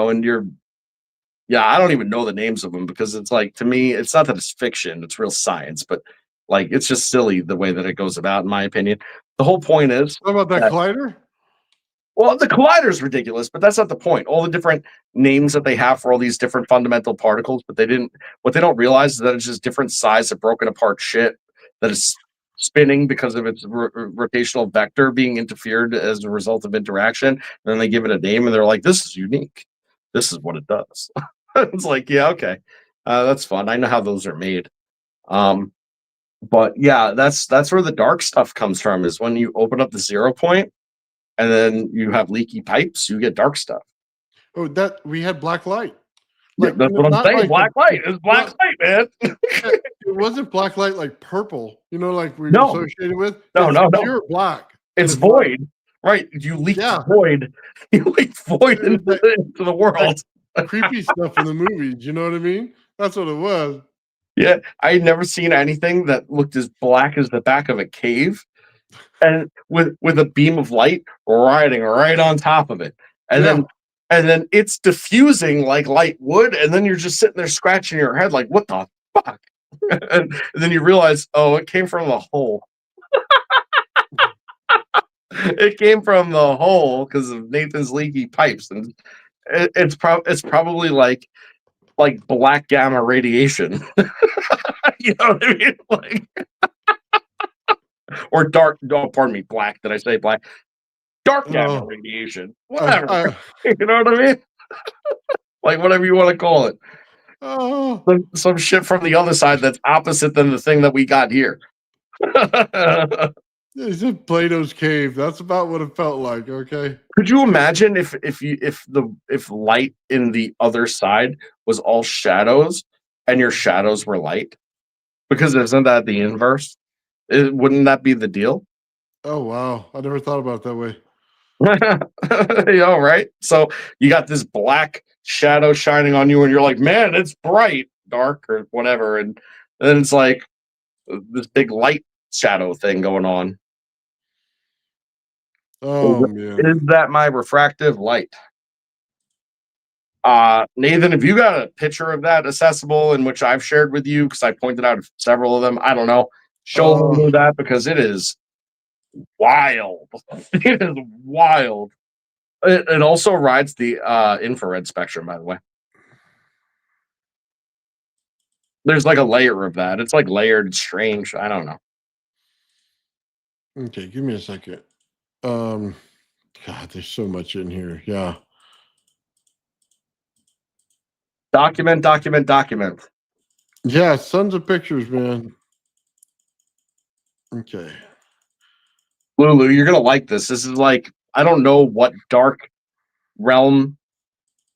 I don't even know the names of them because it's like, to me, it's not that it's fiction, it's real science, but like, it's just silly the way that it goes about, in my opinion. The whole point is, What about that collider? Well, the collider is ridiculous, but that's not the point. All the different names that they have for all these different fundamental particles, but what they don't realize is that it's just different size of broken apart shit that is spinning because of its rotational vector being interfered as a result of interaction. And then they give it a name and they're like, this is unique. This is what it does. It's like, yeah, okay. That's fun. I know how those are made. But yeah, that's where the dark stuff comes from, is when you open up the 0 point and then you have leaky pipes, you get dark stuff. Oh, that we had black light. Like, that's what I'm saying. Like black light. It's black light, man. It wasn't black light like purple, like we're associated with. No. Pure black. It's void. Right. You leak void. You leak void into the world. Like creepy stuff in the movies. You know what I mean? That's what it was. Yeah. I had never seen anything that looked as black as the back of a cave, and with a beam of light riding right on top of it. And then it's diffusing like light would, and then you're just sitting there scratching your head like, what the fuck? And then you realize, oh, it came from the hole. It came from the hole because of Nathan's leaky pipes, and it's probably like black gamma radiation. You know what I mean? Like, or dark. Oh, pardon me, black. Did I say black? Dark gamma radiation. Whatever. You know what I mean? Like, whatever you want to call it. Oh, Some shit from the other side that's opposite than the thing that we got here. it's in Plato's cave. That's about what it felt like. Okay. Could you imagine if light in the other side was all shadows and your shadows were light? Because isn't that the inverse? Wouldn't that be the deal? Oh wow, I never thought about it that way. Yeah, right. So you got this black shadow shining on you, and you're like, man, it's bright, dark, or whatever, and then it's like this big light shadow thing going on. Oh man, is that my refractive light? Nathan, have you got a picture of that accessible in which I've shared with you? Because I pointed out several of them. I don't know. Show me that, because it is wild. It is wild. It also rides the infrared spectrum, by the way. There's like a layer of that. It's like layered, strange. I don't know. Okay, give me a second. God, there's so much in here. Yeah. Document. Yeah, tons of pictures, man. Okay. Lulu, you're gonna like this. This is like, I don't know what dark realm,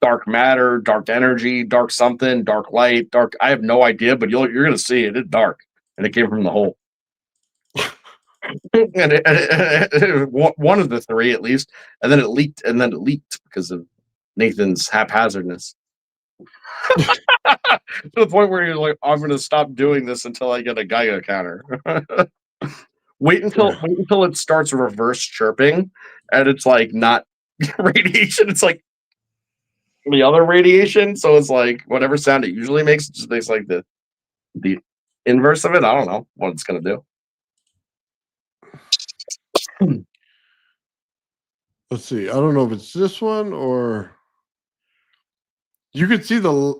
dark matter, dark energy, dark something, dark light, dark. I have no idea, but you're gonna see it. It's dark, and it came from the hole. And one of the three, at least, and then it leaked, because of Nathan's haphazardness. To the point where you're like, I'm gonna stop doing this until I get a Geiger counter. Wait until it starts reverse chirping, and it's like not radiation. It's like the other radiation. So it's like whatever sound it usually makes, it just makes like the inverse of it. I don't know what it's gonna do. Let's see. I don't know if it's this one or you could see the.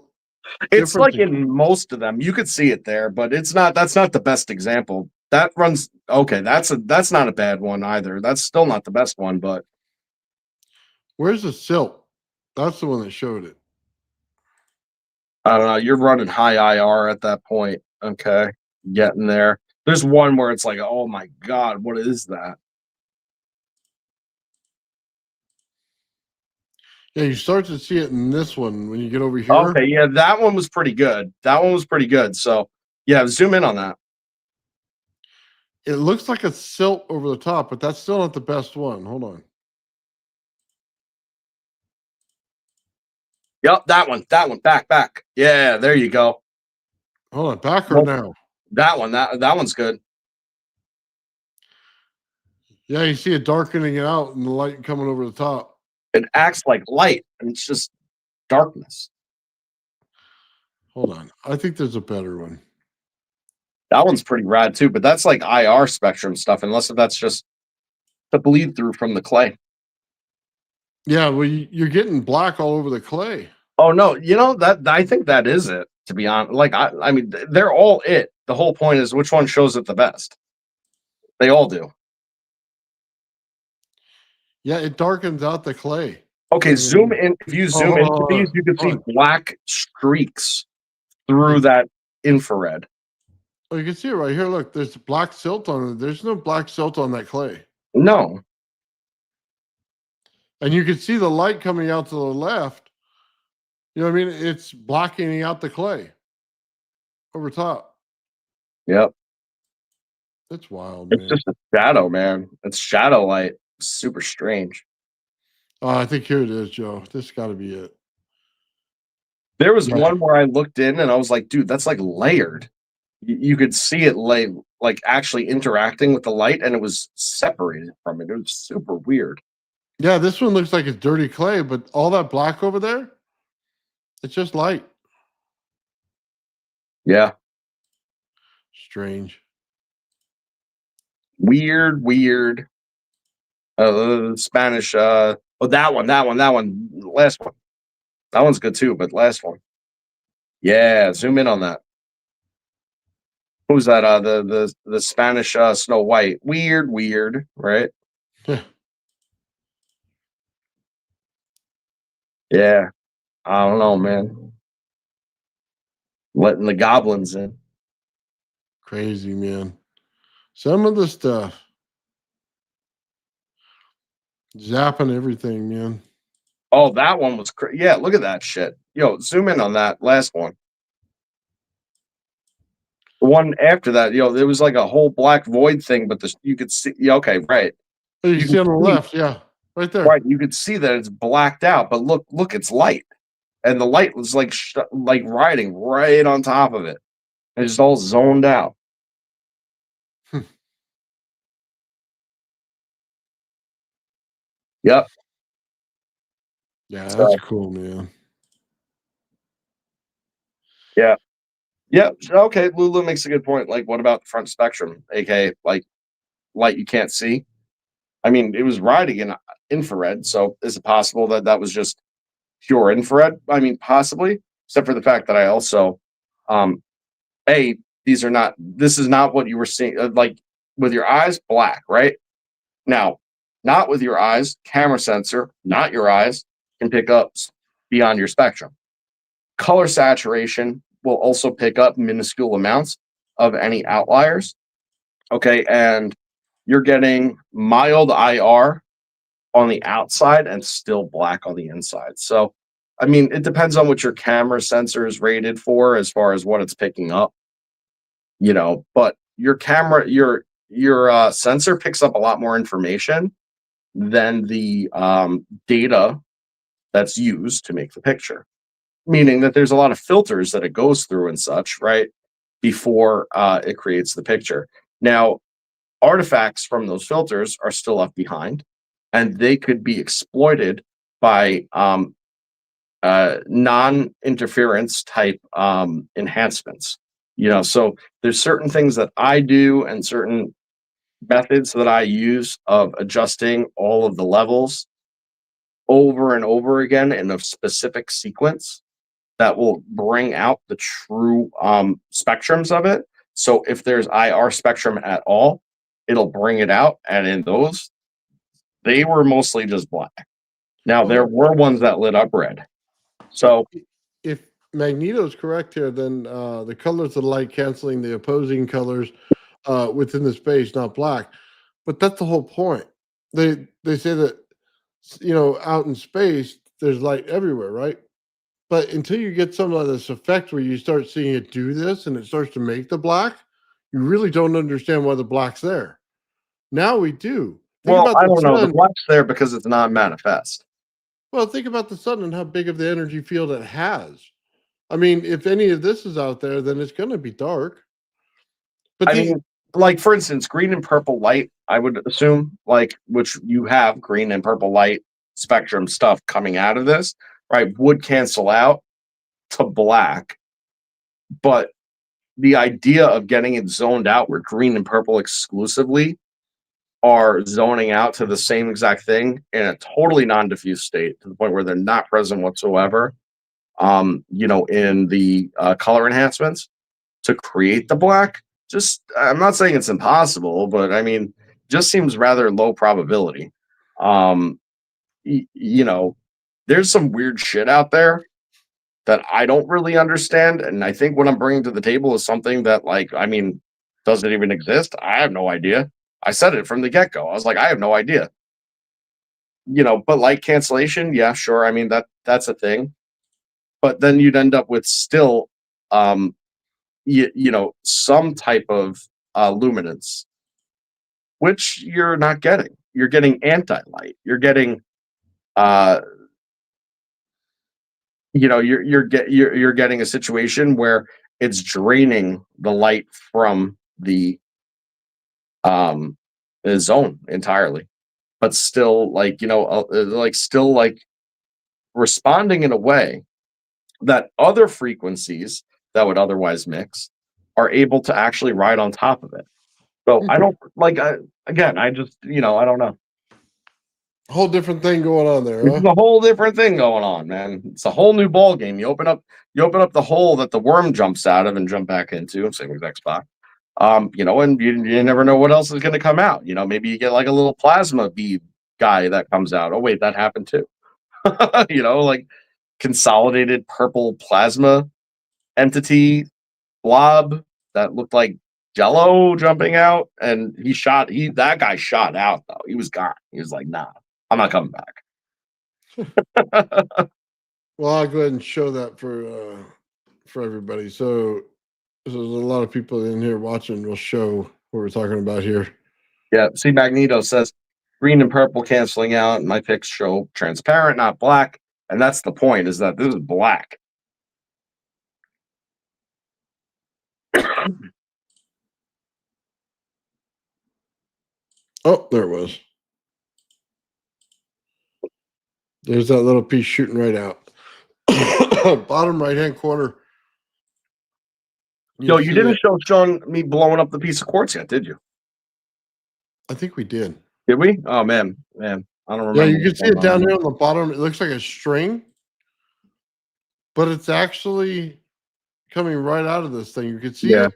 It's like in most of them, you could see it there, but it's not. That's not the best example. That runs okay. That's not a bad one either. That's still not the best one, but where's the silk? That's the one that showed it. I don't know. You're running high IR at that point. Okay, getting there. There's one where it's like, oh my god, what is that? Yeah, you start to see it in this one when you get over here. Okay, yeah, that one was pretty good. That one was pretty good. So yeah, zoom in on that. It looks like a silt over the top, but that's still not the best one. Hold on. Yep, that one. Back. Yeah, there you go. Hold on, back or Nope. now? That one. That one's good. Yeah, you see it darkening it out and the light coming over the top. It acts like light, and it's just darkness. Hold on. I think there's a better one. That one's pretty rad too, but that's like IR spectrum stuff, unless if that's just the bleed through from the clay. Yeah, well, you're getting black all over the clay. Oh no, that I think that is it. To be honest, like I mean, they're all it. The whole point is which one shows it the best. They all do. Yeah, it darkens out the clay. Okay, zoom in. If you zoom into these, you can see black streaks through that infrared. Oh, you can see it right here. Look, there's black silt on it. There's no black silt on that clay. No. And you can see the light coming out to the left. You know what I mean? It's blackening out the clay over top. Yep. That's wild, It's man. just a shadow, man. It's shadow light. It's super strange. Oh, I think here it is, Joe. This got to be it. There was one where I looked in and I was like, dude, that's like layered. You could see it like actually interacting with the light, and it was separated from it. It was super weird. Yeah, this one looks like it's dirty clay, but all that black over there, it's just light. Yeah. Strange. Weird. Spanish. That one. Last one. That one's good too, but last one. Yeah, zoom in on that. Who's that? The Spanish Snow White. Weird, right? Yeah. Yeah. I don't know, man. Letting the goblins in. Crazy, man. Some of the stuff. Zapping everything, man. Oh, that one was crazy. Yeah, look at that shit. Yo, zoom in on that last one. The one after that, there was like a whole black void thing, but you could see. Yeah, okay, right. Oh, you see on the left, yeah, right there. Right, you could see that it's blacked out, but look, it's light, and the light was like riding right on top of it. It's just all zoned out. Yep. Yeah, that's cool, man. Yeah. Yeah. Okay. Lulu makes a good point. Like, what about the front spectrum, aka like light you can't see? I mean, it was riding in infrared, so is it possible that that was just pure infrared? I mean, possibly, except for the fact that I also, this is not what you were seeing. Like with your eyes, black, right? Now, not with your eyes, camera sensor, not your eyes, can pick up beyond your spectrum. Color saturation will also pick up minuscule amounts of any outliers. Okay, and you're getting mild IR on the outside and still black on the inside. So, I mean, it depends on what your camera sensor is rated for as far as what it's picking up. But your sensor picks up a lot more information than the data that's used to make the picture. Meaning that there's a lot of filters that it goes through and such, right, before it creates the picture. Now, artifacts from those filters are still left behind, and they could be exploited by non-interference type enhancements. So there's certain things that I do and certain methods that I use of adjusting all of the levels over and over again in a specific sequence that will bring out the true spectrums of it. So if there's IR spectrum at all, it'll bring it out. And in those, they were mostly just black. Now, there were ones that lit up red. So if Magneto's correct here, then the colors of the light canceling the opposing colors within the space, not black. But that's the whole point. They say that, out in space, there's light everywhere, right? But until you get some of this effect where you start seeing it do this and it starts to make the black, you really don't understand why the black's there. Now we do. Think Well, about I the don't know. The sun. black's there because it's not manifest. Well, think about the sun and how big of the energy field it has. I mean, if any of this is out there, then it's going to be dark. But I mean, like for instance, green and purple light, I would assume, like which you have green and purple light spectrum stuff coming out of this, right? Would cancel out to black, but the idea of getting it zoned out where green and purple exclusively are zoning out to the same exact thing in a totally non-diffuse state to the point where they're not present whatsoever, in the color enhancements to create the black. Just, I'm not saying it's impossible, but I mean, just seems rather low probability. There's some weird shit out there that I don't really understand. And I think what I'm bringing to the table is something that, like, I mean, does it even exist? I have no idea. I said it from the get go. I was like, I have no idea. But light cancellation, yeah, sure. I mean, that's a thing. But then you'd end up with still, some type of luminance, which you're not getting. You're getting anti-light. You're getting, you're getting a situation where it's draining the light from the zone entirely, but still still responding in a way that other frequencies that would otherwise mix are able to actually ride on top of it. So I don't I just, I don't know. whole different thing going on there, It's huh? a whole different thing going on, man. It's a whole new ball game. You open up the hole that the worm jumps out of and jump back into, same exact spot. And you never know what else is going to come out. Maybe you get like a little plasma bead guy that comes out. Oh wait, that happened too. Like consolidated purple plasma entity blob that looked like jello jumping out, and that guy shot out though. He was gone. He was like, nah, I'm not coming back. Well, I'll go ahead and show that for everybody. So there's a lot of people in here watching. We'll show what we're talking about here. Yeah, see, Magneto says green and purple canceling out. My pics show transparent, not black. And that's the point, is that this is black. Oh, there it was. There's that little piece shooting right out. Bottom right-hand corner. Yo, you didn't show Sean me blowing up the piece of quartz yet, did you? I think we did. Did we? Oh, man. I don't remember. Yeah, you can see it down here on the bottom. It looks like a string, but it's actually coming right out of this thing. You can see it.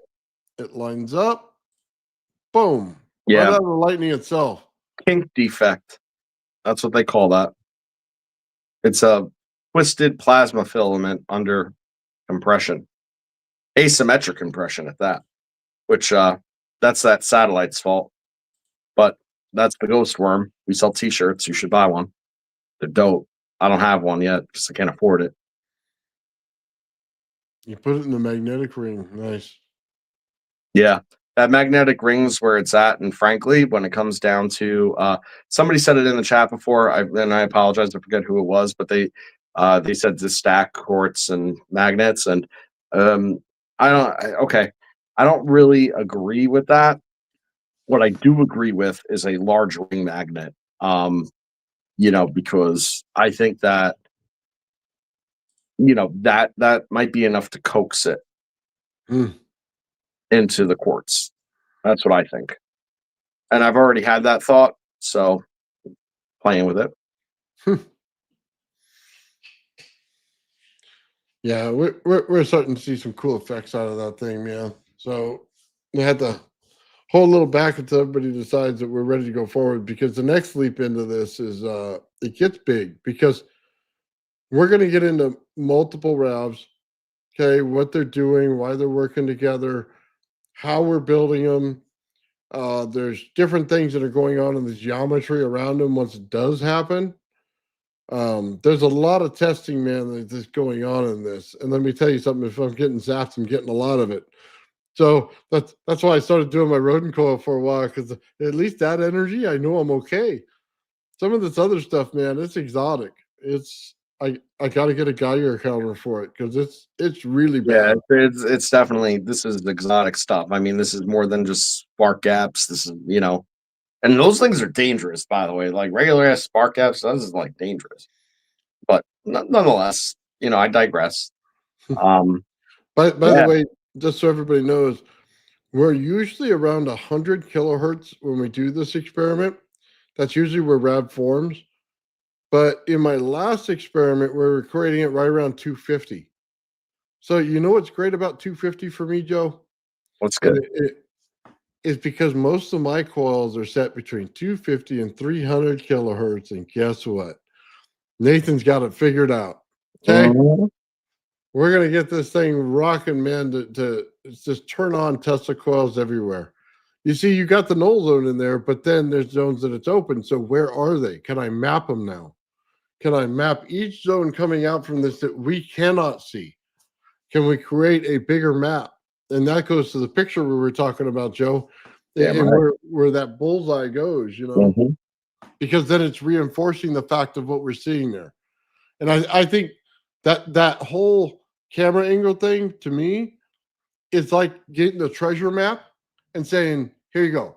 It lines up. Boom. Yeah. Right out of the lightning itself. Kink defect. That's what they call that. It's a twisted plasma filament under compression. Asymmetric compression at that. Which that's that satellite's fault. But that's the ghost worm. We sell t-shirts. You should buy one. They're dope. I don't have one yet because I can't afford it. You put it in the magnetic ring. Nice. Yeah. That magnetic ring's where it's at. And frankly, when it comes down to somebody said it in the chat before, and I apologize, I forget who it was, but they said to stack quartz and magnets, and I don't really agree with that. What I do agree with is a large ring magnet. Because I think that that might be enough to coax it into the quartz. That's what I think. And I've already had that thought, so playing with it. Yeah, we're starting to see some cool effects out of that thing, man. So we had to hold a little back until everybody decides that we're ready to go forward, because the next leap into this is it gets big, because we're going to get into multiple revs. Okay, what they're doing, why they're working together, how we're building them. There's different things that are going on in the geometry around them once it does happen. There's a lot of testing, man, that's going on in this. And let me tell you something, if I'm getting zapped, I'm getting a lot of it. So that's why I started doing my Rodin coil for a while, because at least that energy, I know I'm okay. Some of this other stuff, man, it's exotic. I got to get a Geiger counter for it, because it's really Yeah, bad. it's definitely, this is exotic stuff. I mean, this is more than just spark gaps. This is, and those things are dangerous, by the way. Like regular ass spark gaps, this is like dangerous. But nonetheless, I digress. Um, By the yeah, way, just so everybody knows, we're usually around 100 kilohertz when we do this experiment. That's usually where Rab forms. But in my last experiment, we're creating it right around 250. So you know what's great about 250 for me, Joe? what's And good? it is because most of my coils are set between 250 and 300 kilohertz. And guess what? Nathan's got it figured out. Okay. Mhm. We're going to get this thing rocking, man, to just turn on Tesla coils everywhere. You see, you got the null zone in there, but then there's zones that it's open. So where are they? Can I map them now? Can I map each zone coming out from this that we cannot see? Can we create a bigger map? And that goes to the picture we were talking about, Joe, Damn and right. where that bullseye goes, Mhm. because then it's reinforcing the fact of what we're seeing there. And I think that whole camera angle thing, to me, is like getting the treasure map and saying, here you go.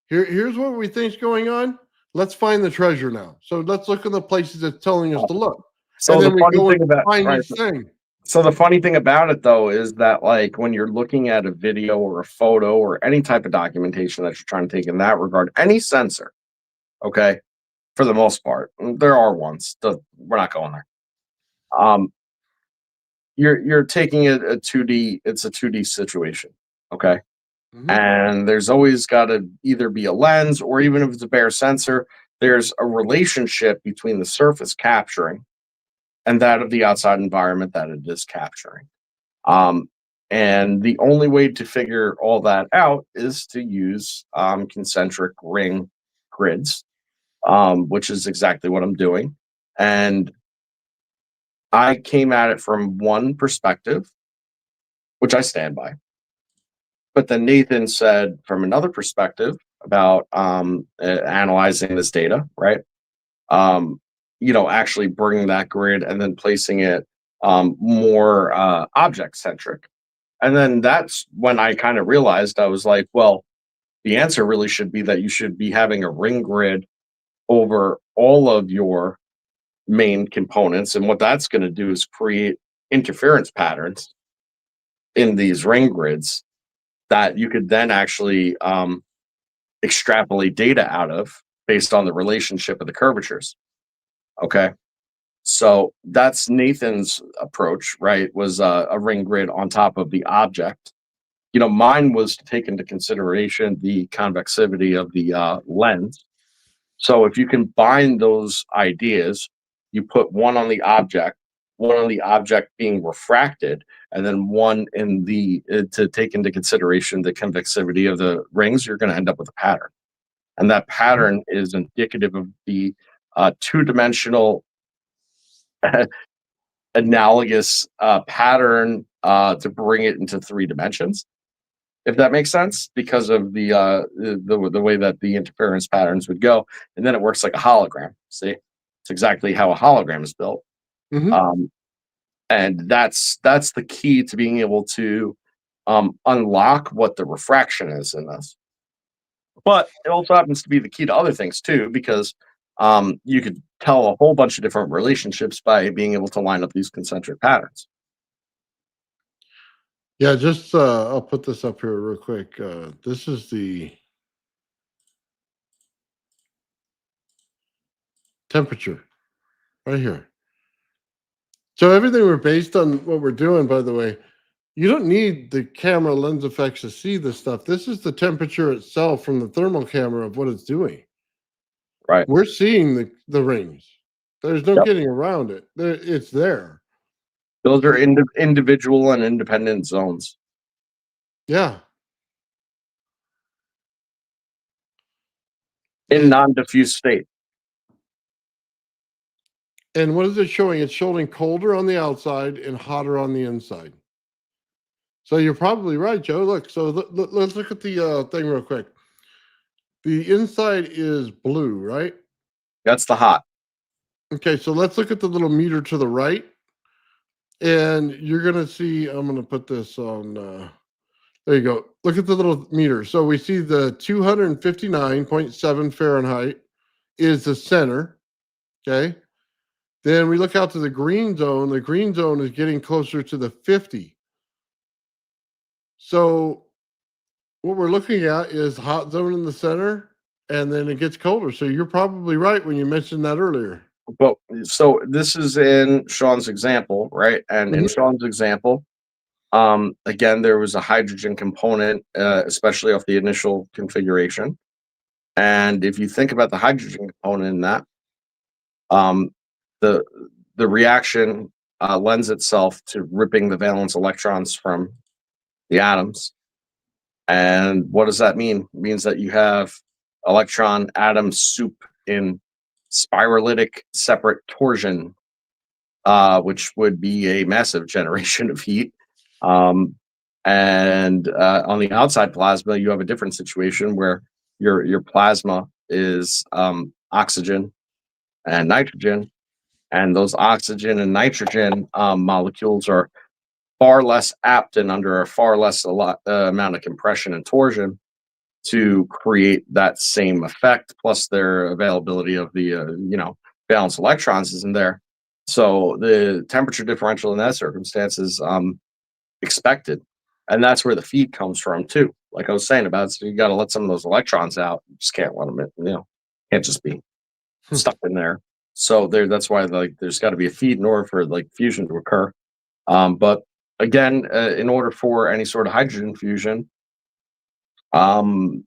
Here's what we think's going on. Let's find the treasure now. So let's look at the places it's telling us to look. And So the then we funny go thing and about find right. each thing. So the funny thing about it though is that like when you're looking at a video or a photo or any type of documentation that you're trying to take in that regard, any sensor, okay, for the most part, there are ones. We're not going there. Um, you're taking it a 2D. It's a 2D situation, okay, Mhm. and there's always got to either be a lens or even if it's a bare sensor, there's a relationship between the surface capturing and that of the outside environment that it is capturing. Um, and the only way to figure all that out is to use concentric ring grids, which is exactly what I'm doing. And I came at it from one perspective, which I stand by. But then Nathan said from another perspective about analyzing this data, right? Um, actually bringing that grid and then placing it more object centric. And then that's when I kind of realized I was like, well, the answer really should be that you should be having a ring grid over all of your main components. And what that's going to do is create interference patterns in these ring grids that you could then actually extrapolate data out of based on the relationship of the curvatures. Okay. So that's Nathan's approach, right? Was a ring grid on top of the object. Mine was to take into consideration the convexivity of the lens. So if you combine those ideas, you put one on the object being refracted, and then one in the to take into consideration the convexivity of the rings, you're going to end up with a pattern. And that pattern is indicative of the two-dimensional analogous pattern to bring it into three dimensions, if that makes sense, because of the way that the interference patterns would go, and then it works like a hologram. See, it's exactly how a hologram is built, Mhm. um, and that's the key to being able to unlock what the refraction is in this. But it also happens to be the key to other things too, because you could tell a whole bunch of different relationships by being able to line up these concentric patterns. Yeah, just I'll put this up here real quick. This is the temperature right here. So everything we're based on what we're doing, by the way, you don't need the camera lens effects to see this stuff. This is the temperature itself from the thermal camera of what it's doing. Right. We're seeing the rings. There's no Yep. getting around it. It's there. Those are individual and independent zones Yeah. in It, non-diffuse state. And what is it showing? It's showing colder on the outside and hotter on the inside. So you're probably right, Joe. Look, so let's look at the thing real quick. The inside is blue, right? That's the hot. Okay, so let's look at the little meter to the right. And you're going to see, I'm going to put this on, there you go. Look at the little meter. So we see the 259.7 Fahrenheit is the center, okay? Then we look out to the green zone. The green zone is getting closer to the 50. So what we're looking at is hot zone in the center, and then it gets colder. So you're probably right when you mentioned that earlier. But so this is in Sean's example, right? And in Mhm. Sean's example, again, there was a hydrogen component, especially off the initial configuration. And if you think about the hydrogen component in that, um, the reaction lends itself to ripping the valence electrons from the atoms. And what does that mean? It means that you have electron atom soup in spiralitic separate torsion, which would be a massive generation of heat. And on the outside plasma, you have a different situation where your plasma is oxygen and nitrogen, and those oxygen and nitrogen molecules are far less apt and under a far less amount of compression and torsion to create that same effect. Plus, their availability of the valence electrons isn't there, so the temperature differential in that circumstance is expected, and that's where the feed comes from too. Like I was saying about, so you got to let some of those electrons out. You just can't let them in, can't just be stuck in there. So that's why there's got to be a feed in order for fusion to occur. But again, in order for any sort of hydrogen fusion,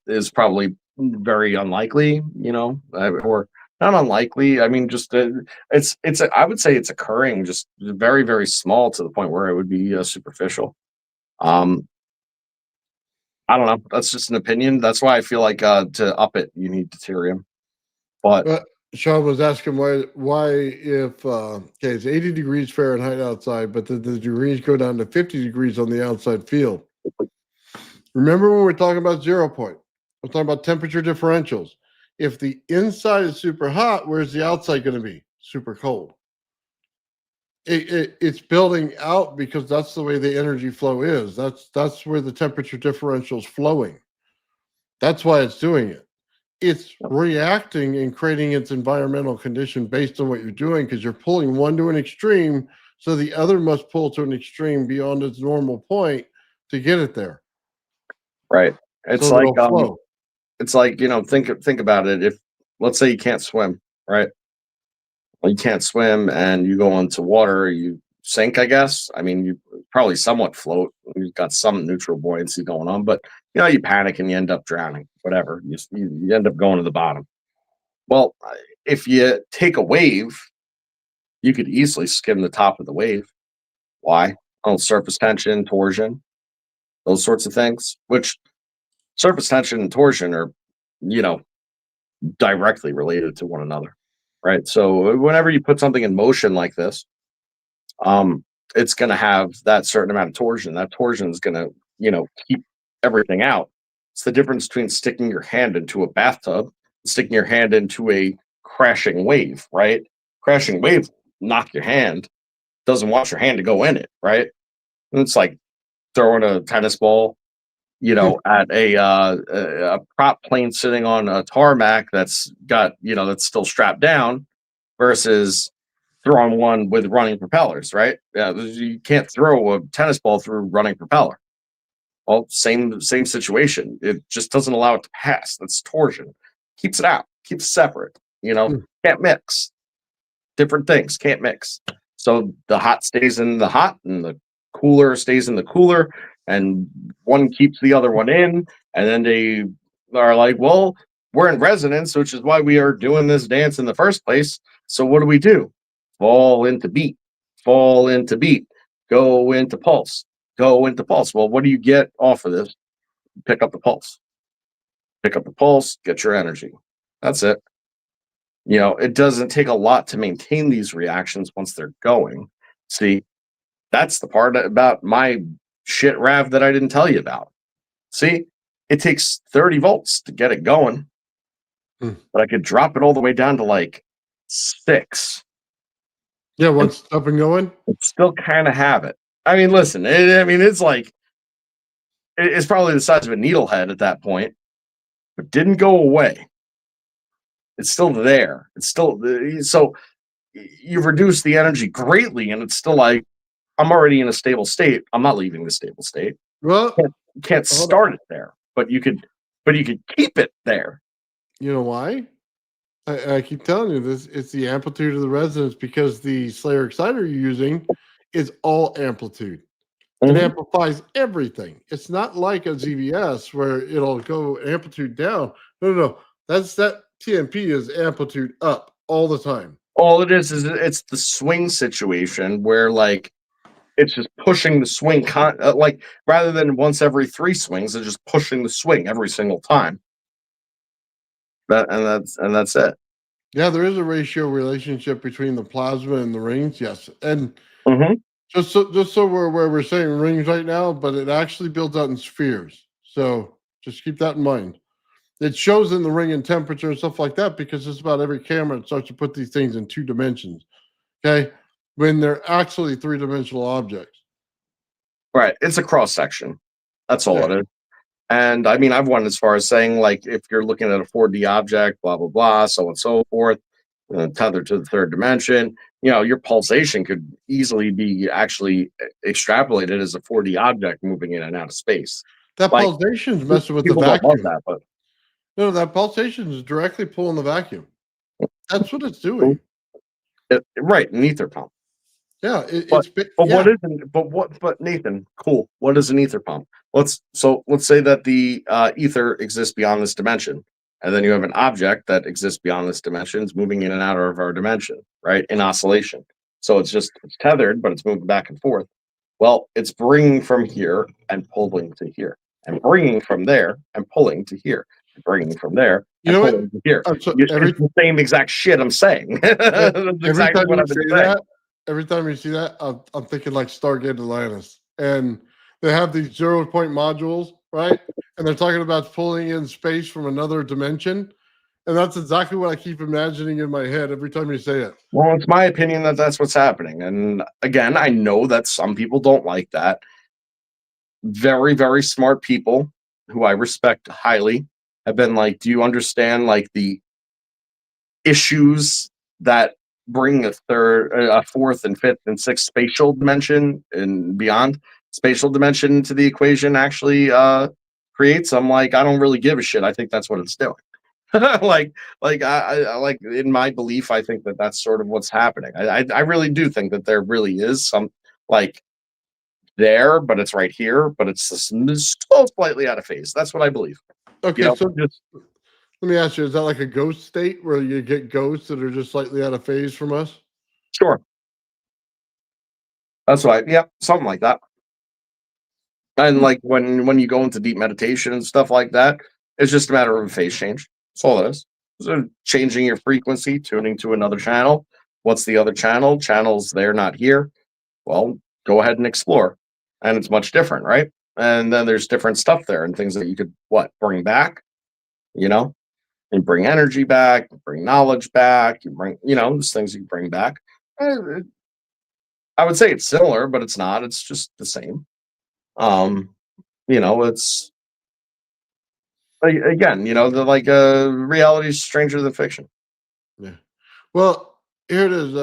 is probably very unlikely, or not unlikely. I mean, just I would say it's occurring just very, very small to the point where it would be superficial. I don't know. That's just an opinion. That's why I feel like to up it, you need deuterium. But Sean was asking why if okay, it's 80 degrees Fahrenheit outside, but the degrees go down to 50 degrees on the outside field. Remember when we're talking about 0 point? We're talking about temperature differentials. If the inside is super hot, where's the outside going to be? Super cold. It's building out because that's the way the energy flow is. That's where the temperature differential is flowing. That's why it's doing it. It's reacting and creating its environmental condition based on what you're doing, because you're pulling one to an extreme, so the other must pull to an extreme beyond its normal point to get it there. Right. It's So like it'll flow. it's like, think about it. If, let's say, you can't swim, right? Well, you can't swim and you go into water, you sink, I guess. I mean, you probably somewhat float. You've got some neutral buoyancy going on, but you panic and you end up drowning. Whatever, you end up going to the bottom. Well, if you take a wave, you could easily skim the top of the wave. Why? Oh, surface tension, torsion, those sorts of things. Which surface tension and torsion are, directly related to one another, right? So whenever you put something in motion like this, it's going to have that certain amount of torsion. That torsion is going to, keep everything out. It's the difference between sticking your hand into a bathtub and sticking your hand into a crashing wave, right? Crashing wave knock your hand, doesn't want your hand to go in it, right? And it's like throwing a tennis ball, at a prop plane sitting on a tarmac that's got, that's still strapped down, versus throwing one with running propellers, right? Yeah, you can't throw a tennis ball through running propeller. Well, same situation. It just doesn't allow it to pass. That's torsion. Keeps it out. Keeps it separate. Can't mix. Different things can't mix. So the hot stays in the hot, and the cooler stays in the cooler, and one keeps the other one in, and then they are like, well, we're in resonance, which is why we are doing this dance in the first place. So what do? Fall into beat, go into pulse, go into pulse. Well, what do you get off of this? Pick up the pulse, get your energy. That's it. It doesn't take a lot to maintain these reactions once they're going. See, that's the part about my shit RAV that I didn't tell you about. See, it takes 30 volts to get it going, but I could drop it all the way down to like 6. Yeah, once it's up and going. It still kind of have it. I mean, listen, it's like, it's probably the size of a needlehead at that point, but didn't go away. It's still there. It's still, so you've reduced the energy greatly, and it's still like, I'm already in a stable state. I'm not leaving the stable state. Well, You can't start it there, but you could keep it there. You know why? I keep telling you this. It's the amplitude of the resonance, because the Slayer exciter you're using is all amplitude. It amplifies everything. It's not like a ZVS where it'll go amplitude down. No. That TMP is amplitude up all the time. All it is it's the swing situation where like it's just pushing the swing like rather than once every 3 swings, it's just pushing the swing every single time. That's it. Yeah, there is a ratio relationship between the plasma and the rings. Yes, and just so we're saying rings right now, but it actually builds out in spheres. So just keep that in mind. It shows in the ring and temperature and stuff like that, because just about every camera starts to put these things in 2 dimensions. Okay, when they're actually 3-dimensional objects. Right. It's a cross section. That's all it is. And I mean, I've went as far as saying, like, if you're looking at a 4D object, blah, blah, blah, so on and so forth, tethered to the 3rd dimension, your pulsation could easily be actually extrapolated as a 4D object moving in and out of space. That Like, pulsation's messing with the people don't love vacuum. that, but No, that pulsation is directly pulling the vacuum. That's what it's doing. Right, an ether pump. Yeah, But Nathan, cool. What is an ether pump? Let's say that the ether exists beyond this dimension, and then you have an object that exists beyond this dimension, it's moving in and out of our dimension, right? In oscillation. So it's tethered, but it's moving back and forth. Well, it's bringing from here and pulling to here, and bringing from there and pulling to here, and bringing from there and pulling to here. It's the same exact shit I'm saying. That's exactly what I've been saying. Every time you see that, I'm thinking like Stargate Atlantis, and they have these 0-point modules, right? And they're talking about pulling in space from another dimension, and that's exactly what I keep imagining in my head every time you say it. Well, it's my opinion that that's what's happening, and again, I know that some people don't like that. Very, very smart people who I respect highly have been like, "Do you understand like the issues that bring a 4th and 5th and 6th spatial dimension and beyond spatial dimension to the equation actually creates?" I'm like, I don't really give a shit. I think that's what it's doing. I in my belief, I think that that's sort of what's happening. I really do think that there really is some like there, but it's right here, but it's still slightly out of phase. That's what I believe. Okay, so just let me ask you, is that like a ghost state where you get ghosts that are just slightly out of phase from us? Sure. That's right. Yeah, something like that. And like when you go into deep meditation and stuff like that, it's just a matter of a phase change. That's all it is. So changing your frequency, tuning to another channel. What's the other channel? Channel's there, not here. Well, go ahead and explore. And it's much different, right? And then there's different stuff there and things that you could bring back, and bring energy back, bring knowledge back, you bring, there's things you bring back. I would say it's similar, but it's not. It's just the same. It's again, reality is stranger than fiction. Yeah. Well, here it is.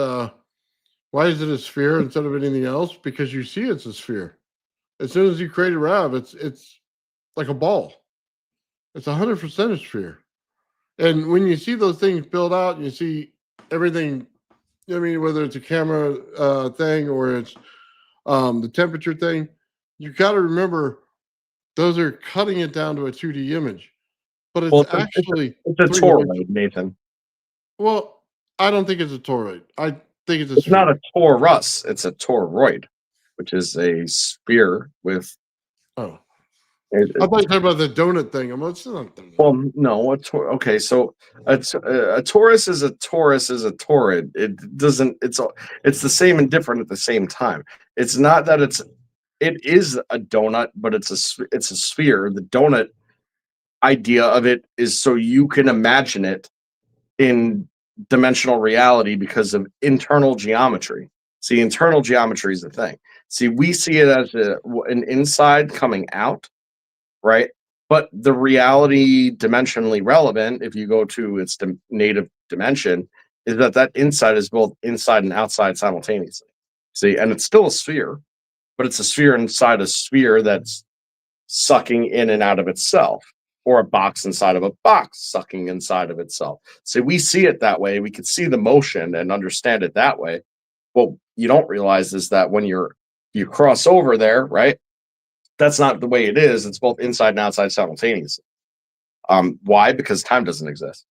Why is it a sphere instead of anything else? Because you see it's a sphere. As soon as you create a RAV, it's like a ball. It's 100% a sphere. And when you see those things build out, and you see everything, whether it's a camera thing or it's the temperature thing, you got to remember those are cutting it down to a 2D image. But it's actually it's a toroid, Nathan. Well, I don't think it's a toroid. I think it's a It's sphere. not a torus, it's a toroid, which is a sphere with I thought you were talking about the donut thing. I'm like, it's not a donut. Well, no. Okay, so a torus is a torus is a torrid. It doesn't. It's the same and different at the same time. It's not that it is a donut, but it's a sphere. The donut idea of it is so you can imagine it in dimensional reality because of internal geometry. See, internal geometry is the thing. See, we see it as an inside coming out, right? But the reality dimensionally relevant, if you go to its native dimension, is that inside is both inside and outside simultaneously. See, and it's still a sphere, but it's a sphere inside a sphere that's sucking in and out of itself, or a box inside of a box sucking inside of itself. So we see it that way. We can see the motion and understand it that way. What you don't realize is that when you cross over there, right? That's not the way it is. It's both inside and outside simultaneously. Why? Because time doesn't exist.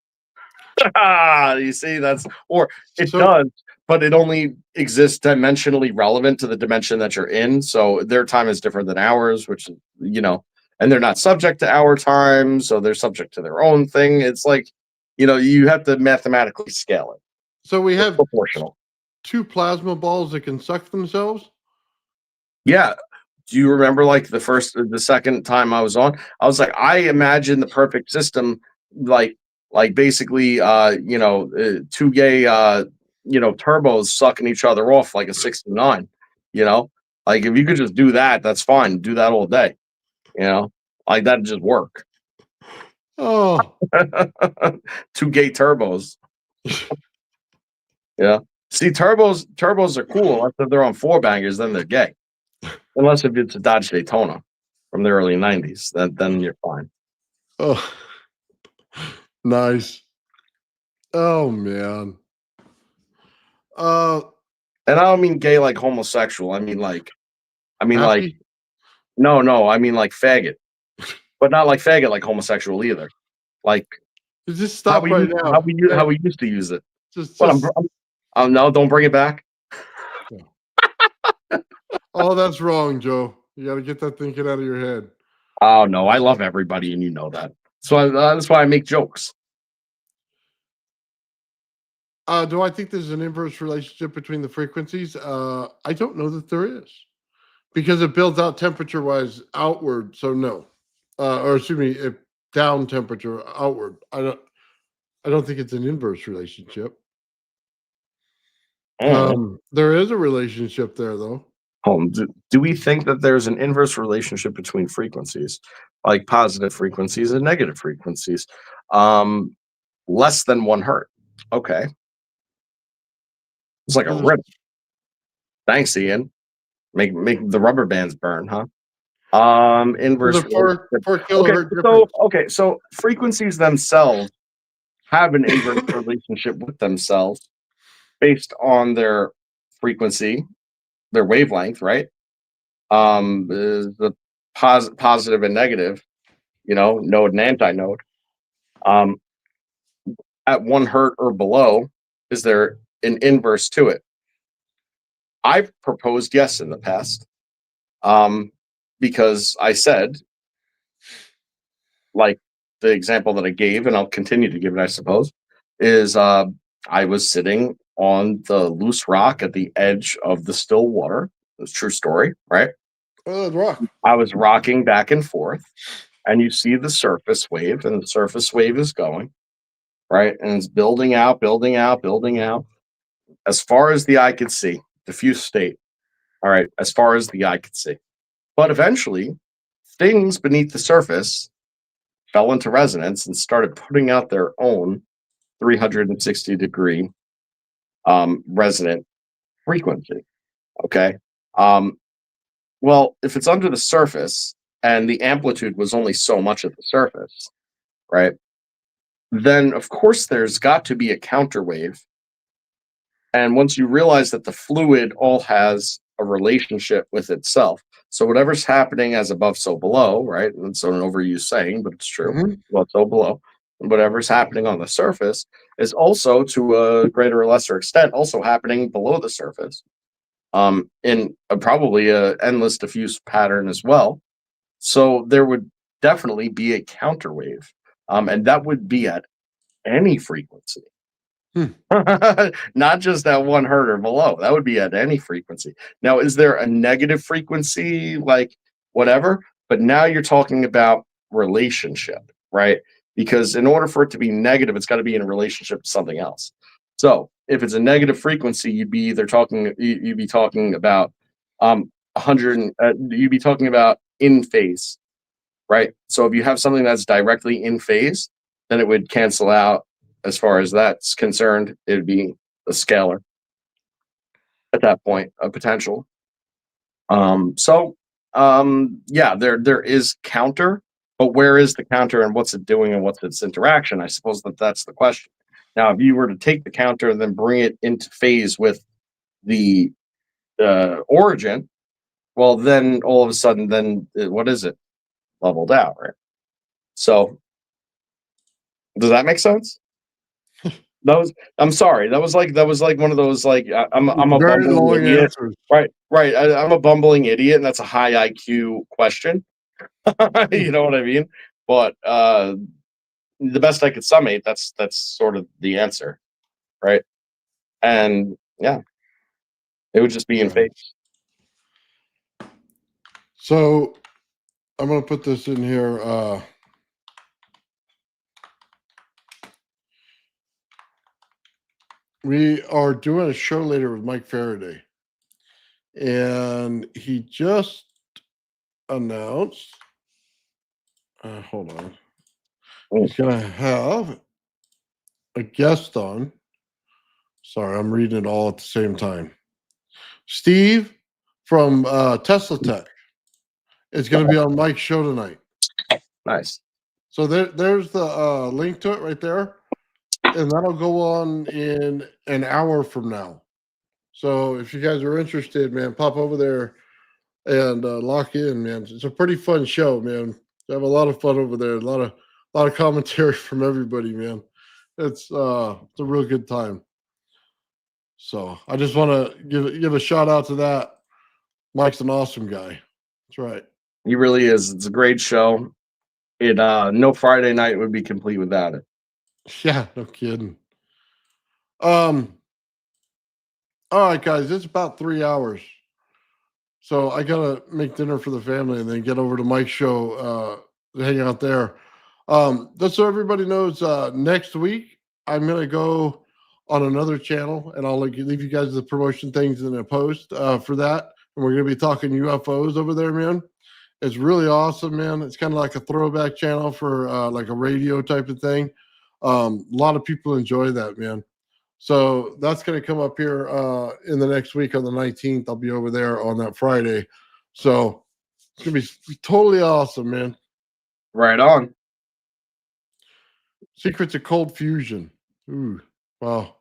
You see, or it does, but it only exists dimensionally relevant to the dimension that you're in. So their time is different than ours, which, and they're not subject to our time. So they're subject to their own thing. It's like, you have to mathematically scale it. So we have proportional. 2 plasma balls that can suck themselves? Yeah. Do you remember the second time I was on? I was like, I imagine the perfect system, like basically, 2 gay, turbos sucking each other off like a 69, like if you could just do that, that's fine. Do that all day, like that'd just work. Oh, 2 gay turbos. Yeah. See, turbos are cool unless if they're on 4-bangers, then they're gay. Unless if it's a Dodge Daytona from the early 90s, then you're fine. Oh, nice. Oh, man. And I don't mean gay like homosexual. I mean like, no, I mean like faggot, but not like faggot like homosexual either. Like, just stop right now. How we used to use it. Just no, don't bring it back. Oh, that's wrong, Joe. You got to get that thinking out of your head. Oh no, I love everybody, and you know that. So that's why I make jokes. Do I think there's an inverse relationship between the frequencies? I don't know that there is, because it builds out temperature-wise outward. So no, or excuse me, down temperature outward. I don't think it's an inverse relationship. There is a relationship there, though. Do we think that there's an inverse relationship between frequencies, like positive frequencies and negative frequencies? Less than 1 hertz. Okay. It's like a rip. Thanks, Ian. Make the rubber bands burn, huh? Inverse. 4 kilohertz difference. So frequencies themselves have an inverse relationship with themselves based on their frequency, their wavelength, right? The positive and negative, node and antinode. At 1 hertz or below, is there an inverse to it? I've proposed yes in the past, because I said, like the example that I gave, and I'll continue to give it, I suppose, is I was sitting on the loose rock at the edge of the still water. It's a true story, right? Oh, rock. I was rocking back and forth, and you see the surface wave, and the surface wave is going, right? And it's building out, building out, building out. As far as the eye could see, diffuse state. All right, as far as the eye could see. But eventually, things beneath the surface fell into resonance and started putting out their own 360-degree resonant frequency. Okay. Well, if it's under the surface and the amplitude was only so much at the surface, right? Then of course there's got to be a counterwave. And once you realize that the fluid all has a relationship with itself, so whatever's happening as above, so below, right? And it's an overused saying, but it's true. Mm-hmm. Well, so below. And whatever's happening on the surface is also, to a greater or lesser extent, also happening below the surface. In probably a endless diffuse pattern as well. So there would definitely be a counter wave, and that would be at any frequency. Not just at 1 hertz or below. That would be at any frequency. Now, is there a negative frequency, like whatever? But now you're talking about relationship, right? Because in order for it to be negative, it's got to be in a relationship to something else. So if it's a negative frequency, you'd be talking about 100. You'd be talking about in phase, right? So if you have something that's directly in phase, then it would cancel out. As far as that's concerned, it'd be a scalar at that point, a potential. Yeah, there is counter, but where is the counter and what's it doing and what's its interaction? I suppose that's the question. Now, if you were to take the counter and then bring it into phase with the origin, well, then all of a sudden, what is it? Leveled out, right? So, does that make sense? I'm sorry. That was like one of those like I'm a Very bumbling long idiot. answers. Right. I'm a bumbling idiot, and that's a high IQ question. You know what I mean? But the best I could summate, that's sort of the answer, right? And yeah, it would just be in phase. So I'm gonna put this in here. We are doing a show later with Mike Faraday, and he just announced. Hold on. He's gonna have a guest on. Sorry, I'm reading it all at the same time. Steve from Tesla Tech is going to be on Mike's show tonight. Nice. So there's the link to it right there, and that'll go on in an hour from now. So if you guys are interested, man, pop over there and lock in, man. It's a pretty fun show, man. We have a lot of fun over there. A lot of commentary from everybody, man. It's a real good time. So I just want to give a shout out to that. Mike's an awesome guy. That's right. He really is. It's a great show. No Friday night would be complete without it. Yeah, no kidding. All right, guys, it's about 3 hours. So I gotta make dinner for the family and then get over to Mike's show, hang out there. Just so everybody knows, next week I'm gonna go on another channel, and I'll leave you guys the promotion things in a post for that. And we're gonna be talking UFOs over there, man. It's really awesome, man. It's kind of like a throwback channel for like a radio type of thing. A lot of people enjoy that, man. So that's going to come up here in the next week on the 19th. I'll be over there on that Friday. So it's going to be totally awesome, man. Right on. Secrets of cold fusion. Ooh, wow.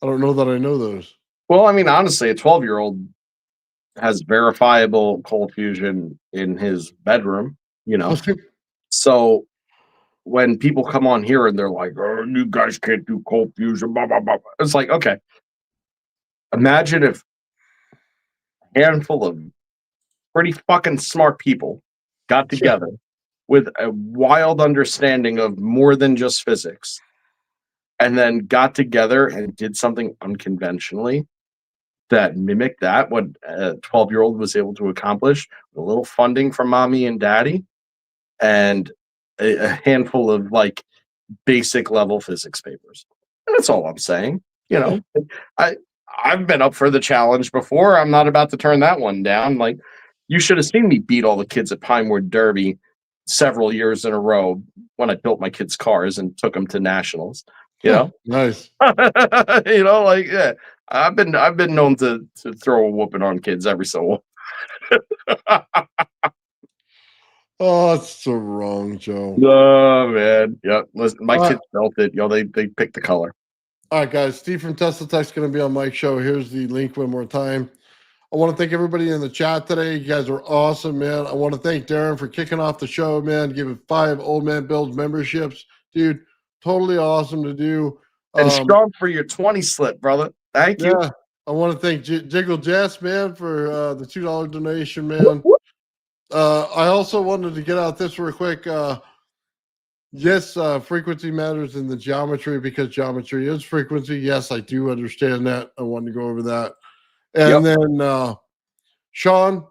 I don't know that I know those. Well, I mean, honestly, a 12-year-old has verifiable cold fusion in his bedroom, you know. So when people come on here and they're like, "Oh, you guys can't do cold fusion," blah, blah, blah. It's like, okay. Imagine if a handful of pretty fucking smart people got together with a wild understanding of more than just physics and then got together and did something unconventionally that mimicked that, what a 12-year-old was able to accomplish, with a little funding from mommy and daddy and a handful of like basic level physics papers. And that's all I'm saying. You know, I've been up for the challenge before. I'm not about to turn that one down. Like, you should have seen me beat all the kids at Pinewood Derby several years in a row when I built my kids' cars and took them to nationals. You know, nice. You know, like, yeah, I've been known to throw a whooping on kids every so often. Oh, that's so wrong, Joe. Oh man, yeah. Listen, my kids felt it. You know, they picked the color. All right, guys. Steve from Tesla Tech's going to be on Mike's show. Here's the link one more time. I want to thank everybody in the chat today. You guys are awesome, man. I want to thank Darren for kicking off the show, man. Giving 5 Old Man Builds memberships, dude. Totally awesome to do. And Sean for your 20 slip, brother. Thank you. Yeah, I want to thank Jiggle Jess, man, for the $2 donation, man. I also wanted to get out this real quick. Yes, frequency matters in the geometry because geometry is frequency. Yes, I do understand that. I wanted to go over that. And then Sean,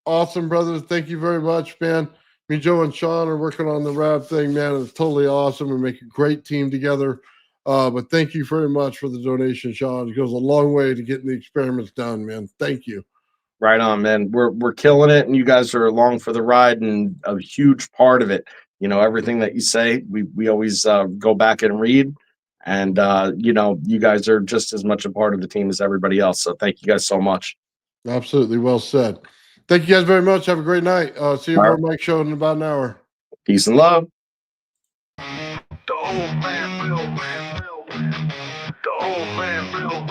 awesome, brother. Thank you very much, man. Me, Joe, and Sean are working on the rap thing, man. It's totally awesome. We make a great team together. But thank you very much for the donation, Sean. It goes a long way to getting the experiments done, man. Thank you. Right on, man. We're killing it, and you guys are along for the ride and a huge part of it. You know, everything that you say, we always go back and read, and you know, you guys are just as much a part of the team as everybody else. So thank you guys so much. Absolutely, well said. Thank you guys very much. Have a great night. See you All for right. our mic show in about an hour. Peace and love. The old man Bill. The old man Bill.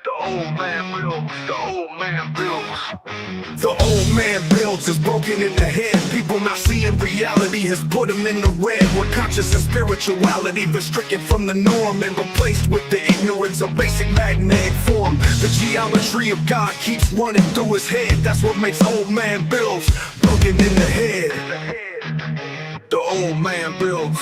The old man Bill. The old man builds. The old man builds is broken in the head. People not seeing reality has put them in the red. Where conscious and spirituality been stricken from the norm and replaced with the ignorance of basic magnetic form. The geometry of God keeps running through his head. That's what makes old man builds broken in the head. The old man builds.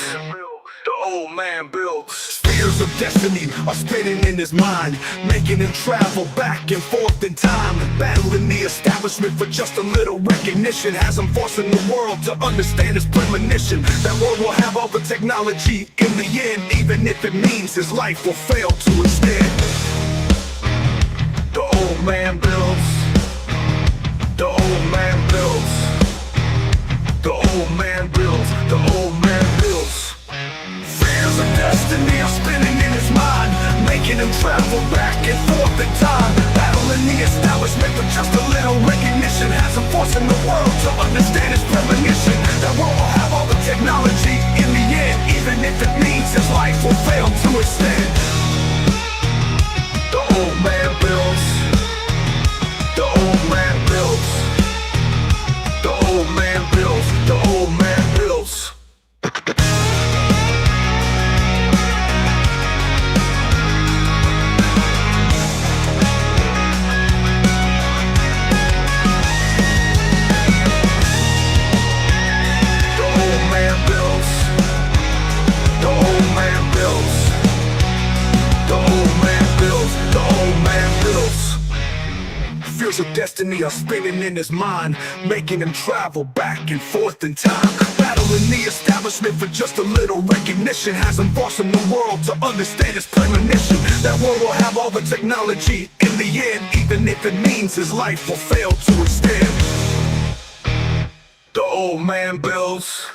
The old man builds. Spheres of destiny are spinning in his mind, making him travel back and forth in time, battling the establishment for just a little recognition. Has him forcing the world to understand his premonition. That world will have all the technology in the end, even if it means his life will fail to extend. The old man builds. The old man builds. The old man builds. The old man builds. Fears of destiny are spinning in his mind, making him travel back and forth in time, battling the establishment for just a little recognition. Has him forcing the world to understand his premonition. That world will have all the technology in the end, even if it means his life will fail to extend. The old man builds. The old man builds. The old man builds. The old man builds. Fears of destiny are spinning in his mind, making him travel back and forth in time, battling the establishment for just a little recognition. Has him forcing the world to understand his premonition. That world will have all the technology in the end, even if it means his life will fail to extend. The old man builds.